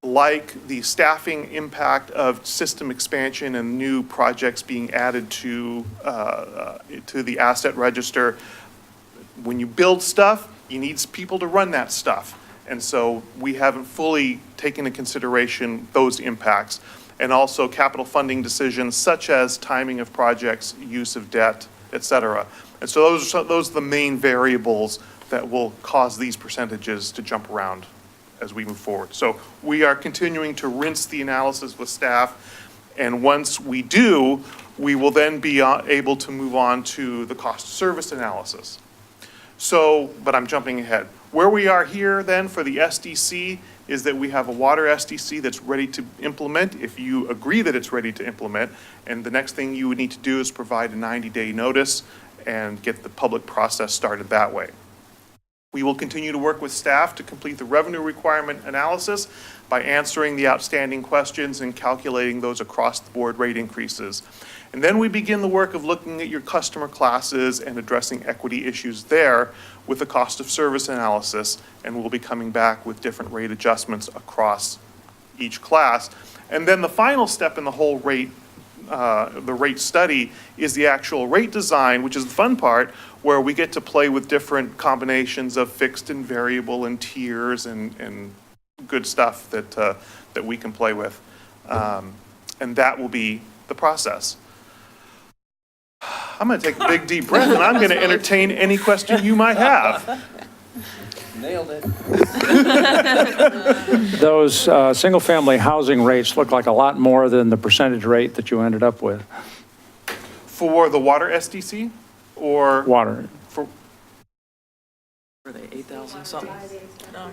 like the staffing impact of system expansion and new projects being added to the asset register. When you build stuff, you need people to run that stuff. And so we haven't fully taken into consideration those impacts. And also capital funding decisions such as timing of projects, use of debt, et cetera. And so those are the main variables that will cause these percentages to jump around as we move forward. So we are continuing to rinse the analysis with staff, and once we do, we will then be able to move on to the cost of service analysis. So, but I'm jumping ahead. Where we are here then for the SDC is that we have a water SDC that's ready to implement, if you agree that it's ready to implement, and the next thing you would need to do is provide a 90-day notice and get the public process started that way. We will continue to work with staff to complete the revenue requirement analysis by answering the outstanding questions and calculating those across-the-board rate increases. And then we begin the work of looking at your customer classes and addressing equity issues there with the cost of service analysis, and we'll be coming back with different rate adjustments across each class. And then the final step in the whole rate study is the actual rate design, which is the fun part, where we get to play with different combinations of fixed and variable and tiers and good stuff that we can play with. And that will be the process. I'm going to take a big deep breath and I'm going to entertain any question you might have. Nailed it. Those single-family housing rates look like a lot more than the percentage rate that you ended up with. For the water SDC or? Water. For, Were they 8,000 something? No.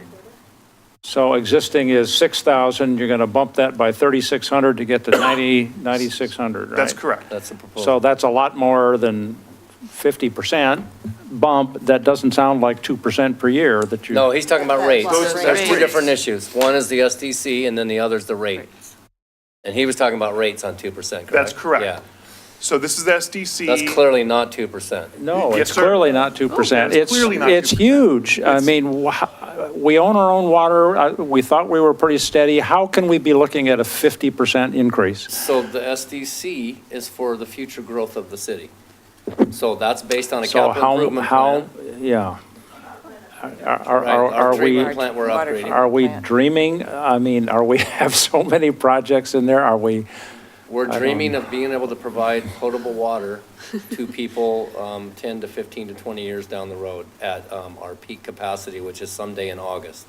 So existing is 6,000, you're going to bump that by 3,600 to get to 9,600, right? that's correct. That's the proposal. So that's a lot more than 50% bump. That doesn't sound like 2% per year that you. No, he's talking about rates. Those There's two rates. different issues. One is the SDC and then the other's the rate. And he was talking about rates on 2%, correct? That's correct. Yeah. So this is SDC. That's clearly not 2%. No, Yes, it's sir. clearly not 2%. it's clearly not It's 2%. huge. I mean, we own our own water. We thought we were pretty steady. How can we be looking at a 50% increase? So the SDC is for the future growth of the city. So that's based on a So capital improvement plan. yeah. Right, Are our we, treatment plant we're upgrading. are we dreaming? I mean, we have so many projects in there? Are we? We're dreaming of being able to provide potable water to people 10 to 15 to 20 years down the road at our peak capacity, which is someday in August.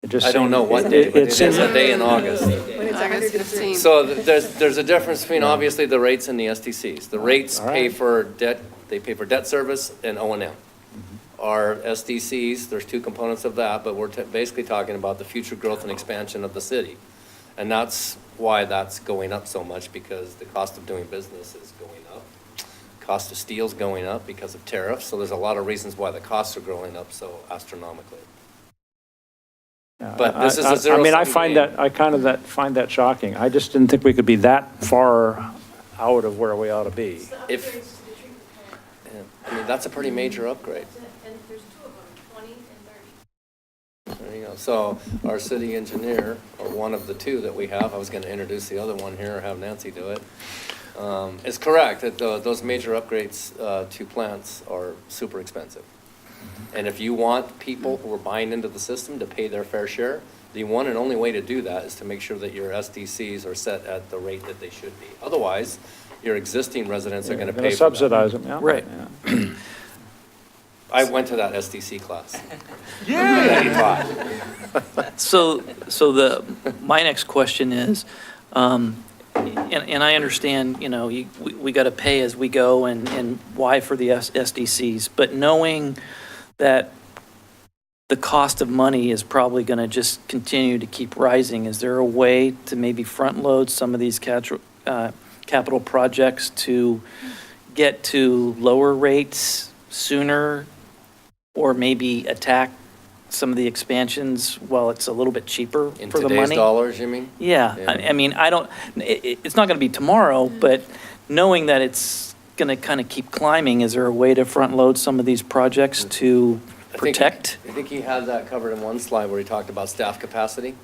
It just I don't seems- know what day, but it it's is in- a day in August. August 15th. So there's a difference between obviously the rates and the SDCs. The rates All right. pay for debt, they pay for debt service and O&M. Our SDCs, there's two components of that, but we're basically talking about the future growth and expansion of the city. And that's why that's going up so much, because the cost of doing business is going up. Cost of steel's going up because of tariffs. So there's a lot of reasons why the costs are growing up so astronomically. But this is a I zero-sum mean, I find game. that, I kind of find that shocking. I just didn't think we could be that far out of where we ought to be. If, yeah, I mean, that's a pretty major upgrade. And there's two of them, 20 and 30. There you go. So our city engineer, or one of the two that we have, I was going to introduce the other one here, or have Nancy do it, is correct that those major upgrades to plants are super expensive. And if you want people who are buying into the system to pay their fair share, the one and only way to do that is to make sure that your SDCs are set at the rate that they should be. Otherwise, your existing residents are going to pay for that. Subsidize them, yeah. Right. Yeah. I went to that SDC class. So my next question is, and I understand, you know, we got to pay as we go and why for the SDCs, but knowing that the cost of money is probably going to just continue to keep rising, is there a way to maybe front load some of these capital projects to get to lower rates sooner, or maybe attack some of the expansions while it's a little bit cheaper In for the money? today's dollars, you mean? Yeah, I mean, it's not going to be tomorrow, but knowing that it's going to kind of keep climbing, is there a way to front load some of these projects to protect? I think he had that covered in one slide where he talked about staff capacity.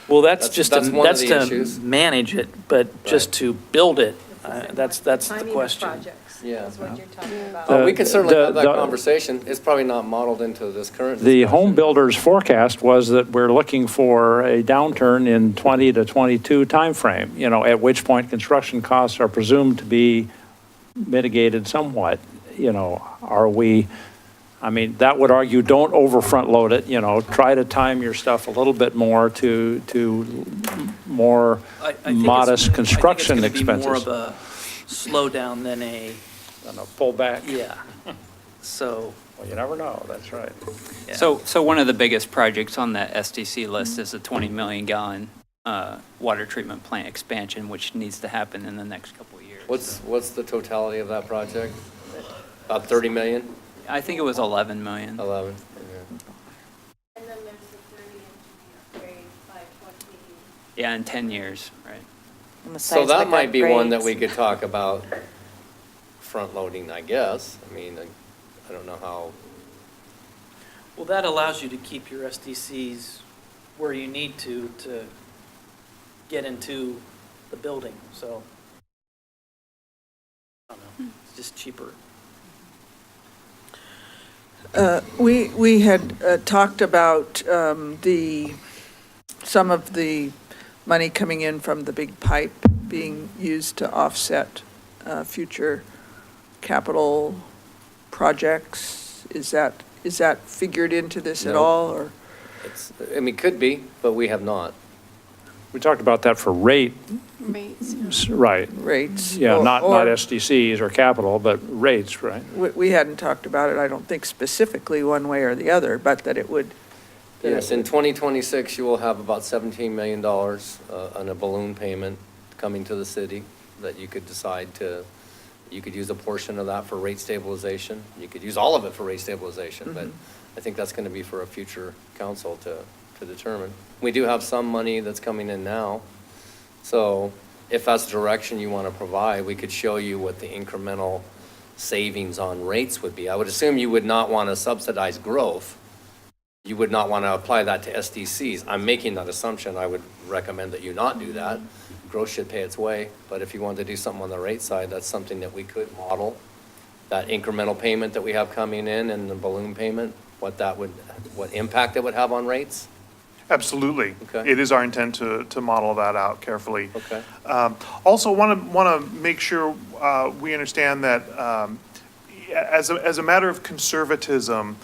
Well, that's one of the to issues. manage it, but just to build it, that's the Timing of question. projects Yeah. is what you're talking about. Well, we can certainly have that the- conversation. It's probably not modeled into this current The home discussion. builder's forecast was that we're looking for a downturn in 20 to 22 timeframe, you know, at which point construction costs are presumed to be mitigated somewhat. You know, are we, I mean, that would argue don't over front load it, you know, try to time your stuff a little bit more to more I think modest construction I think it's gonna be more expenses. of a slowdown than a, And a pullback. yeah. So, Well, you never know, that's right. yeah. So one of the biggest projects on that SDC list is a 20 million gallon water treatment plant expansion, which needs to happen in the next couple of years. What's the totality of that project? About 30 million? I think it was 11 million. 11? And then there's the 30 inch upgrade by 20. Yeah, in 10 years, right. And the So seismic that might be one that upgrades. we could talk about front loading, I guess. I mean, I don't know how, Well, that allows you to keep your SDCs where you need to get into the building, so. I don't know, it's just cheaper. We had talked about some of the money coming in from the big pipe being used to offset future capital projects. Is that figured into this at No. all, or? I mean, could be, but we have not. We talked about that for rate, Rates. right. Rates? Yeah, or- not or SDCs or capital, but rates, right? We hadn't talked about it, I don't think specifically one way or the other, but that it would. that it Yes, in would- 2026, you will have about $17 million on a balloon payment coming to the city that you could decide to, you could use a portion of that for rate stabilization. You could use all of it for rate stabilization, but I think that's going to be for a future council to determine. We do have some money that's coming in now. So if that's the direction you want to provide, we could show you what the incremental savings on rates would be. I would assume you would not want to subsidize growth. You would not want to apply that to SDCs. I'm making that assumption. I would recommend that you not do that. Growth should pay its way. But if you want to do something on the rate side, that's something that we could model. That incremental payment that we have coming in and the balloon payment, what impact it would have on rates. Absolutely. Okay. It is our intent to model that out carefully. Okay. Also, want to make sure we understand that as a matter of conservatism,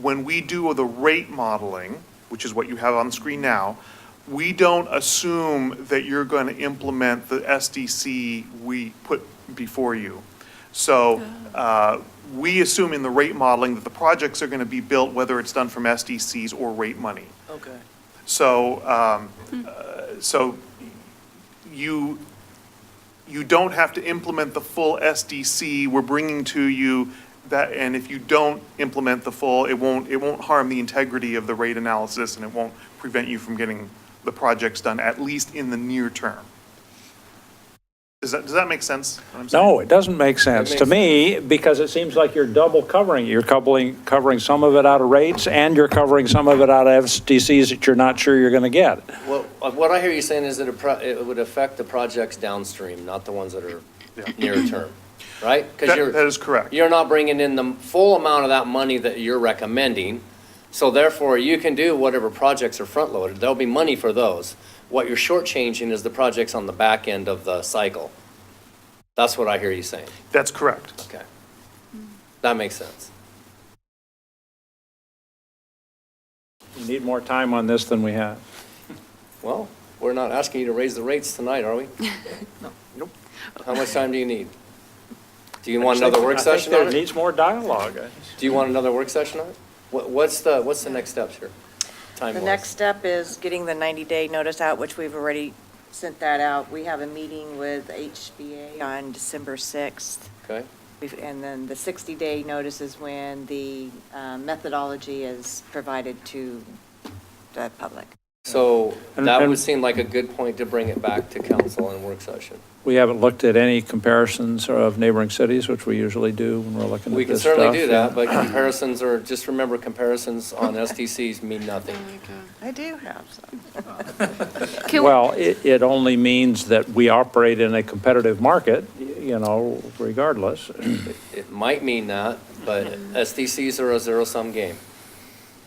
when we do the rate modeling, which is what you have on the screen now, we don't assume that you're going to implement the SDC we put before you. So we assume in the rate modeling that the projects are going to be built, whether it's done from SDCs or rate money. Okay. So, so you don't have to implement the full SDC we're bringing to you and if you don't implement the full, it won't harm the integrity of the rate analysis, and it won't prevent you from getting the projects done, at least in the near term. Does that make sense? What I'm saying? No, it doesn't make sense to me, because it seems like you're double covering. You're covering some of it out of rates, and you're covering some of it out of SDCs that you're not sure you're going to get. Well, what I hear you saying is that it would affect the projects downstream, not the ones that are near term, right? 'Cause That is correct. You're not bringing in the full amount of that money that you're recommending, so therefore you can do whatever projects are front-loaded. There'll be money for those. What you're shortchanging is the projects on the back end of the cycle. That's what I hear you saying. That's correct. Okay. That makes sense. We need more time on this than we have. Well, we're not asking you to raise the rates tonight, are we? Nope. How much time do you need? Do you want another work session I on think there it? needs more dialogue. Do you want another work session on it? What's the next steps here? The Time-wise? next step is getting the 90-day notice out, which we've already sent that out. We have a meeting with HBA on December 6th. Okay. And then the 60-day notice is when the methodology is provided to the public. So that And- would seem like a good point to bring it back to council and work session. We haven't looked at any comparisons of neighboring cities, which we usually do when we're looking at We can this stuff. certainly do that, but comparisons are, just remember, comparisons on STCs mean nothing. I do have some. Well, it only means that we operate in a competitive market, you know, regardless. It might mean that, but STCs are a zero-sum game.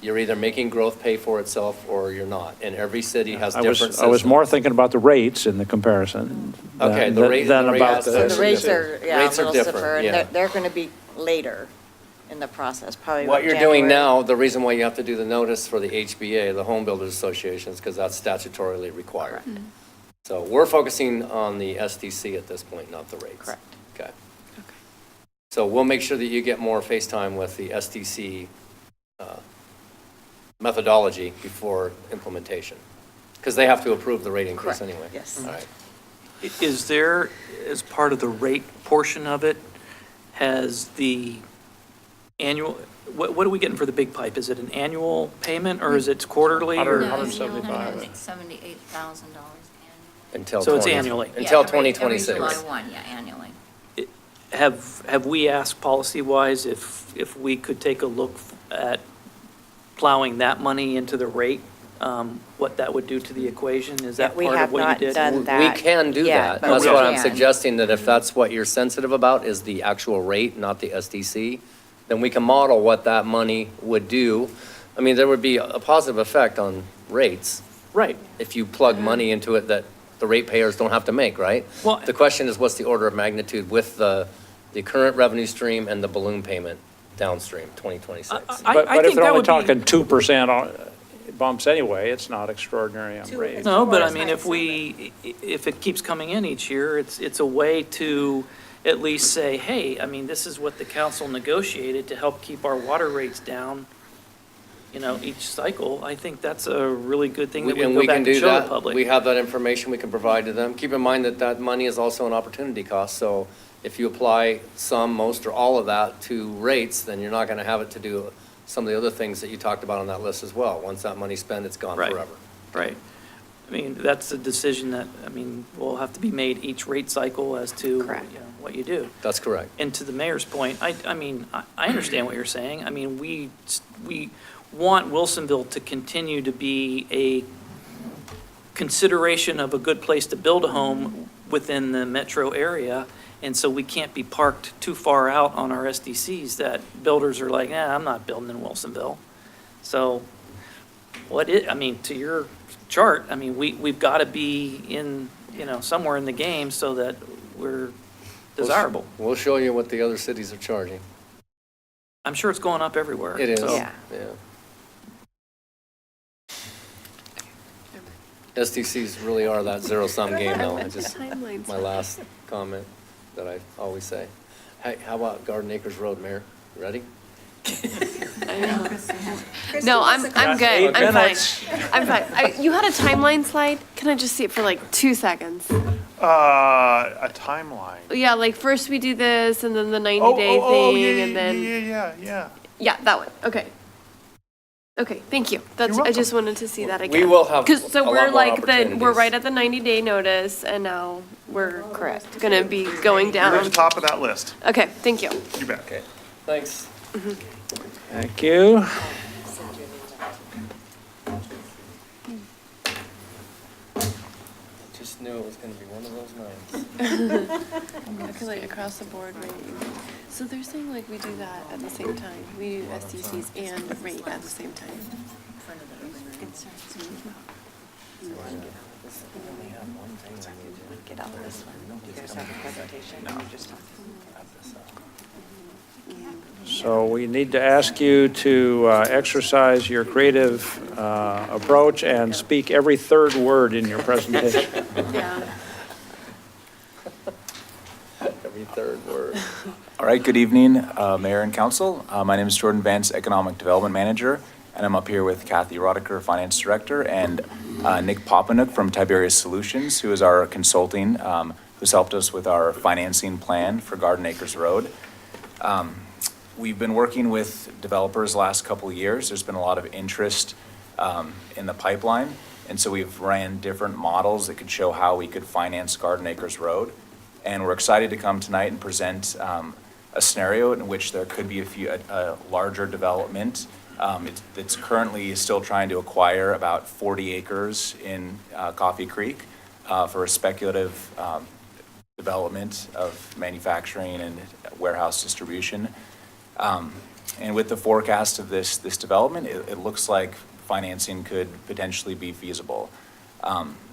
You're either making growth pay for itself or you're not, and every city has different systems. I was more thinking about the rates in the comparison. Okay, the rate than about aspect. So the. the rates are, yeah, a Rates are little different, stiffer, and yeah. they're going to be later in the process, probably. What you're doing January. now, the reason why you have to do the notice for the HBA, the Home Builders Association, is because that's statutorily required. So we're focusing on the STC at this point, not the rates. Correct. Okay. So we'll make sure that you get more face time with the STC methodology before implementation, because they have to approve the rate increase Correct. anyway. Yes. All right. Is there, as part of the rate portion of it, has the annual, what are we getting for the big pipe? Is it an annual payment, or is it quarterly? or- $175. $78,000 Until So it's 20 annually. Until 2026. Every July 1, yeah, annually. Have we asked policy-wise if we could take a look at plowing that money into the rate, what that would do to the equation? Is that We part of have what you not did? done We that. can do yet, that. but That's we what I'm can. suggesting, that if that's what you're sensitive about, is the actual rate, not the SDC, then we can model what that money would do. I mean, there would be a positive effect on rates Right. if you plug money into it that the ratepayers don't have to make, right? Well- The question is, what's the order of magnitude with the current revenue stream and the balloon payment downstream, 2026? I But think if they're that only would be- talking 2% bumps anyway, it's not extraordinary on rates. No, but I mean, if it keeps coming in each year, it's a way to at least say, hey, I mean, this is what the council negotiated to help keep our water rates down, you know, each cycle. I think that's a really good thing that we can go back and show the public. We have that information we can provide to them. Keep in mind that that money is also an opportunity cost, so if you apply some, most, or all of that to rates, then you're not going to have it to do some of the other things that you talked about on that list as well. Once that money's spent, it's gone Right. forever. Right. I mean, that's a decision that, I mean, will have to be made each rate cycle as to, you know, what you do. That's correct. And to the mayor's point, I mean, I understand what you're saying. I mean, we want Wilsonville to continue to be a consideration of a good place to build a home within the metro area. And so we can't be parked too far out on our SDCs that builders are like, I'm not building in Wilsonville. So I mean, to your chart, I mean, we've got to be in, you know, somewhere in the game so that we're desirable. We'll show you what the other cities are charging. I'm sure it's going up everywhere. It is, so- Yeah. yeah. SDCs really are that zero-sum game, though. I just, Timelines. my last comment that I always say. Hey, how about Garden Acres Road, Mayor? You ready? I know. No, I'm good. I'm fine. I'm fine. You had a timeline slide? Can I just see it for like 2 seconds? A timeline. Yeah, like first we do this and then the 90-day thing and then. Yeah. Yeah, that one. Okay. Okay, thank you. That's, I just wanted to see that again. We will have So a lot we're more like, we're opportunities. right at the 90-day notice and now we're gonna be going You're at the down. top of that list. Okay, thank you. You bet. Okay, thanks. Thank you. Just knew it was gonna be one of those nights. I feel like across the board, right? So they're saying like we do that at the same time. We do SDCs and rate at the same time. Get out this one. You guys have a presentation, or you're just talking? So we need to ask you to exercise your creative approach and speak every third word in your presentation. Yeah. Every third word. All right, good evening, Mayor and Council. My name is Jordan Vance, Economic Development Manager, and I'm up here with Kathy Rodecker, Finance Director, and Nick Popenook from Tiberius Solutions, who is our consulting, who's helped us with our financing plan for Garden Acres Road. We've been working with developers the last couple of years. There's been a lot of interest in the pipeline, and so we've ran different models that could show how we could finance Garden Acres Road. And we're excited to come tonight and present a scenario in which there could be a larger development. It's currently still trying to acquire about 40 acres in Coffee Creek for a speculative development of manufacturing and warehouse distribution. And with the forecast of this development, it looks like financing could potentially be feasible.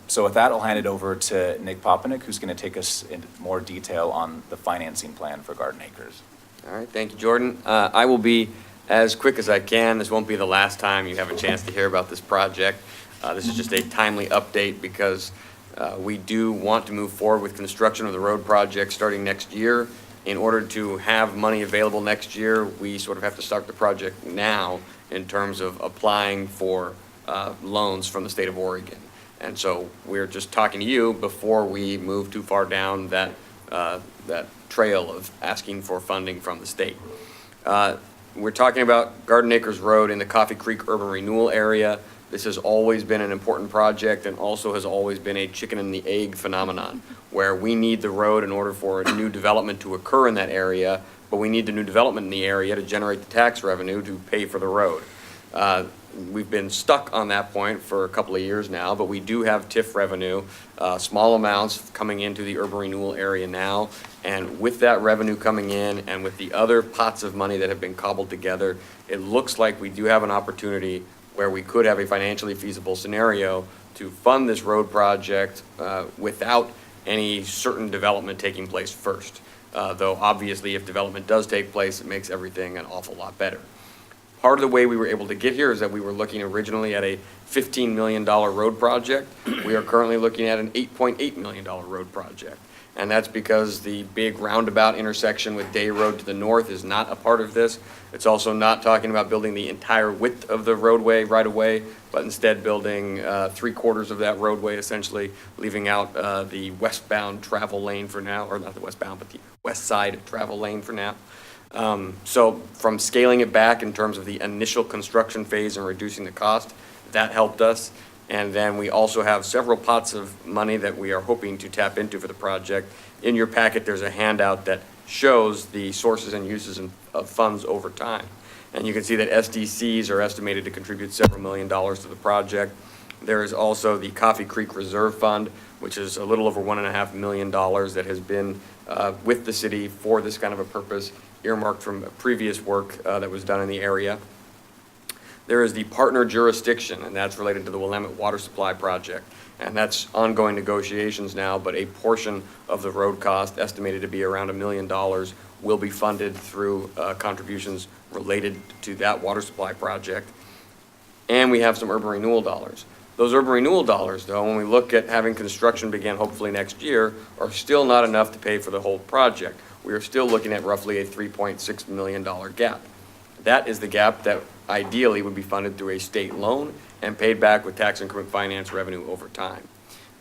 So with that, I'll hand it over to Nick Popenook, who's going to take us into more detail on the financing plan for Garden Acres. All right, thank you, Jordan. I will be as quick as I can. This won't be the last time you have a chance to hear about this project. This is just a timely update because we do want to move forward with construction of the road project starting next year. In order to have money available next year, we sort of have to start the project now in terms of applying for loans from the state of Oregon. And so we're just talking to you before we move too far down that trail of asking for funding from the state. We're talking about Garden Acres Road in the Coffee Creek Urban Renewal Area. This has always been an important project and also has always been a chicken and the egg phenomenon, where we need the road in order for a new development to occur in that area, but we need the new development in the area to generate the tax revenue to pay for the road. We've been stuck on that point for a couple of years now, but we do have TIF revenue, small amounts coming into the urban renewal area now. And with that revenue coming in and with the other pots of money that have been cobbled together, it looks like we do have an opportunity where we could have a financially feasible scenario to fund this road project without any certain development taking place first. Though obviously if development does take place, it makes everything an awful lot better. Part of the way we were able to get here is that we were looking originally at a $15 million road project. We are currently looking at an $8.8 million road project. And that's because the big roundabout intersection with Day Road to the north is not a part of this. It's also not talking about building the entire width of the roadway right away, but instead building 3/4 of that roadway, essentially leaving out the westbound travel lane for now, or not the westbound, but the west side travel lane for now. So from scaling it back in terms of the initial construction phase and reducing the cost, that helped us. And then we also have several pots of money that we are hoping to tap into for the project. In your packet, there's a handout that shows the sources and uses of funds over time. And you can see that SDCs are estimated to contribute several $1 million to the project. There is also the Coffee Creek Reserve Fund, which is a little over $1.5 million that has been with the city for this kind of a purpose, earmarked from previous work that was done in the area. There is the partner jurisdiction, and that's related to the Willamette Water Supply Project. And that's ongoing negotiations now, but a portion of the road cost, estimated to be around $1 million, will be funded through contributions related to that water supply project. And we have some urban renewal dollars. Those urban renewal dollars, though, when we look at having construction begin hopefully next year, are still not enough to pay for the whole project. We are still looking at roughly a $3.6 million gap. That is the gap that ideally would be funded through a state loan and paid back with tax increment finance revenue over time.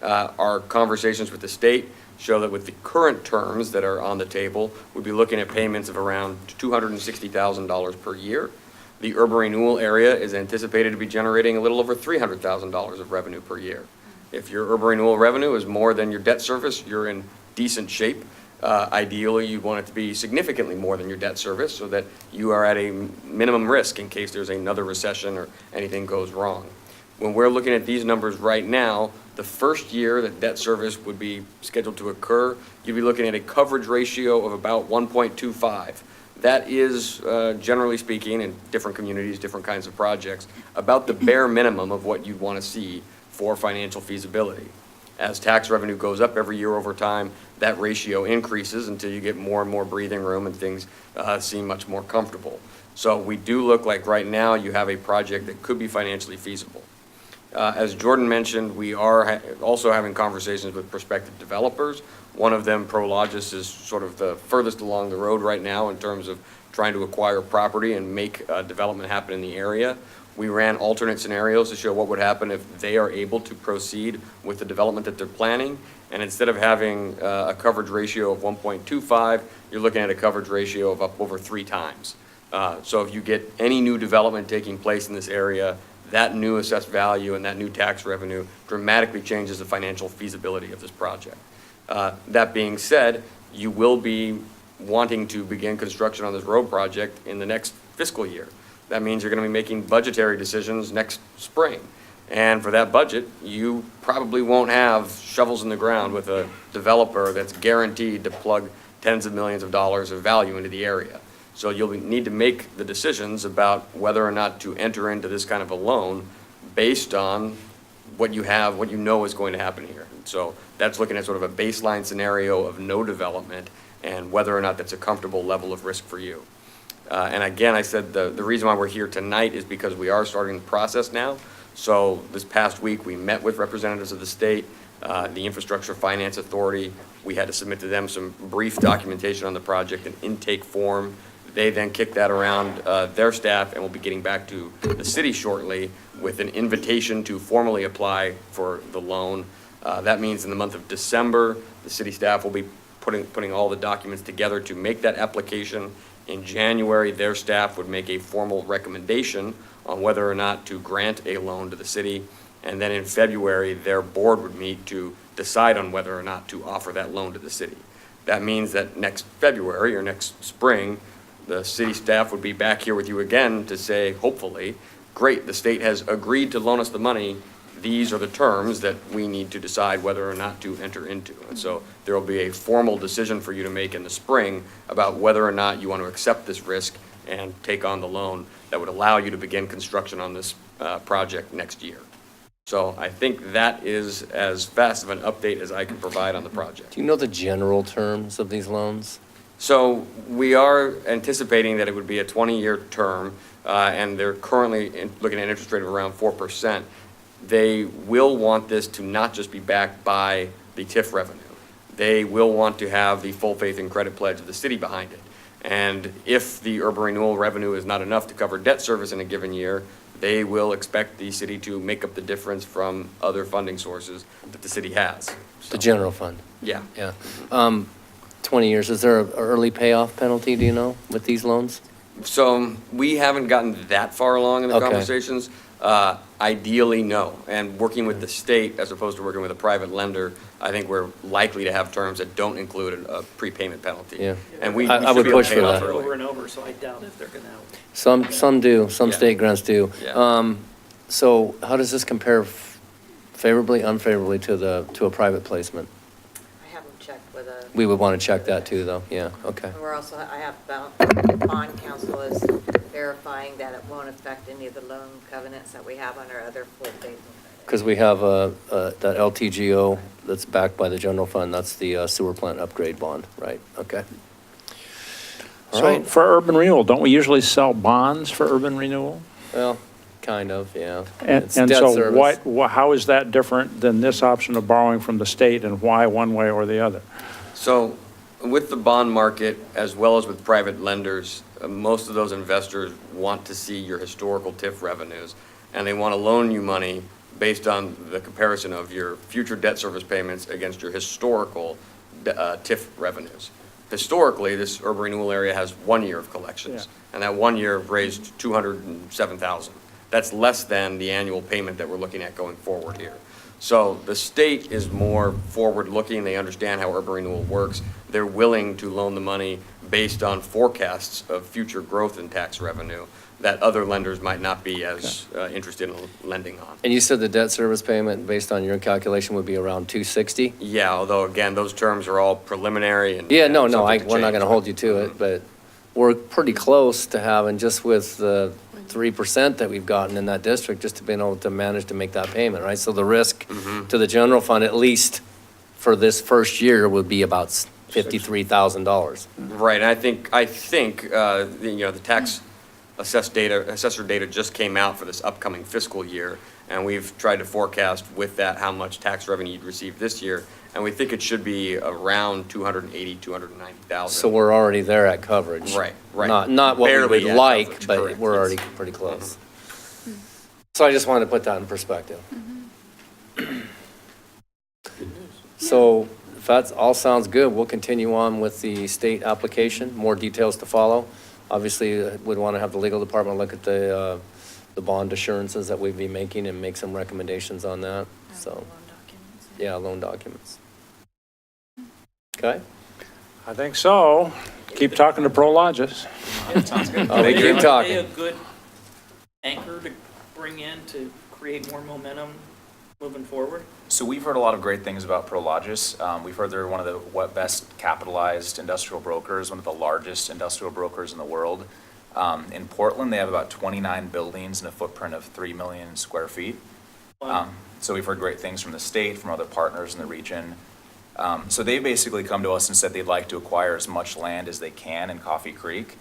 Our conversations with the state show that with the current terms that are on the table, we'd be looking at payments of around $260,000 per year. The urban renewal area is anticipated to be generating a little over $300,000 of revenue per year. If your urban renewal revenue is more than your debt service, you're in decent shape. Ideally, you want it to be significantly more than your debt service so that you are at a minimum risk in case there's another recession or anything goes wrong. When we're looking at these numbers right now, the first year that debt service would be scheduled to occur, you'd be looking at a coverage ratio of about 1.25. That is, generally speaking, in different communities, different kinds of projects, about the bare minimum of what you'd want to see for financial feasibility. As tax revenue goes up every year over time, that ratio increases until you get more and more breathing room and things seem much more comfortable. So we do look like right now you have a project that could be financially feasible. As Jordan mentioned, we are also having conversations with prospective developers. One of them, Prologis, is sort of the furthest along the road right now in terms of trying to acquire property and make development happen in the area. We ran alternate scenarios to show what would happen if they are able to proceed with the development that they're planning. And instead of having a coverage ratio of 1.25, you're looking at a coverage ratio of up over 3 times. So if you get any new development taking place in this area, that new assessed value and that new tax revenue dramatically changes the financial feasibility of this project. That being said, you will be wanting to begin construction on this road project in the next fiscal year. That means you're going to be making budgetary decisions next spring. And for that budget, you probably won't have shovels in the ground with a developer that's guaranteed to plug tens of millions of dollars of value into the area. So you'll need to make the decisions about whether or not to enter into this kind of a loan based on what you have, what you know is going to happen here. So that's looking at sort of a baseline scenario of no development and whether or not that's a comfortable level of risk for you. And again, I said the reason why we're here tonight is because we are starting the process now. So this past week, we met with representatives of the state, the Infrastructure Finance Authority. We had to submit to them some brief documentation on the project, an intake form. They then kicked that around their staff and will be getting back to the city shortly with an invitation to formally apply for the loan. That means in the month of December, the city staff will be putting all the documents together to make that application. In January, their staff would make a formal recommendation on whether or not to grant a loan to the city. And then in February, their board would meet to decide on whether or not to offer that loan to the city. That means that next February or next spring, the city staff would be back here with you again to say, hopefully, great, the state has agreed to loan us the money. These are the terms that we need to decide whether or not to enter into. And so there will be a formal decision for you to make in the spring about whether or not you want to accept this risk and take on the loan that would allow you to begin construction on this project next year. So I think that is as fast of an update as I can provide on the project. Do you know the general terms of these loans? So we are anticipating that it would be a 20-year term, and they're currently looking at an interest rate of around 4%. They will want this to not just be backed by the TIF revenue. They will want to have the full faith and credit pledge of the city behind it. And if the urban renewal revenue is not enough to cover debt service in a given year, they will expect the city to make up the difference from other funding sources that the city has. The general fund? Yeah. Yeah. 20 years, is there an early payoff penalty, do you know, with these loans? So we haven't gotten that far along in the Okay. conversations. Ideally, no. And working with the state as opposed to working with a private lender, I think we're likely to have terms that don't include a prepayment penalty. Yeah. And we I should would be able push to pay for it off that. early. Over and over, so I doubt if they're gonna. Some do, some Yeah. state grants do. Yeah. So how does this compare favorably, unfavorably to a private placement? I haven't checked with a. We would want to check that too, though, yeah, okay. We're also, I have, bond counsel is verifying that it won't affect any of the loan covenants that we have on our other full faith and credit. Because we have that LTGO that's backed by the general fund, that's the sewer plant upgrade bond, right, okay. All So right. for urban renewal, don't we usually sell bonds for urban renewal? Well, kind of, yeah. And It's and debt so service. how is that different than this option of borrowing from the state, and why one way or the other? So with the bond market, as well as with private lenders, most of those investors want to see your historical TIF revenues, and they want to loan you money based on the comparison of your future debt service payments against your historical TIF revenues. Historically, this urban renewal area has 1 year of collections, and that 1 year raised $207,000. That's less than the annual payment that we're looking at going forward here. So the state is more forward-looking. They understand how urban renewal works. They're willing to loan the money based on forecasts of future growth in tax revenue that other lenders might not be as interested in lending on. And you said the debt service payment, based on your calculation, would be around 260? Yeah, although again, those terms are all preliminary and. Yeah, no, subject to we're not change. going to hold you to it, but we're pretty close to having, just with the 3% that we've gotten in that district, just to being able to manage to make that payment, right? So the risk to the general fund, at least for this first year, would be about $53,000. Right, and I think, the tax assessor data just came out for this upcoming fiscal year, and we've tried to forecast with that how much tax revenue you'd receive this year, and we think it should be around 290,000. So we're already there at coverage. Right. Not what we Barely would at like, coverage, but correct. we're already pretty close. So I just wanted to put that in perspective. So if that all sounds good, we'll continue on with the state application, more details to follow. Obviously, we'd want to have the legal department look at the bond assurances that we'd be making and make some recommendations on that, so. Yeah, loan documents. Okay? I think so. Keep talking to Prologis. Sounds good. Oh, we keep talking. Are they a good anchor to bring in to create more momentum moving forward? So we've heard a lot of great things about Prologis. We've heard they're one of the best capitalized industrial brokers, one of the largest industrial brokers in the world. In Portland, they have about 29 buildings and a footprint of 3 million square feet. So we've heard great things from the state, from other partners in the region. So they basically come to us and said they'd like to acquire as much land as they can in Coffee Creek.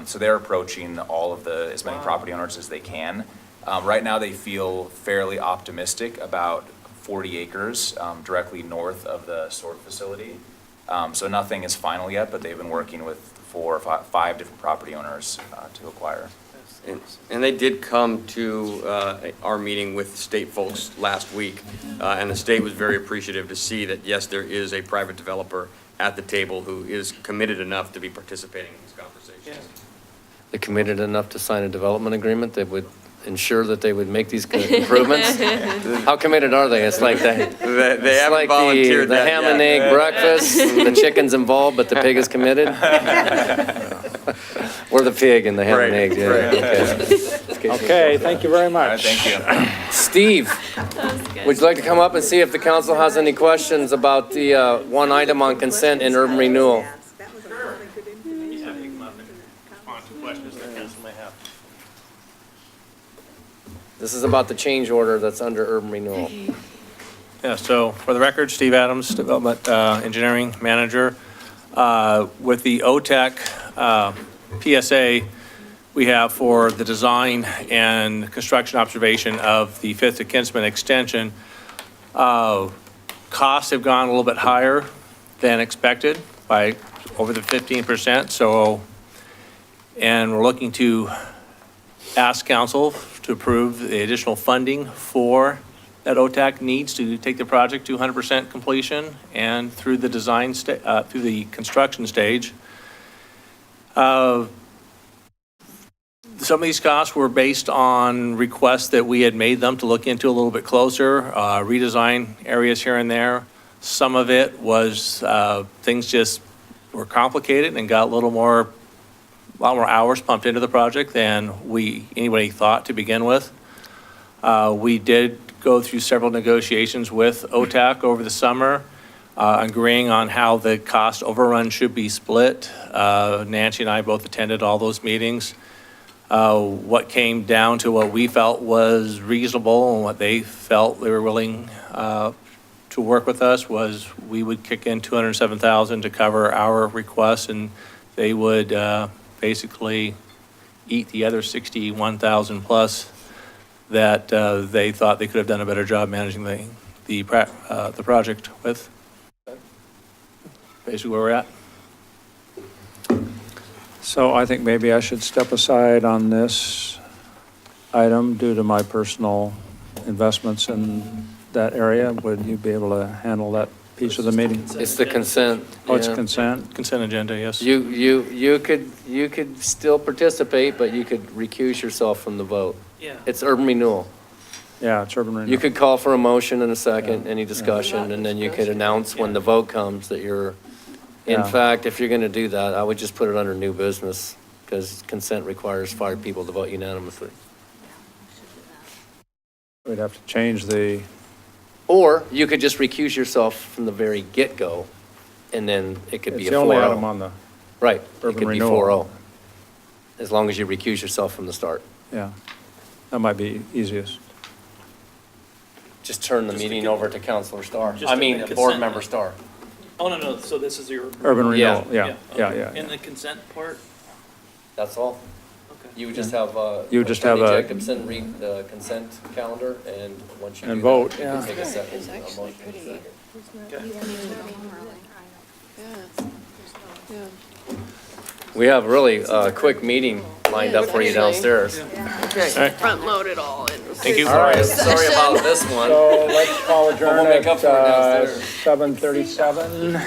So they're approaching as many property owners as they can. Right now, they feel fairly optimistic about 40 acres directly north of the sort facility. So nothing is final yet, but they've been working with 4 or 5 different property owners to acquire. And they did come to our meeting with state folks last week, and the state was very appreciative to see that, yes, there is a private developer at the table who is committed enough to be participating in these conversations. They committed enough to sign a development agreement that would ensure that they would make these improvements? How committed are they? It's like They haven't volunteered the that ham and yet. egg breakfast, the chicken's involved, but the pig is committed? Or the pig and the ham and egg, yeah. Right. Okay, thank you very much. Thank you. Steve, would you like to come up and see if the council has any questions about the one item on consent in urban renewal? This is about the change order that's under urban renewal. Yeah, so for the record, Steve Adams, Development Engineering Manager. With the OTEC PSA, we have for the design and construction observation of the 5th to Kinsman extension, costs have gone a little bit higher than expected by over the 15%. So, and we're looking to ask council to approve the additional funding for that OTAC needs to take the project to 100% completion and through the design, through the construction stage. Some of these costs were based on requests that we had made them to look into a little bit closer, redesign areas here and there. Some of it was things just were complicated and got a lot more hours pumped into the project than anybody thought to begin with. We did go through several negotiations with OTAC over the summer, agreeing on how the cost overrun should be split. Nancy and I both attended all those meetings. What came down to what we felt was reasonable and what they felt they were willing to work with us was we would kick in $207,000 to cover our requests, and they would basically eat the other $61,000 plus that they thought they could have done a better job managing the project with. Basically where we're at. So I think maybe I should step aside on this item due to my personal investments in that area. Would you be able to handle that piece of the meeting? It's the consent. Oh, it's yeah. consent? Consent agenda, yes. You could still participate, but you could recuse yourself from the vote. Yeah. It's urban renewal. Yeah, it's urban renewal. You could call for a motion in a second, any discussion, and then you could announce when the vote comes that you're, in Yeah. fact, if you're gonna do that, I would just put it under new business, because consent requires 5 people to vote unanimously. We'd have to change the, Or you could just recuse yourself from the very get-go, and then it could be it's a the 4-0. only item on the, Right, it urban could be renewal. 4-0, as long as you recuse yourself from the start. yeah, that might be easiest. Just turn the meeting over to Counselor Starr. Just I in mean, the Board consent. Member Starr. Oh, no, so this is your. Urban Yeah. renewal, yeah. In the consent part? That's all. Okay. You would just have, You would just have a- Attorney Jacobson read the consent calendar, and once you do And that, vote, you yeah. can take a second, a motion in a second. We have really a quick meeting lined up for you downstairs. Front load it all in. Thank you. All right, sorry about this one. So let's call adjourn We'll make at up for it downstairs. 7:37.